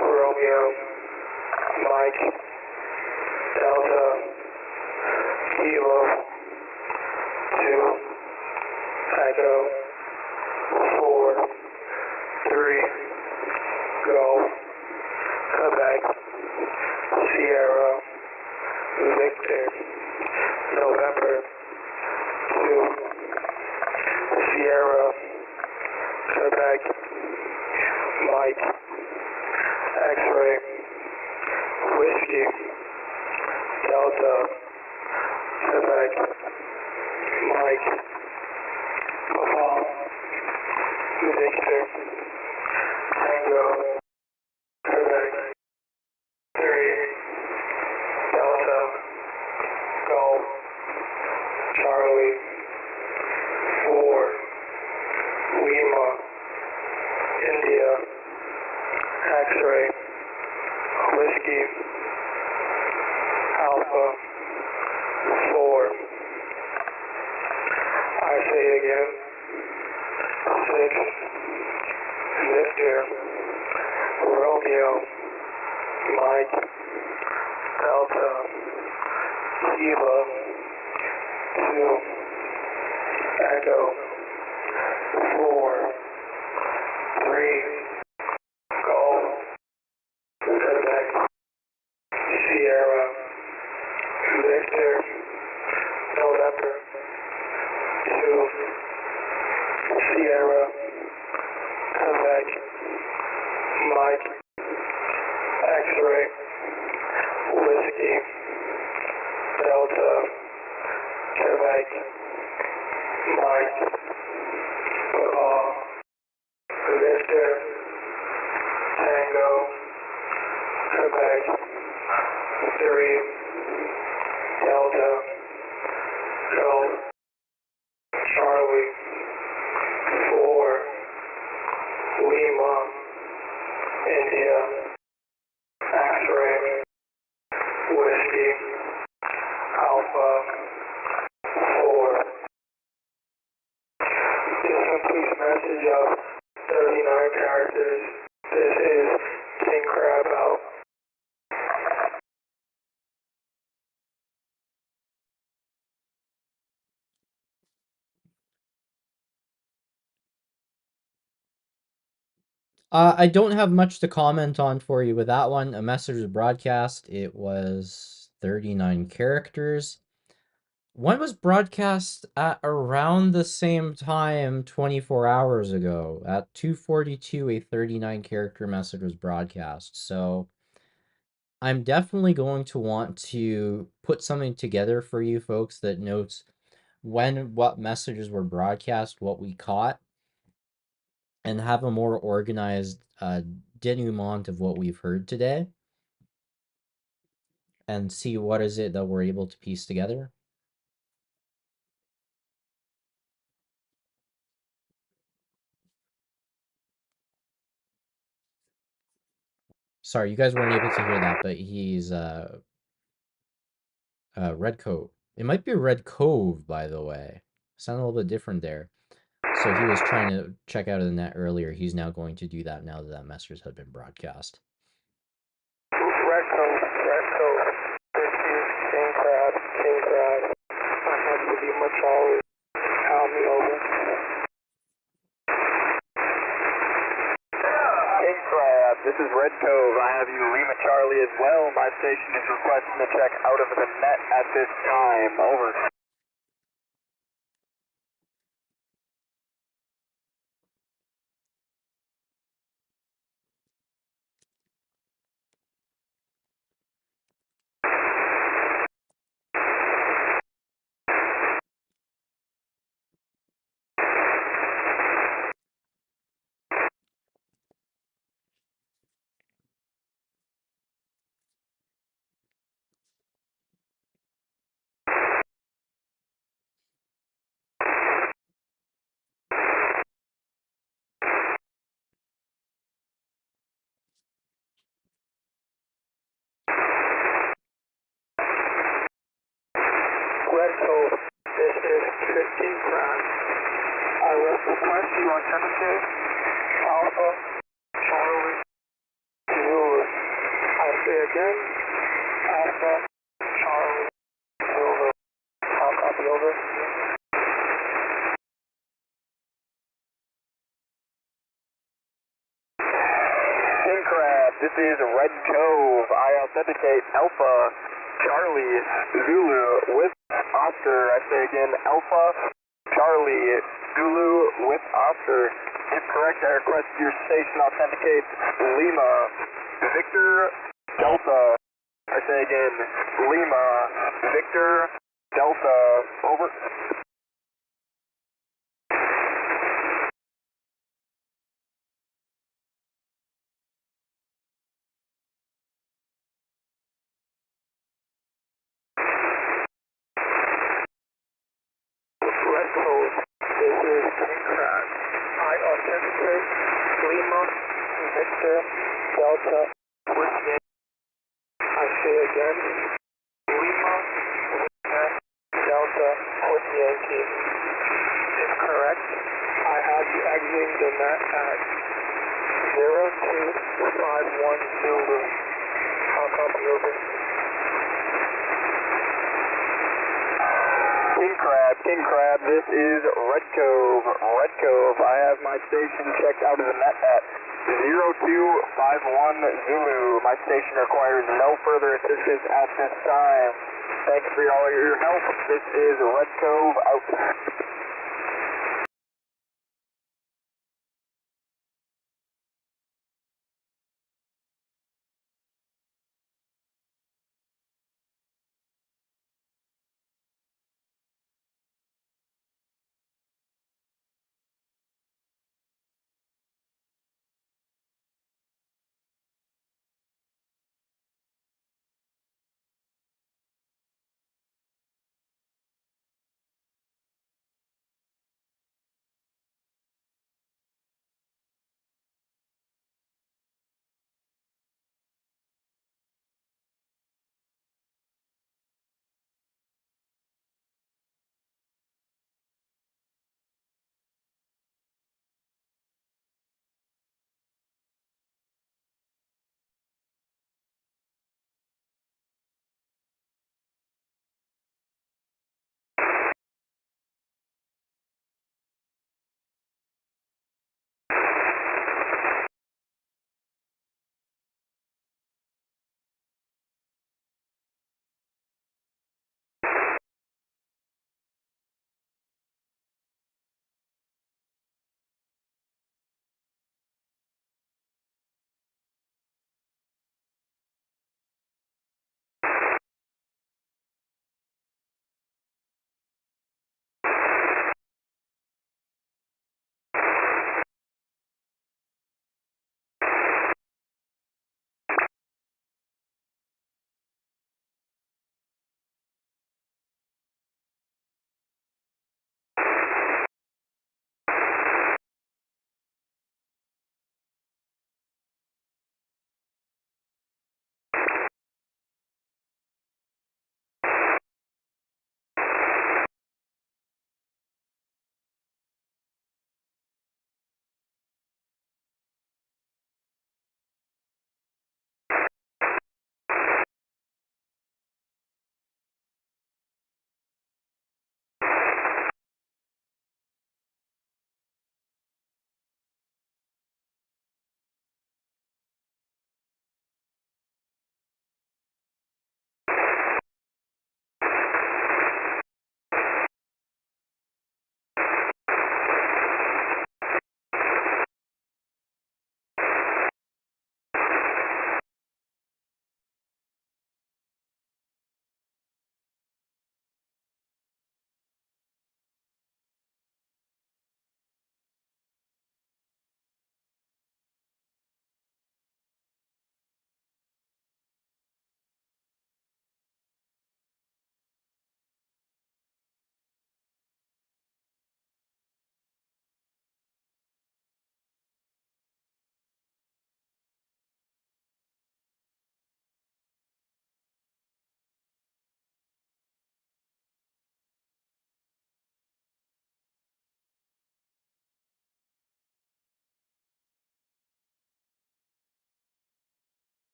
Romeo Mike Delta Kilo 2 Echo 4 3 Golf Quebec Sierra Victor November 2 Sierra Quebec Mike X-ray Whiskey Delta Quebec Mike Papa Victor Tango Quebec 3 Delta Golf Charlie 4 Lima India X-ray Whiskey Alpha 4 I say again 6 Victor Romeo Mike Delta Eva 2 Echo 4 3 Golf Quebec Sierra Victor November 2 Sierra Quebec Mike X-ray Whiskey Delta Quebec Mike Victor Tango Quebec 3 Delta Golf Charlie 4 Lima India X-ray Whiskey Alpha 4 This completes message of 39 characters. This is King Crab out. I don't have much to comment on for you with that one. A message was broadcast. It was 39 characters. One was broadcast at around the same time 24 hours ago. At 2:42, a 39 character message was broadcast. So I'm definitely going to want to put something together for you folks that notes when what messages were broadcast, what we caught, and have a more organized denouement of what we've heard today and see what is it that we're able to piece together. Sorry, you guys weren't able to hear that, but he's Red Cove. It might be Red Cove, by the way. Sound a little bit different there. So he was trying to check out of the net earlier. He's now going to do that now that that message has been broadcast. Red Cove. This is King Crab. I have to be much always. Tell me over. King Crab, this is Red Cove. I have you Lima Charlie as well. My station is requesting a check out of the net at this time. Over. Red Cove. King Crab. I will request you authenticate Alpha Charlie Zulu. I say again, Alpha Charlie Zulu. I'll copy over. King Crab, this is Red Cove. I authenticate Alpha Charlie Zulu with Oscar. I say again, Alpha Charlie Zulu with Oscar. If correct, I request your station authenticates Lima Victor Delta. I say again, Lima Victor Delta. Over. Red Cove, this is King Crab. I authenticate Lima Victor Delta with Yankee. I say again, Lima Victor Delta with Yankee. If correct, I have you exiting the net at 0251 Zulu. I'll copy over. King Crab, this is Red Cove. Red Cove, I have my station checked out of the net at 0251 Zulu. My station requires no further assistance at this time. Thanks for all your help. This is Red Cove out.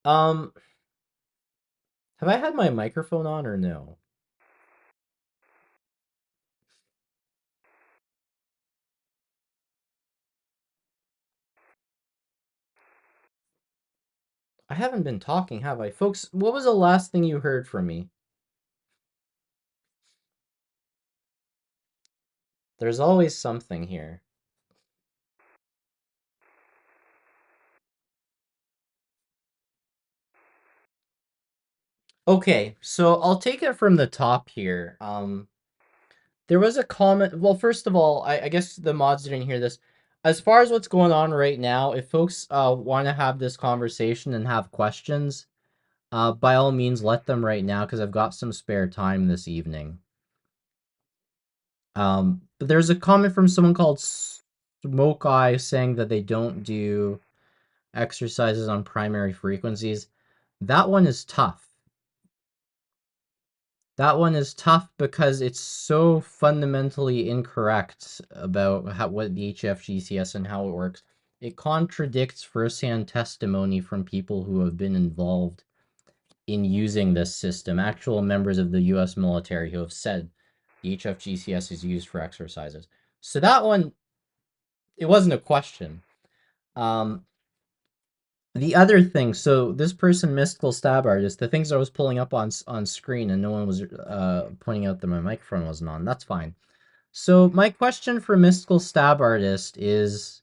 Um, have I had my microphone on or no? I haven't been talking, have I? Folks, what was the last thing you heard from me? There's always something here. Okay, so I'll take it from the top here. There was a comment. Well, first of all, I guess the mods didn't hear this. As far as what's going on right now, if folks want to have this conversation and have questions, by all means, let them right now because I've got some spare time this evening. But there's a comment from someone called Smoke Eye saying that they don't do exercises on primary frequencies. That one is tough. That one is tough because it's so fundamentally incorrect about what the Hfgcs and how it works. It contradicts firsthand testimony from people who have been involved in using this system, actual members of the US military who have said the Hfgcs is used for exercises. So that one, it wasn't a question. The other thing, so this person, Mystical Stab Artist, the things I was pulling up on screen and no one was pointing out that my microphone wasn't on, that's fine. So my question for Mystical Stab Artist is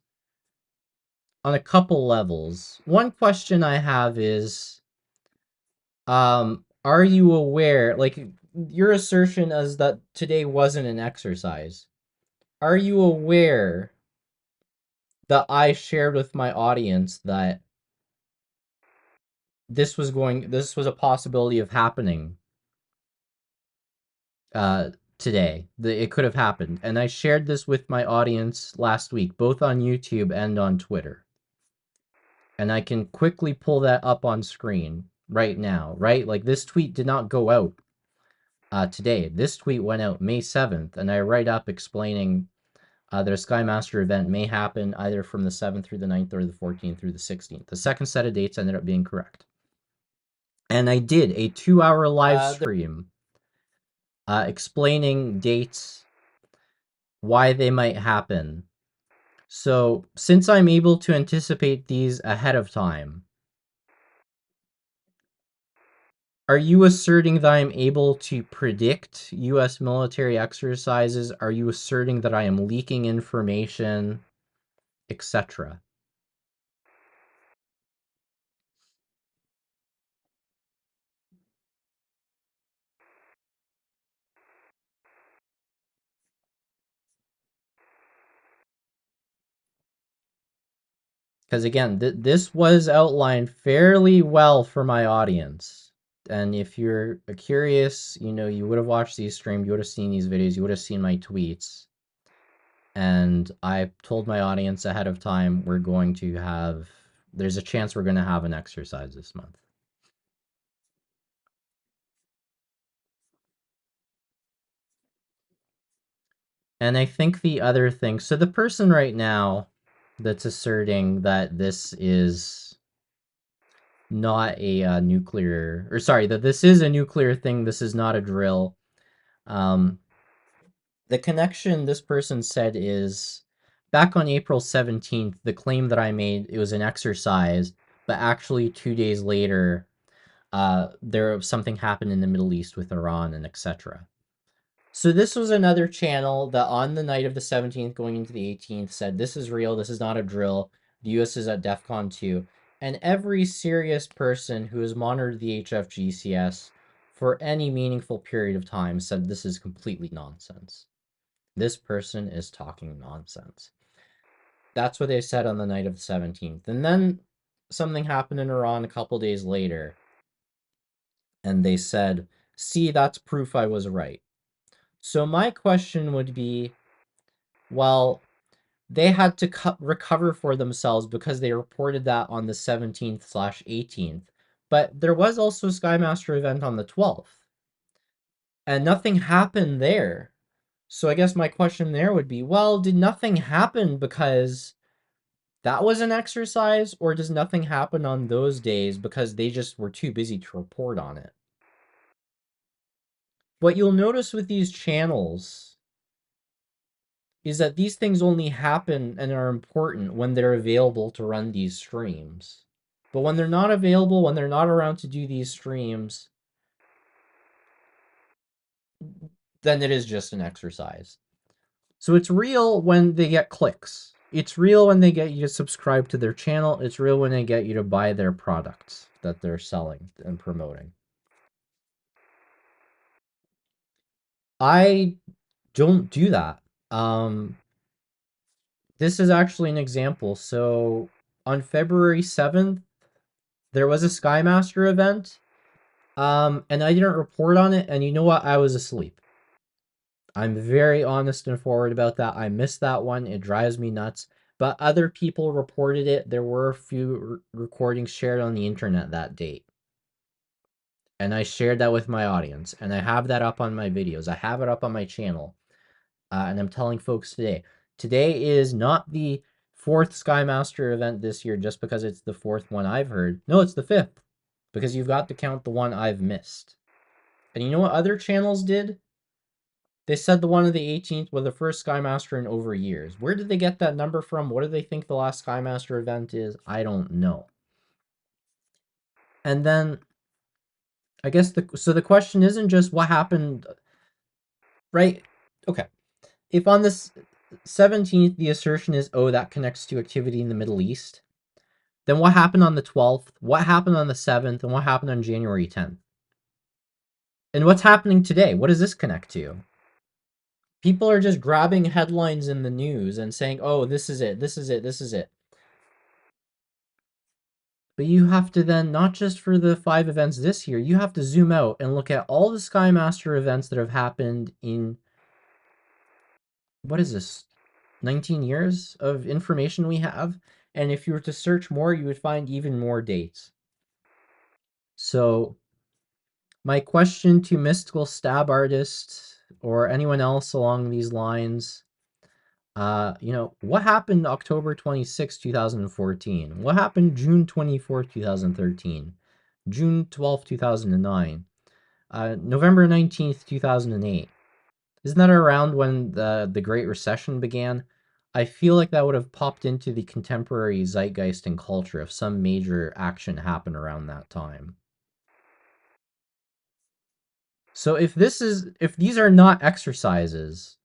on a couple levels. One question I have is, are you aware, like, your assertion is that today wasn't an exercise. Are you aware that I shared with my audience that this was a possibility of happening uh, today? It could have happened. And I shared this with my audience last week, both on YouTube and on Twitter. And I can quickly pull that up on screen right now, right? Like this tweet did not go out today. This tweet went out May 7th, and I write up explaining that a Skymaster event may happen either from the 7th through the 9th or the 14th through the 16th. The second set of dates ended up being correct. And I did a 2-hour live stream explaining dates, why they might happen. So, since I'm able to anticipate these ahead of time, are you asserting that I'm able to predict US military exercises? Are you asserting that I am leaking information, etc.? Because again, this was outlined fairly well for my audience. And if you're curious, you would have watched these streams, you would have seen these videos, you would have seen my tweets. And I told my audience ahead of time there's a chance we're going to have an exercise this month. And I think the other thing, so the person right now that's asserting that this is not a that this is a nuclear thing, this is not a drill. The connection this person said is back on April 17th, the claim that I made, it was an exercise, but actually 2 days later, something happened in the Middle East with Iran and etc. So this was another channel that on the night of the 17th going into the 18th said, this is real, this is not a drill, the US is at DEFCON 2. And every serious person who has monitored the HFGCS for any meaningful period of time said this is completely nonsense. This person is talking nonsense. That's what they said on the night of the 17th. And then something happened in Iran a couple days later. And they said, see, that's proof I was right. So my question would be, well, they had to recover for themselves because they reported that on the 17th/18th. But there was also a Skymaster event on the 12th. And nothing happened there. So I guess my question there would be, well, did nothing happen because that was an exercise, or does nothing happen on those days because they just were too busy to report on it? What you'll notice with these channels is that these things only happen and are important when they're available to run these streams. But when they're not available, when they're not around to do these streams, then it is just an exercise. So it's real when they get clicks. It's real when they get you to subscribe to their channel. It's real when they get you to buy their products that they're selling and promoting. I don't do that. This is actually an example. So on February 7th, there was a Skymaster event. And I didn't report on it, and you know what? I was asleep. I'm very honest and forward about that. I missed that one. It drives me nuts. But other people reported it. There were a few recordings shared on the internet that date. And I shared that with my audience. And I have that up on my videos. I have it up on my channel. And I'm telling folks today. Today is not the 4th Skymaster event this year just because it's the 4th one I've heard. No, it's the 5th. Because you've got to count the one I've missed. And you know what other channels did? They said the one of the 18th was the first Skymaster in over years. Where did they get that number from? What do they think the last Skymaster event is? I don't know. And then I guess the question isn't just what happened, right? Okay. If on this 17th the assertion is, oh, that connects to activity in the Middle East, then what happened on the 12th? What happened on the 7th? And what happened on January 10th? And what's happening today? What does this connect to? People are just grabbing headlines in the news and saying, oh, this is it, this is it, this is it. But you have to then, not just for the 5 events this year, you have to zoom out and look at all the Skymaster events that have happened in, what is this, 19 years of information we have? And if you were to search more, you would find even more dates. So my question to Mystical Stab Artist or anyone else along these lines, what happened October 26, 2014? What happened June 24, 2013? June 12, 2009? November 19th, 2008. Isn't that around when the Great Recession began? I feel like that would have popped into the contemporary zeitgeist and culture if some major action happened around that time. So if these are not exercises,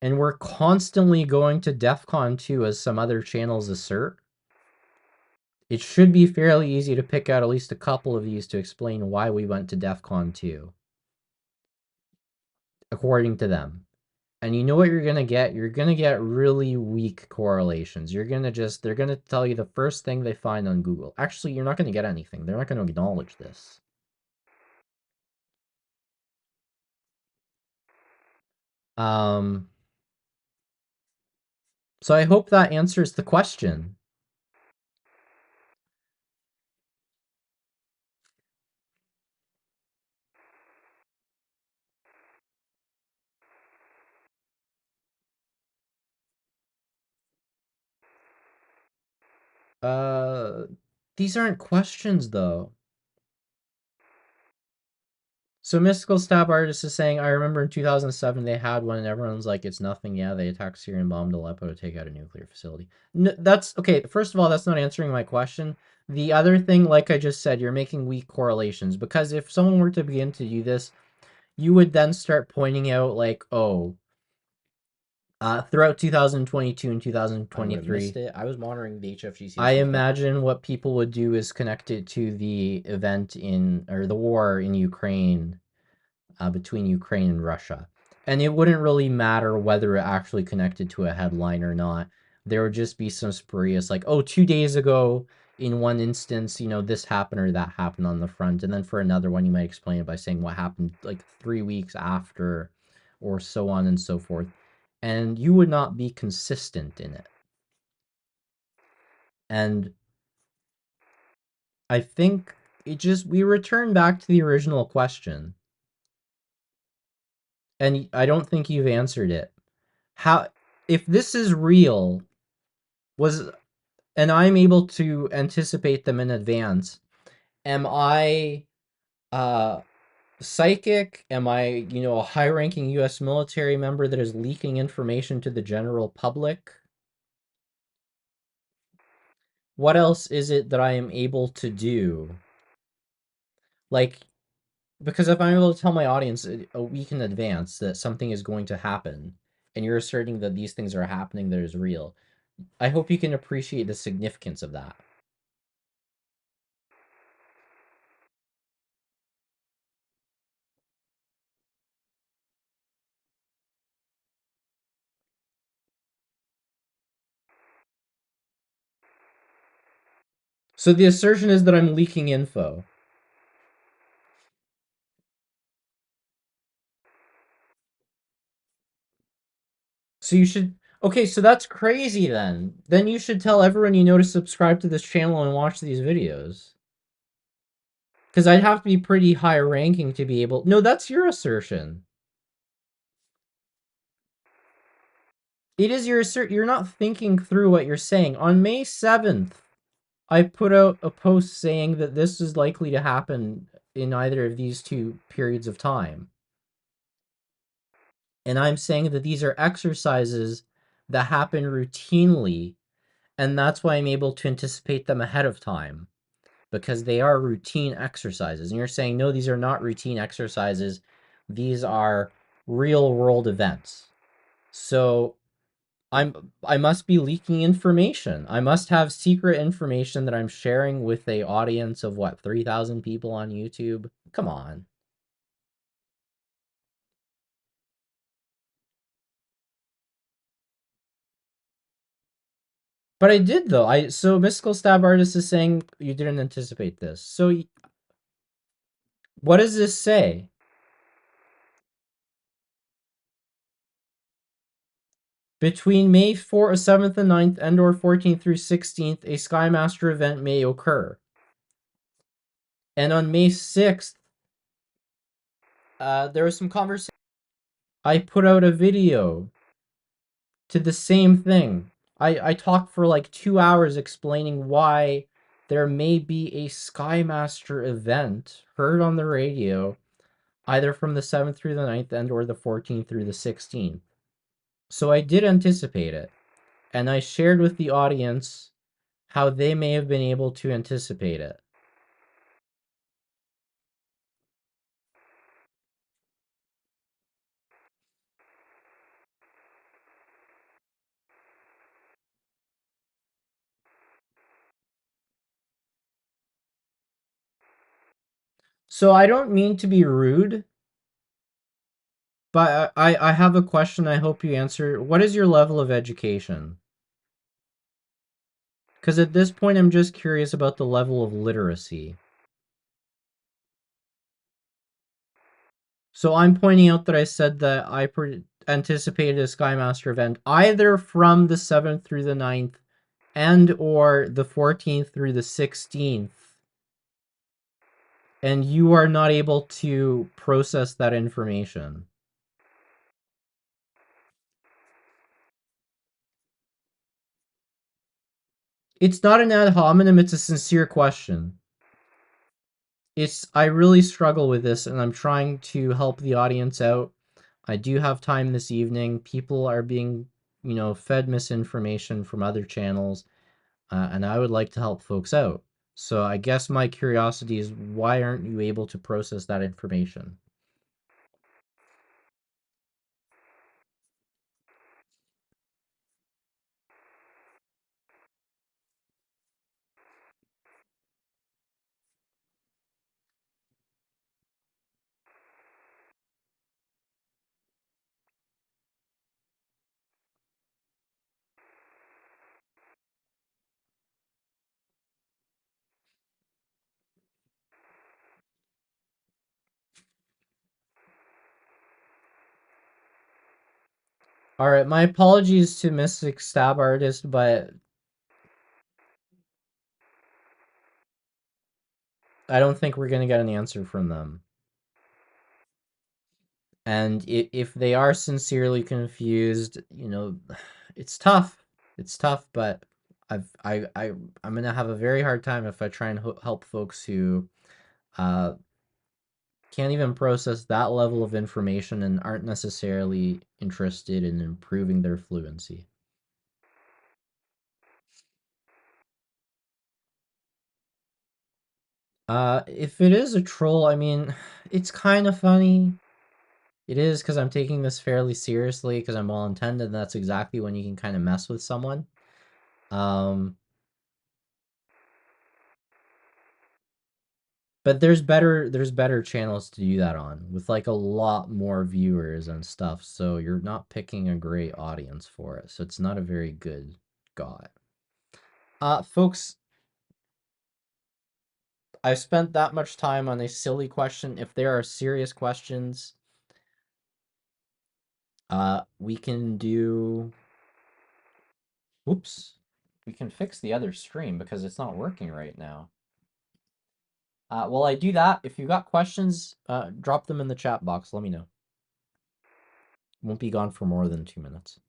and we're constantly going to DEF CON 2 as some other channels assert, it should be fairly easy to pick out at least a couple of these to explain why we went to DEF CON 2, according to them. And you know what you're going to get? You're going to get really weak correlations. They're going to tell you the first thing they find on Google. Actually, you're not going to get anything. They're not going to acknowledge this. So I hope that answers the question. These aren't questions, though. So Mystical Stab Artist is saying, I remember in 2007 they had one and everyone's like, it's nothing. Yeah, they attacked Syria and bombed Aleppo to take out a nuclear facility. That's, okay, first of all, that's not answering my question. The other thing, like I just said, you're making weak correlations. Because if someone were to begin to do this, you would then start pointing out, like, oh, throughout 2022 and 2023, I missed it. I was monitoring the Hfgcs. I imagine what people would do is connect it to the event or the war in Ukraine, between Ukraine and Russia. And it wouldn't really matter whether it actually connected to a headline or not. There would just be some spurious, like, oh, 2 days ago, in one instance, this happened or that happened on the front. And then for another one, you might explain it by saying what happened like 3 weeks after, or so on and so forth. And you would not be consistent in it. And I think we return back to the original question. And I don't think you've answered it. If this is real, and I'm able to anticipate them in advance, am I psychic? Am I, a high-ranking US military member that is leaking information to the general public? What else is it that I am able to do? Like, because if I'm able to tell my audience a week in advance that something is going to happen, and you're asserting that these things are happening that is real, I hope you can appreciate the significance of that. So the assertion is that I'm leaking info. So you should... Okay, so that's crazy then. Then you should tell everyone you know to subscribe to this channel and watch these videos. Because I'd have to be pretty high ranking to be able... No, that's your assertion. It is your assert. You're not thinking through what you're saying. On May 7th, I put out a post saying that this is likely to happen in either of these two periods of time. And I'm saying that these are exercises that happen routinely, and that's why I'm able to anticipate them ahead of time, because they are routine exercises. And you're saying, no, these are not routine exercises. These are real world events. So I must be leaking information. I must have secret information that I'm sharing with a audience of what, 3,000 people on YouTube? Come on. But I did though. So Mystical Stab Artist is saying you didn't anticipate this. So what does this say? Between May 7th and 9th and or 14th through 16th, a Skymaster event may occur. And on May 6th, there was some conversation. I put out a video to the same thing. I talked for like 2 hours explaining why there may be a Skymaster event heard on the radio, either from the 7th through the 9th and or the 14th through the 16th. So I did anticipate it, and I shared with the audience how they may have been able to anticipate it. So I don't mean to be rude, but I have a question I hope you answer. What is your level of education? Because at this point, I'm just curious about the level of literacy. So I'm pointing out that I said that I anticipated a Skymaster event either from the 7th through the 9th and or the 14th through the 16th. And you are not able to process that information. It's not an ad hominem, it's a sincere question. I really struggle with this, and I'm trying to help the audience out. I do have time this evening. People are being, fed misinformation from other channels, and I would like to help folks out. So I guess my curiosity is, why aren't you able to process that information? All right, my apologies to Mystic Stab Artist, but I don't think we're going to get an answer from them. And if they are sincerely confused, it's tough. It's tough, but I'm gonna have a very hard time if I try and help folks who uh can't even process that level of information and aren't necessarily interested in improving their fluency. If it is a troll, I mean, it's kind of funny. It is because I'm taking this fairly seriously because I'm well intended, and that's exactly when you can kind of mess with someone. Um, but there's better channels to do that on with like a lot more viewers and stuff. So you're not picking a great audience for it. So it's not a very good guide. Folks, I've spent that much time on a silly question. If there are serious questions, we can do. Oops. We can fix the other stream because it's not working right now. While I do that, if you got questions, drop them in the chat box. Let me know. Won't be gone for more than 2 minutes.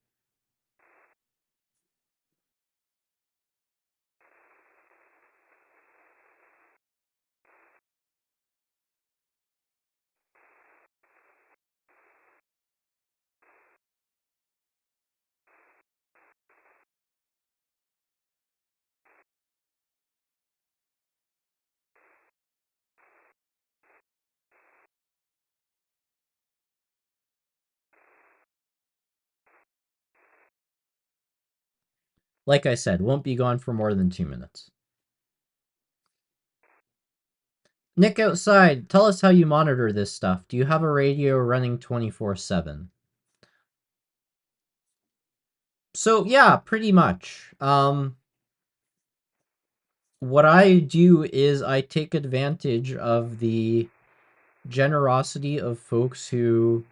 Like I said, won't be gone for more than 2 minutes. Nick outside, tell us how you monitor this stuff. Do you have a radio running 24/7? So yeah, pretty much. What I do is I take advantage of the generosity of folks who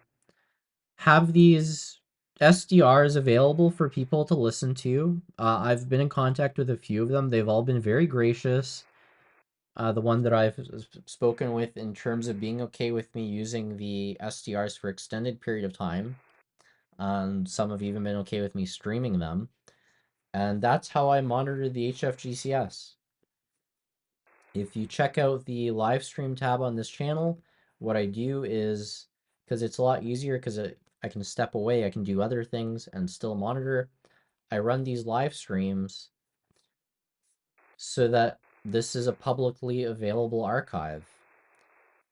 have these SDRs available for people to listen to. I've been in contact with a few of them. They've all been very gracious. The one that I've spoken with in terms of being okay with me using the SDRs for extended period of time. Some have even been okay with me streaming them. And that's how I monitor the Hfgcs. If you check out the live stream tab on this channel, what I do is, because it's a lot easier because I can step away, I can do other things and still monitor. I run these live streams so that this is a publicly available archive.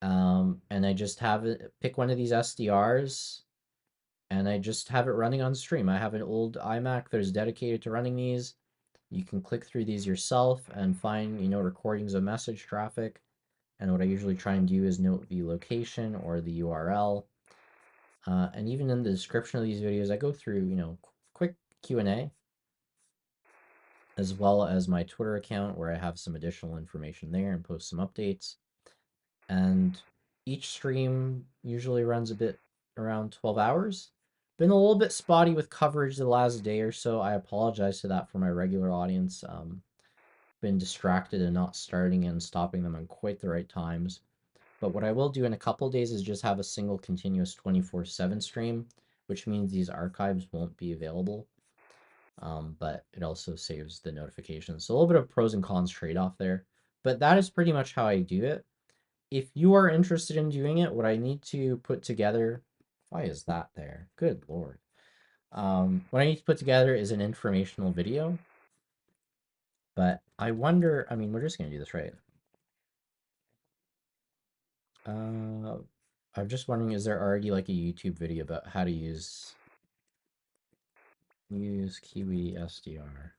And I just have it, pick one of these SDRs, and I just have it running on stream. I have an old iMac that is dedicated to running these. You can click through these yourself and find, recordings of message traffic. And what I usually try and do is note the location or the URL. And even in the description of these videos, I go through, quick Q&A, as well as my Twitter account where I have some additional information there and post some updates. And each stream usually runs a bit around 12 hours. Been a little bit spotty with coverage the last day or so. I apologize to that for my regular audience. Been distracted and not starting and stopping them on quite the right times. But what I will do in a couple days is just have a single continuous 24/7 stream, which means these archives won't be available. But it also saves the notifications. So a little bit of pros and cons trade-off there. But that is pretty much how I do it. If you are interested in doing it, what I need to put together, why is that there? Good Lord. What I need to put together is an informational video. But I wonder, I mean, we're just going to do this, right? I'm just wondering, is there already like a YouTube video about how to use Kiwi SDR?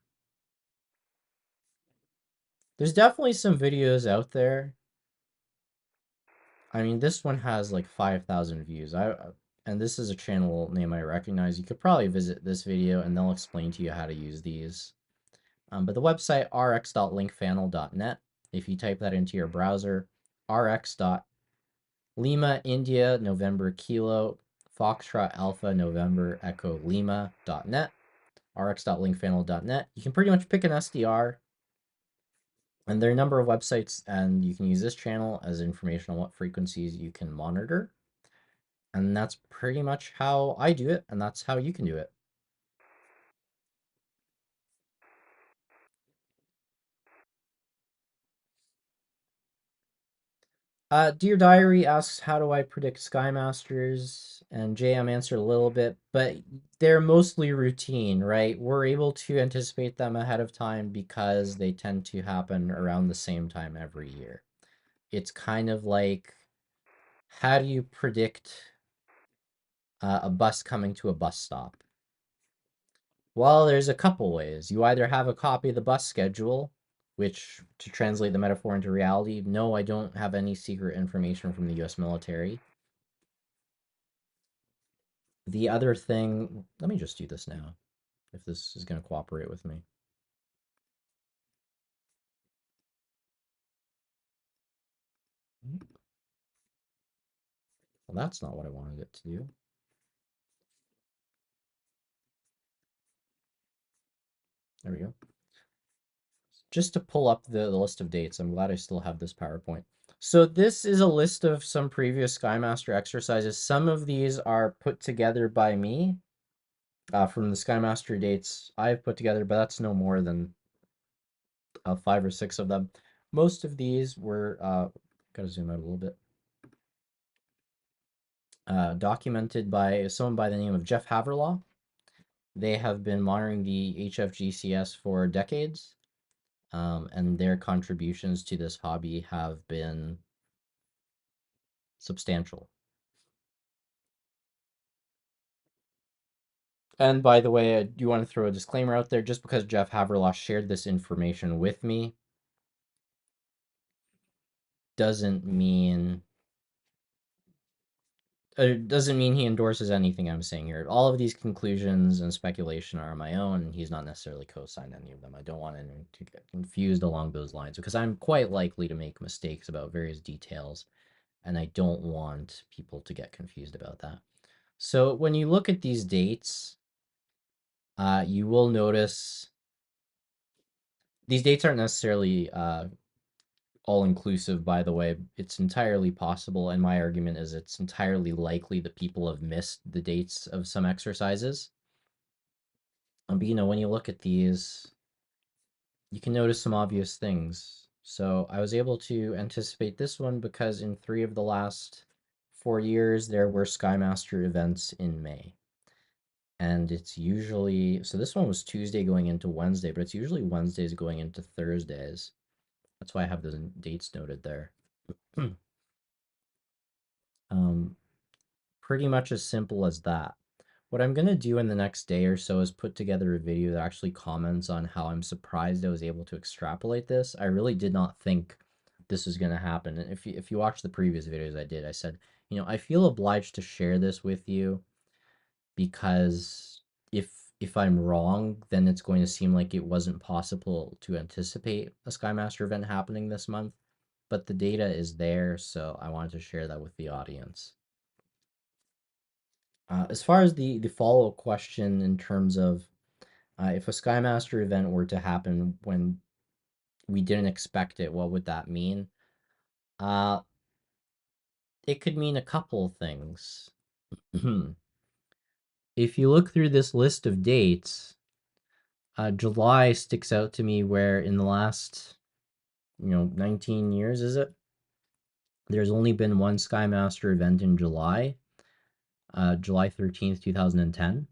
There's definitely some videos out there. I mean, this one has like 5,000 views. And this is a channel name I recognize. You could probably visit this video and they'll explain to you how to use these. But the website rx.linkfunnel.net, if you type that into your browser, rx.lima India November Kilo Foxtrot Alpha November Echo Lima.net, rx.linkfunnel.net, you can pretty much pick an SDR. And there are a number of websites, and you can use this channel as information on what frequencies you can monitor. And that's pretty much how I do it, and that's how you can do it. Dear Diary asks, how do I predict Skymasters? And JM answered a little bit, but they're mostly routine, right? We're able to anticipate them ahead of time because they tend to happen around the same time every year. It's kind of like, how do you predict a bus coming to a bus stop? Well, there's a couple ways. You either have a copy of the bus schedule, which, to translate the metaphor into reality, no, I don't have any secret information from the US military. The other thing, let me just do this now, if this is going to cooperate with me. Well, that's not what I wanted it to do. There we go. Just to pull up the list of dates, I'm glad I still have this PowerPoint. So this is a list of some previous Skymaster exercises. Some of these are put together by me from the Skymaster dates I've put together, but that's no more than 5 or 6 of them. Most of these were, gotta zoom out a little bit, documented by someone by the name of Jeff Haverlaw. They have been monitoring the Hfgcs for decades, and their contributions to this hobby have been substantial. And by the way, I do want to throw a disclaimer out there. Just because Jeff Haverlaw shared this information with me doesn't mean he endorses anything I'm saying here. All of these conclusions and speculation are my own, and he's not necessarily co-signed any of them. I don't want anyone to get confused along those lines because I'm quite likely to make mistakes about various details, and I don't want people to get confused about that. So when you look at these dates, you will notice these dates aren't necessarily all inclusive, by the way. It's entirely possible, and my argument is it's entirely likely that people have missed the dates of some exercises. But when you look at these, you can notice some obvious things. So I was able to anticipate this one because in 3 of the last 4 years, there were Skymaster events in May. And it's usually, so this one was Tuesday going into Wednesday, but it's usually Wednesdays going into Thursdays. That's why I have those dates noted there. Pretty much as simple as that. What I'm going to do in the next day or so is put together a video that actually comments on how I'm surprised I was able to extrapolate this. I really did not think this was going to happen. And if you watch the previous videos I did, I said, I feel obliged to share this with you because if I'm wrong, then it's going to seem like it wasn't possible to anticipate a Skymaster event happening this month. But the data is there, so I wanted to share that with the audience. As far as the follow-up question in terms of if a Skymaster event were to happen when we didn't expect it, what would that mean? It could mean a couple things. If you look through this list of dates, July sticks out to me where in the last, 19 years, is it? There's only been one Skymaster event in July, July 13th, 2010.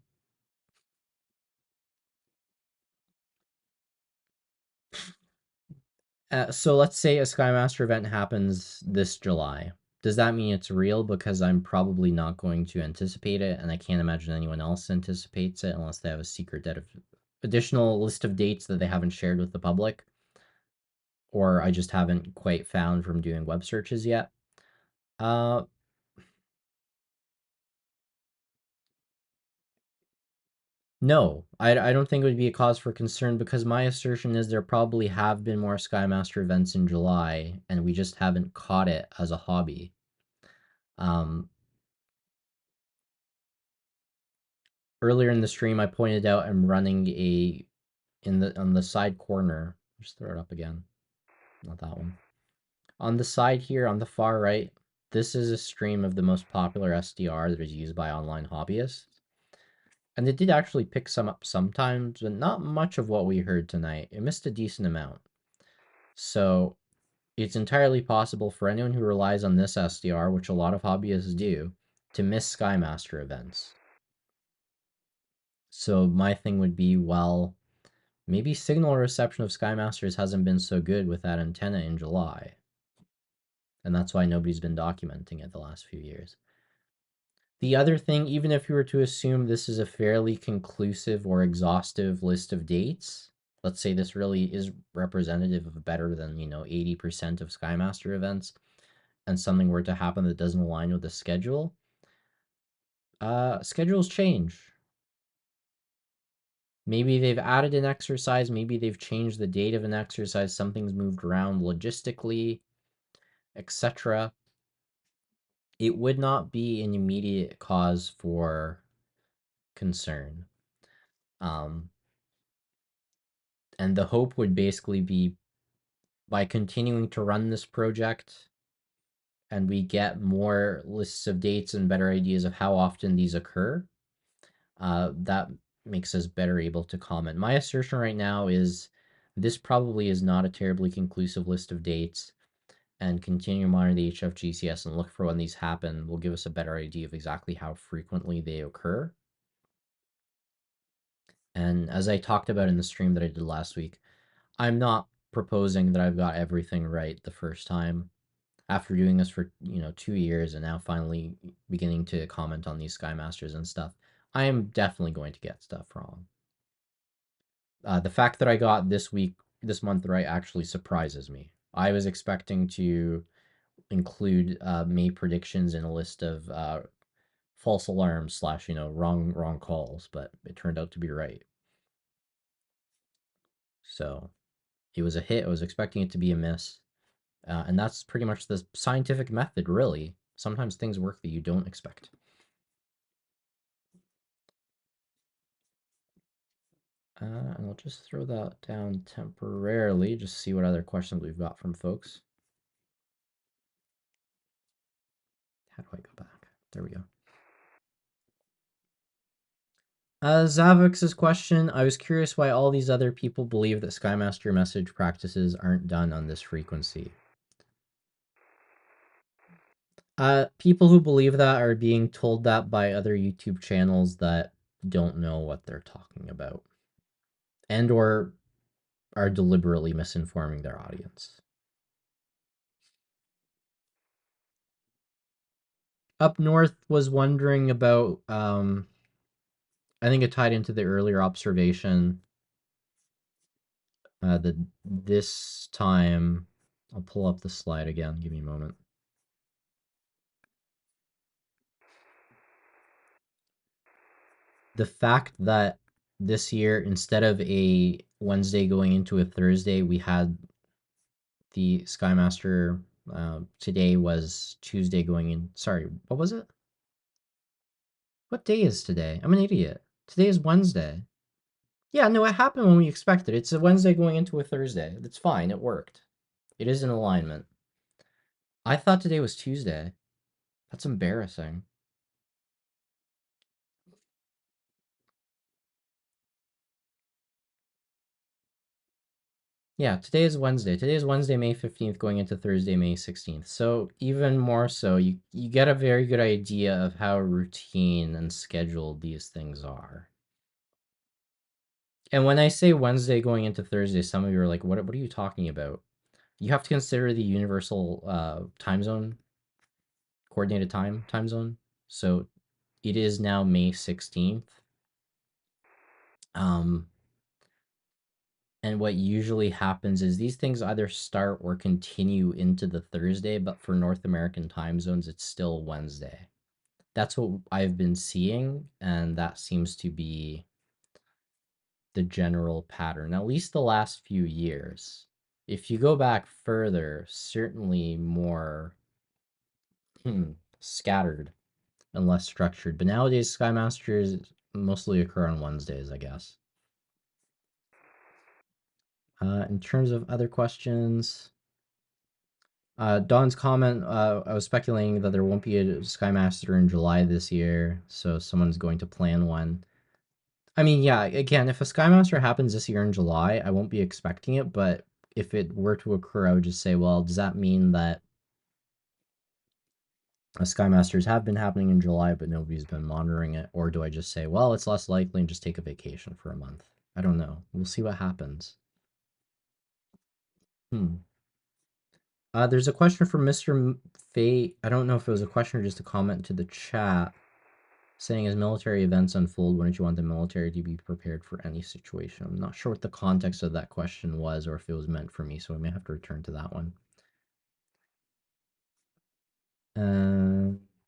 So let's say a Skymaster event happens this July. Does that mean it's real? Because I'm probably not going to anticipate it, and I can't imagine anyone else anticipates it unless they have a secret additional list of dates that they haven't shared with the public, or I just haven't quite found from doing web searches yet. No, I don't think it would be a cause for concern because my assertion is there probably have been more Skymaster events in July, and we just haven't caught it as a hobby. Earlier in the stream, I pointed out I'm running on the side corner. Just throw it up again. Not that one. On the side here, on the far right, this is a stream of the most popular SDR that is used by online hobbyists. And it did actually pick some up sometimes, but not much of what we heard tonight. It missed a decent amount. So it's entirely possible for anyone who relies on this SDR, which a lot of hobbyists do, to miss Skymaster events. So my thing would be, well, maybe signal reception of Skymasters hasn't been so good with that antenna in July. And that's why nobody's been documenting it the last few years. The other thing, even if you were to assume this is a fairly conclusive or exhaustive list of dates, let's say this really is representative of better than, 80% of Skymaster events, and something were to happen that doesn't align with the schedule, schedules change. Maybe they've added an exercise, maybe they've changed the date of an exercise, something's moved around logistically, etc. It would not be an immediate cause for concern. And the hope would basically be by continuing to run this project and we get more lists of dates and better ideas of how often these occur, that makes us better able to comment. My assertion right now is this probably is not a terribly conclusive list of dates, and continue to monitor the Hfgcs and look for when these happen will give us a better idea of exactly how frequently they occur. And as I talked about in the stream that I did last week, I'm not proposing that I've got everything right the first time. After doing this for 2 years and now finally beginning to comment on these Skymasters and stuff, I am definitely going to get stuff wrong. The fact that I got this month right actually surprises me. I was expecting to include May predictions in a list of false alarms / wrong calls, but it turned out to be right. So it was a hit. I was expecting it to be a miss. And that's pretty much the scientific method, really. Sometimes things work that you don't expect. And I'll just throw that down temporarily, just see what other questions we've got from folks. How do I go back? There we go. Zavix's question, I was curious why all these other people believe that Skymaster message practices aren't done on this frequency. People who believe that are being told that by other YouTube channels that don't know what they're talking about, and or are deliberately misinforming their audience. Up North was wondering about, I think it tied into the earlier observation that this time, I'll pull up the slide again, give me a moment. The fact that this year, instead of a Wednesday going into a Thursday, we had the Skymaster, today was Tuesday going in, sorry, what was it? What day is today? I'm an idiot. Today is Wednesday. Yeah, no, it happened when we expected. It's a Wednesday going into a Thursday. That's fine, it worked. It is in alignment. I thought today was Tuesday. That's embarrassing. Yeah, today is Wednesday. Today is Wednesday, May 15th, going into Thursday, May 16th. So even more so, you get a very good idea of how routine and scheduled these things are. And when I say Wednesday going into Thursday, some of you are like, what are you talking about? You have to consider the universal time zone, coordinated time zone. So it is now May 16th. And what usually happens is these things either start or continue into the Thursday, but for North American time zones, it's still Wednesday. That's what I've been seeing, and that seems to be the general pattern, at least the last few years. If you go back further, certainly more scattered and less structured. But nowadays, Skymasters mostly occur on Wednesdays, I guess. In terms of other questions, Don's comment, I was speculating that there won't be a Skymaster in July this year, so someone's going to plan one. I mean, yeah, again, if a Skymaster happens this year in July, I won't be expecting it, but if it were to occur, I would just say, well, does that mean that Skymasters have been happening in July, but nobody's been monitoring it? Or do I just say, well, it's less likely and just take a vacation for a month? I don't know. We'll see what happens. There's a question from Mr. Fate. I don't know if it was a question or just a comment to the chat saying, as military events unfold, wouldn't you want the military to be prepared for any situation? I'm not sure what the context of that question was or if it was meant for me, so I may have to return to that one.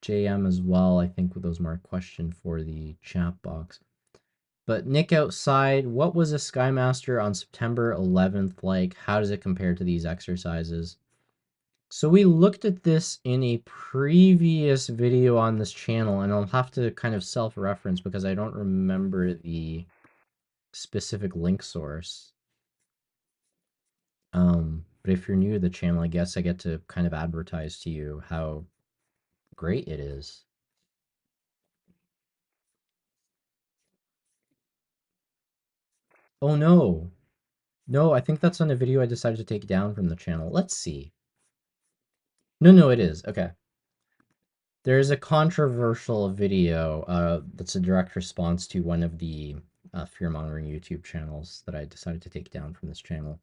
JM as well, I think those were a question for the chat box. But Nick outside, what was a Skymaster on September 11th like? How does it compare to these exercises? So we looked at this in a previous video on this channel, and I'll have to kind of self-reference because I don't remember the specific link source. But if you're new to the channel, I guess I get to kind of advertise to you how great it is. Oh no. No, I think that's on a video I decided to take down from the channel. Let's see. No, it is. Okay. There's a controversial video that's a direct response to one of the fear-mongering YouTube channels that I decided to take down from this channel.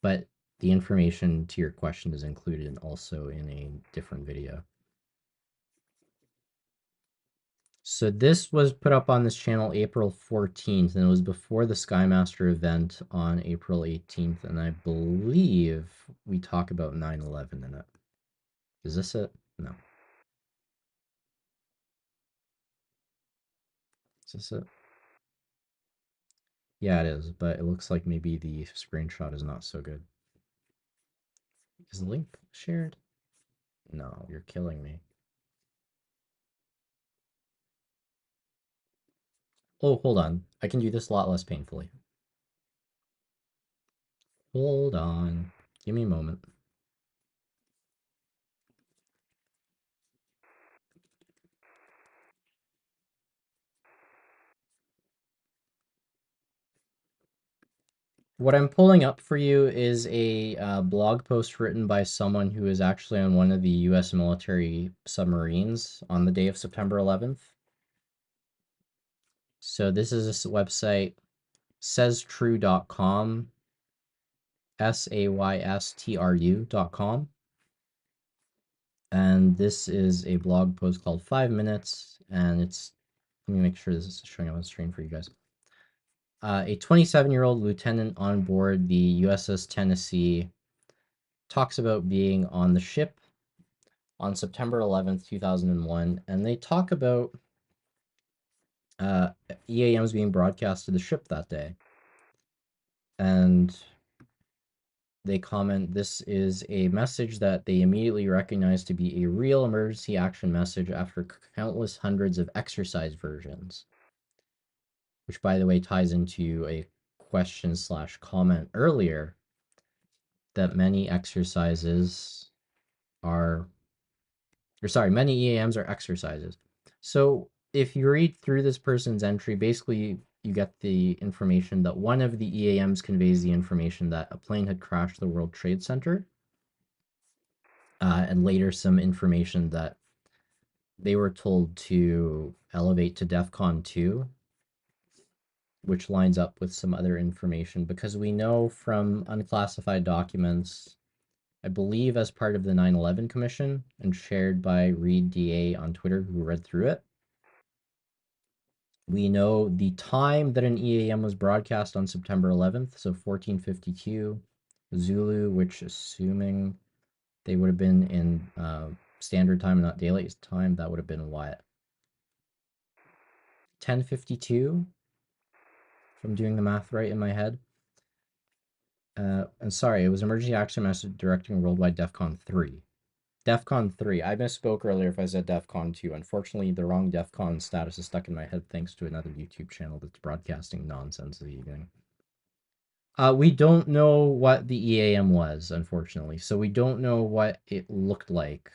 But the information to your question is included also in a different video. So this was put up on this channel April 14th, and it was before the Skymaster event on April 18th, and I believe we talk about 9/11 in it. Is this it? No. Is this it? Yeah, it is, but it looks like maybe the screenshot is not so good. Is the link shared? No, you're killing me. Oh, hold on. I can do this a lot less painfully. Hold on. Give me a moment. What I'm pulling up for you is a blog post written by someone who is actually on one of the U.S. military submarines on the day of September 11th. So this is this website, saystrue.com, SAYSTRU.com. And this is a blog post called 5 Minutes, and it's, let me make sure this is showing up on the screen for you guys. A 27-year-old lieutenant on board the USS Tennessee talks about being on the ship on September 11th, 2001, and they talk about EAMs being broadcast to the ship that day. And they comment, this is a message that they immediately recognize to be a real emergency action message after countless hundreds of exercise versions. Which, by the way, ties into a question/comment earlier that many exercises are, or sorry, many EAMs are exercises. So if you read through this person's entry, basically you get the information that one of the EAMs conveys the information that a plane had crashed the World Trade Center, and later some information that they were told to elevate to DEFCON 2, which lines up with some other information, because we know from unclassified documents, I believe as part of the 9/11 Commission and shared by Reed DA on Twitter, who read through it, we know the time that an EAM was broadcast on September 11th, so 14:52 Zulu, which assuming they would have been in standard time, not daylight time, that would have been what? 10:52, if I'm doing the math right in my head. And sorry, it was Emergency Action Message directing worldwide DEFCON 3. DEFCON 3. I misspoke earlier if I said DEFCON 2. Unfortunately, the wrong DEFCON status is stuck in my head thanks to another YouTube channel that's broadcasting nonsense this evening. We don't know what the EAM was, unfortunately. So we don't know what it looked like,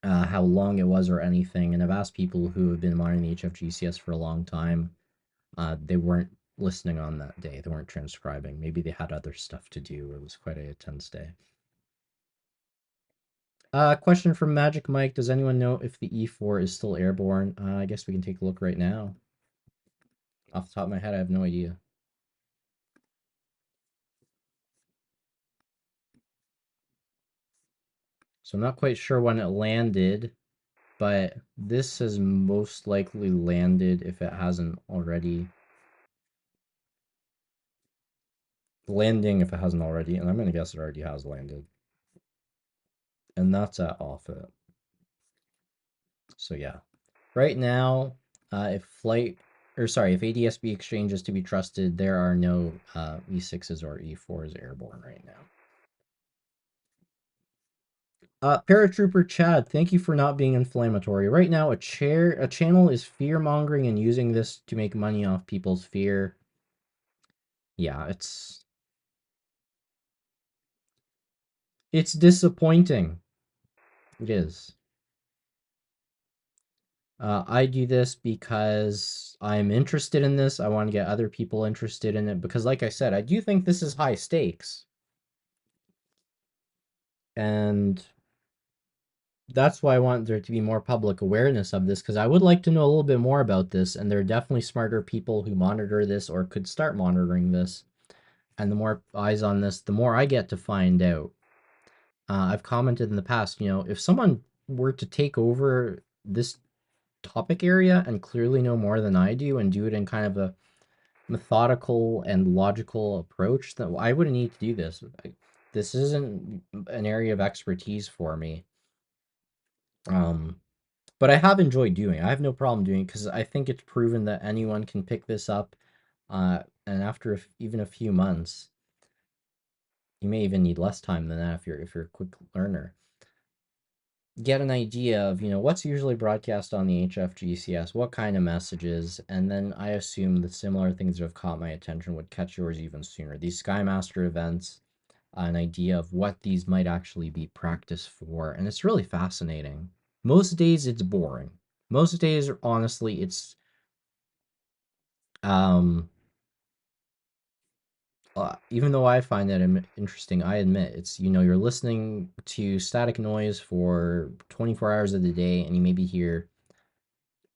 how long it was or anything. And I've asked people who have been monitoring the Hfgcs for a long time. They weren't listening on that day. They weren't transcribing. Maybe they had other stuff to do. It was quite a tense day. Question from Magic Mike. Does anyone know if the E4 is still airborne? I guess we can take a look right now. Off the top of my head, I have no idea. So I'm not quite sure when it landed, but this has most likely landed if it hasn't already. Landing if it hasn't already, and I'm going to guess it already has landed. And that's at off it. So yeah. Right now, if ADSB exchange is to be trusted, there are no E6s or E4s airborne right now. Paratrooper Chad, thank you for not being inflammatory. Right now, a channel is fear-mongering and using this to make money off people's fear. Yeah, it's disappointing. It is. I do this because I'm interested in this. I want to get other people interested in it because, like I said, I do think this is high stakes. And that's why I want there to be more public awareness of this, because I would like to know a little bit more about this, and there are definitely smarter people who monitor this or could start monitoring this. And the more eyes on this, the more I get to find out. I've commented in the past, if someone were to take over this topic area and clearly know more than I do and do it in kind of a methodical and logical approach, then I wouldn't need to do this. This isn't an area of expertise for me. But I have enjoyed doing it. I have no problem doing it because I think it's proven that anyone can pick this up. And after even a few months, you may even need less time than that if you're a quick learner. Get an idea of what's usually broadcast on the Hfgcs, what kind of messages, and then I assume the similar things that have caught my attention would catch yours even sooner. These Skymaster events, an idea of what these might actually be practice for, and it's really fascinating. Most days it's boring. Most days, honestly, it's even though I find that interesting, I admit it's you're listening to static noise for 24 hours of the day, and you maybe hear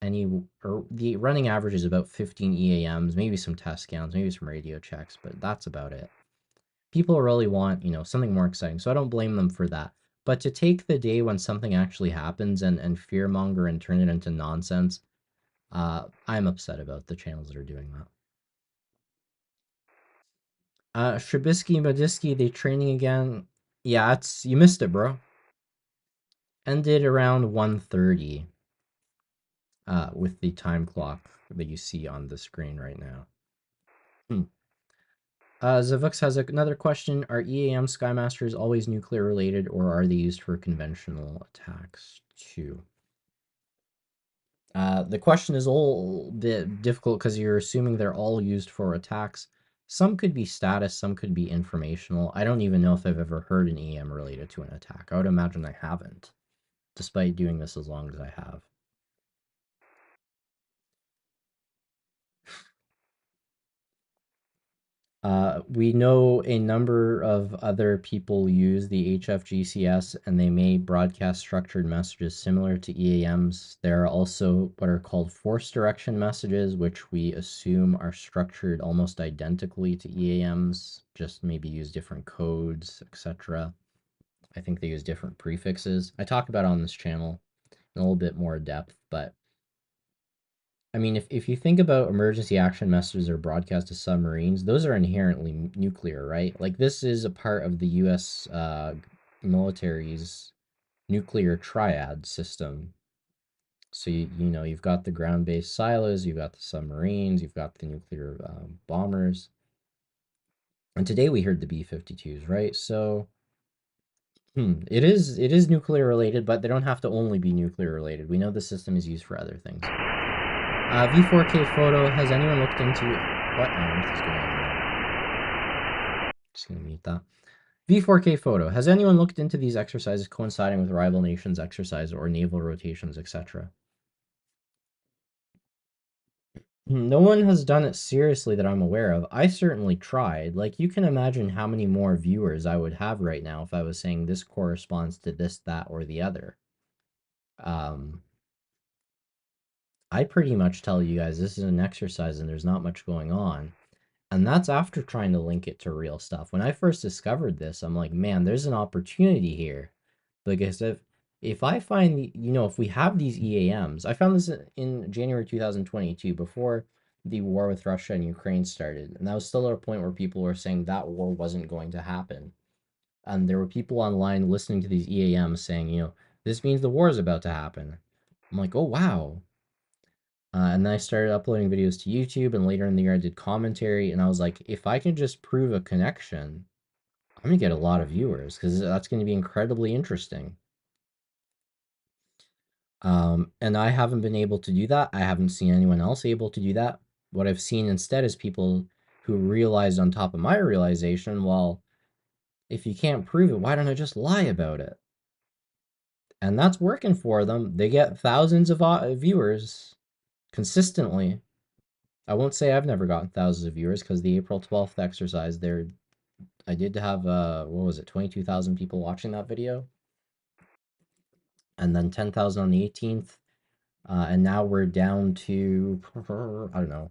the running average is about 15 EAMs, maybe some test counts, maybe some radio checks, but that's about it. People really want something more exciting, so I don't blame them for that. But to take the day when something actually happens and fearmonger and turn it into nonsense, I'm upset about the channels that are doing that. Trubisky, Modisky, they training again. Yeah, you missed it, bro. Ended around 1:30. With the time clock that you see on the screen right now. Zavux has another question. Are EAM Skymasters always nuclear related, or are they used for conventional attacks too? The question is a little bit difficult because you're assuming they're all used for attacks. Some could be status, some could be informational. I don't even know if I've ever heard an EM related to an attack. I would imagine I haven't, despite doing this as long as I have. We know a number of other people use the Hfgcs, and they may broadcast structured messages similar to EAMs. There are also what are called force direction messages, which we assume are structured almost identically to EAMs, just maybe use different codes, etc. I think they use different prefixes. I talk about it on this channel in a little bit more depth, but I mean, if you think about emergency action messages or broadcast to submarines, those are inherently nuclear, right? Like this is a part of the U.S. Military's nuclear triad system. So you've got the ground-based silos, you've got the submarines, you've got the nuclear bombers, and today we heard the B-52s, right? So it is nuclear related, but they don't have to only be nuclear related. We know the system is used for other things. V4K photo, has anyone looked into what on earth is going on there? Just gonna mute that. V4K photo, has anyone looked into these exercises coinciding with rival nations' exercise or naval rotations, etc.? No one has done it seriously that I'm aware of. I certainly tried. Like, you can imagine how many more viewers I would have right now if I was saying this corresponds to this, that, or the other. Um, I pretty much tell you guys this is an exercise and there's not much going on. And that's after trying to link it to real stuff. When I first discovered this, I'm like, man, there's an opportunity here. Because if I find, if we have these EAMs, I found this in January 2022 before the war with Russia and Ukraine started. And that was still at a point where people were saying that war wasn't going to happen. And there were people online listening to these EAMs saying, this means the war is about to happen. I'm like, oh, wow. And then I started uploading videos to YouTube, and later in the year I did commentary, and I was like, if I can just prove a connection, I'm gonna get a lot of viewers because that's gonna be incredibly interesting. And I haven't been able to do that. I haven't seen anyone else able to do that. What I've seen instead is people who realized on top of my realization, well, if you can't prove it, why don't I just lie about it? And that's working for them. They get thousands of viewers consistently. I won't say I've never gotten thousands of viewers because the April 12th exercise there, I did have what was it, 22,000 people watching that video, and then 10,000 on the 18th, and now we're down to I don't know,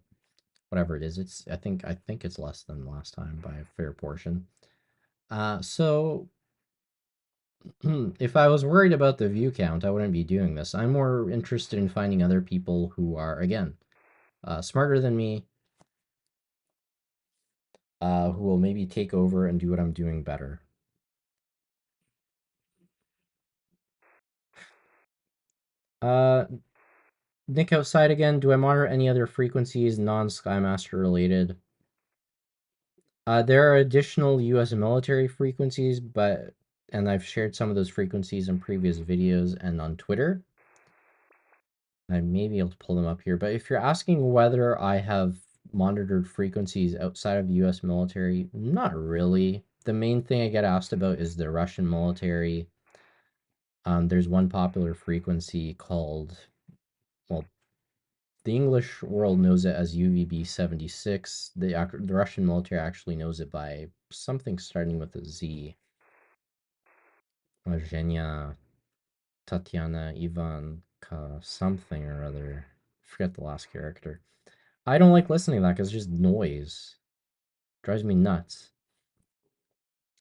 whatever it is. It's I think it's less than last time by a fair portion. So if I was worried about the view count, I wouldn't be doing this. I'm more interested in finding other people who are again smarter than me, who will maybe take over and do what I'm doing better. Uh, Nick outside again. Do I monitor any other frequencies non-Skymaster related? There are additional U.S. military frequencies, and I've shared some of those frequencies in previous videos and on Twitter. I may be able to pull them up here, but if you're asking whether I have monitored frequencies outside of the U.S. military, not really. The main thing I get asked about is the Russian military. There's one popular frequency called, well, the English world knows it as UVB 76. The Russian military actually knows it by something starting with a Z. Zhenya, Tatiana, Ivanka, something or other. I forget the last character. I don't like listening to that because it's just noise. It drives me nuts.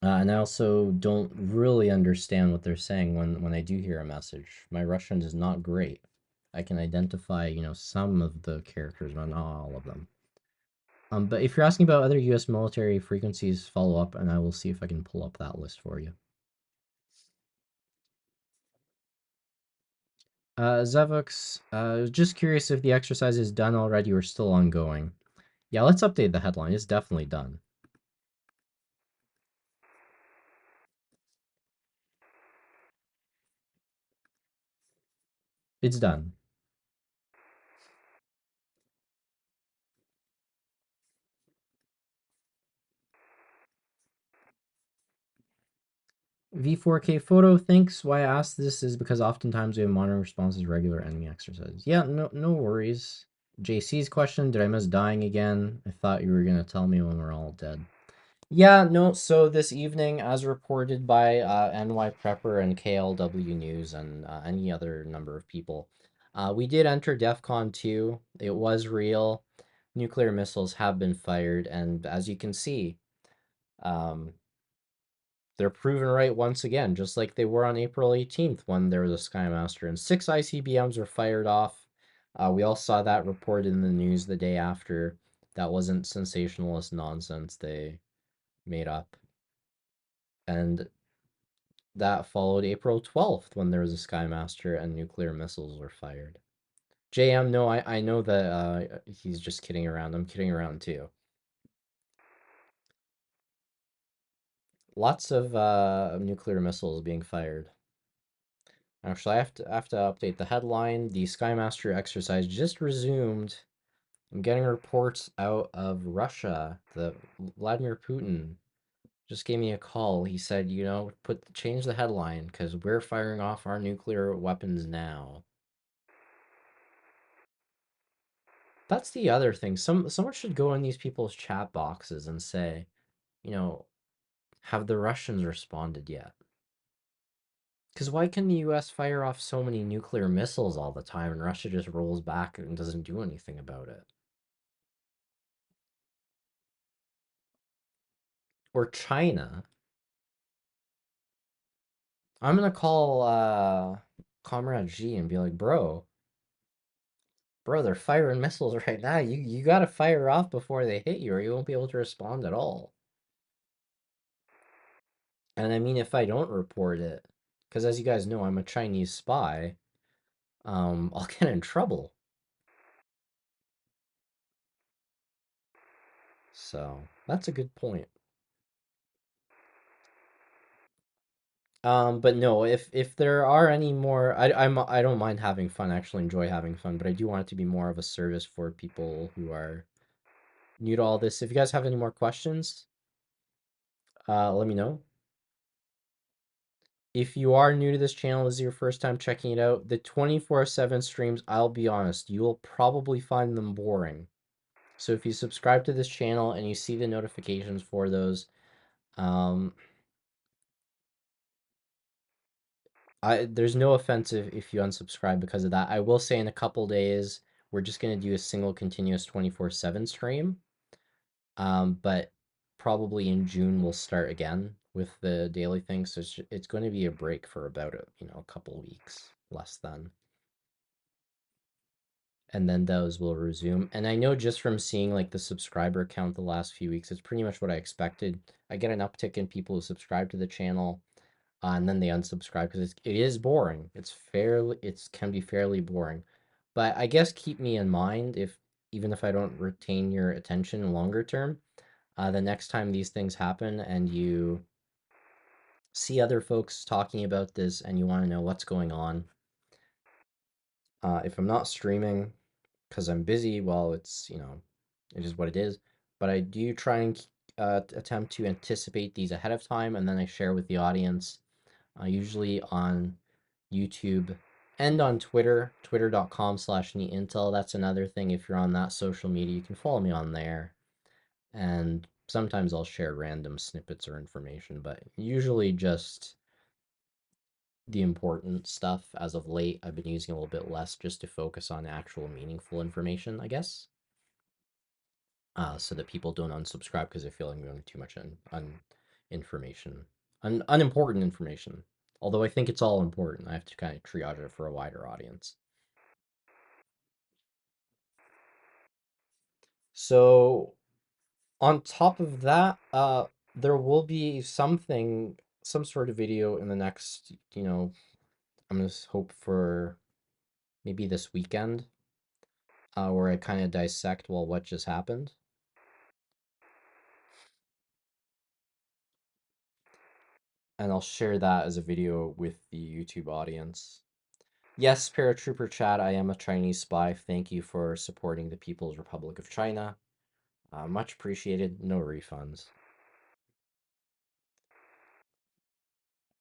And I also don't really understand what they're saying when I do hear a message. My Russian is not great. I can identify, some of the characters, but not all of them. But if you're asking about other U.S. military frequencies, follow up, and I will see if I can pull up that list for you. Zevux, just curious if the exercise is done already or still ongoing. Yeah, let's update the headline. It's definitely done. It's done. V4K photo, thanks. Why I asked this is because oftentimes we have modern responses regular enemy exercises. Yeah, no worries. JC's question, did I miss dying again? I thought you were gonna tell me when we're all dead. Yeah, no, so this evening, as reported by NY Prepper and KLW News and any other number of people, we did enter DEFCON 2. It was real. Nuclear missiles have been fired, and as you can see, um, they're proven right once again, just like they were on April 18th when there was a Skymaster, and 6 ICBMs were fired off. We all saw that reported in the news the day after. That wasn't sensationalist nonsense they made up. And that followed April 12th when there was a Skymaster and nuclear missiles were fired. JM, no, I know that he's just kidding around. I'm kidding around too. Lots of nuclear missiles being fired. Actually, I have to update the headline. The Skymaster exercise just resumed. I'm getting reports out of Russia. The Vladimir Putin just gave me a call. He said, change the headline because we're firing off our nuclear weapons now. That's the other thing. Someone should go in these people's chat boxes and say, you know, have the Russians responded yet? Because why can the US fire off so many nuclear missiles all the time and Russia just rolls back and doesn't do anything about it? Or China. I'm gonna call Comrade G and be like, bro, they're firing missiles right now. You gotta fire off before they hit you, or you won't be able to respond at all. And I mean, if I don't report it, because as you guys know, I'm a Chinese spy, I'll get in trouble. So that's a good point. But no, if there are any more, I don't mind having fun. I actually enjoy having fun, but I do want it to be more of a service for people who are new to all this. If you guys have any more questions, let me know. If you are new to this channel, this is your first time checking it out, the 24/7 streams, I'll be honest, you will probably find them boring. So if you subscribe to this channel and you see the notifications for those, um, there's no offensive if you unsubscribe because of that. I will say in a couple days, we're just going to do a single continuous 24/7 stream. But probably in June we'll start again with the daily thing. So it's going to be a break for about a couple weeks, less than. And then those will resume. And I know just from seeing like the subscriber count the last few weeks, it's pretty much what I expected. I get an uptick in people who subscribe to the channel, and then they unsubscribe because it is boring. It can be fairly boring. But I guess keep me in mind if even if I don't retain your attention longer term, the next time these things happen and you see other folks talking about this and you want to know what's going on, if I'm not streaming because I'm busy, well, it is what it is. But I do try and attempt to anticipate these ahead of time, and then I share with the audience, usually on YouTube and on Twitter, twitter.com/neatintel. That's another thing. If you're on that social media, you can follow me on there. And sometimes I'll share random snippets or information, but usually just the important stuff. As of late, I've been using a little bit less just to focus on actual meaningful information, I guess. So that people don't unsubscribe because they feel I'm going too much information, unimportant information. Although I think it's all important, I have to kind of triage it for a wider audience. So on top of that, there will be some sort of video in the next, I'm gonna hope for maybe this weekend, where I kind of dissect, well, what just happened. And I'll share that as a video with the YouTube audience. Yes, Paratrooper Chad, I am a Chinese spy. Thank you for supporting the People's Republic of China. Much appreciated. No refunds.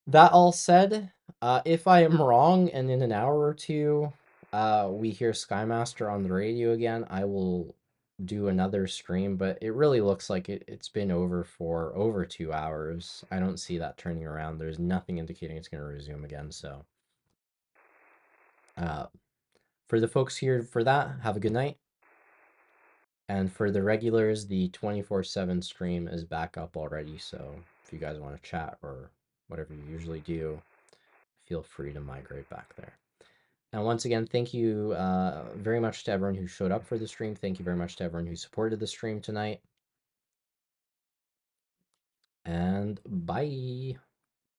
That all said, if I am wrong and in an hour or two, we hear Skymaster on the radio again, I will do another stream, but it really looks like it's been over for over 2 hours. I don't see that turning around. There's nothing indicating it's going to resume again, so. For the folks here for that, have a good night. And for the regulars, the 24/7 stream is back up already, so if you guys want to chat or whatever you usually do, feel free to migrate back there. And once again, thank you very much to everyone who showed up for the stream. Thank you very much to everyone who supported the stream tonight. And bye.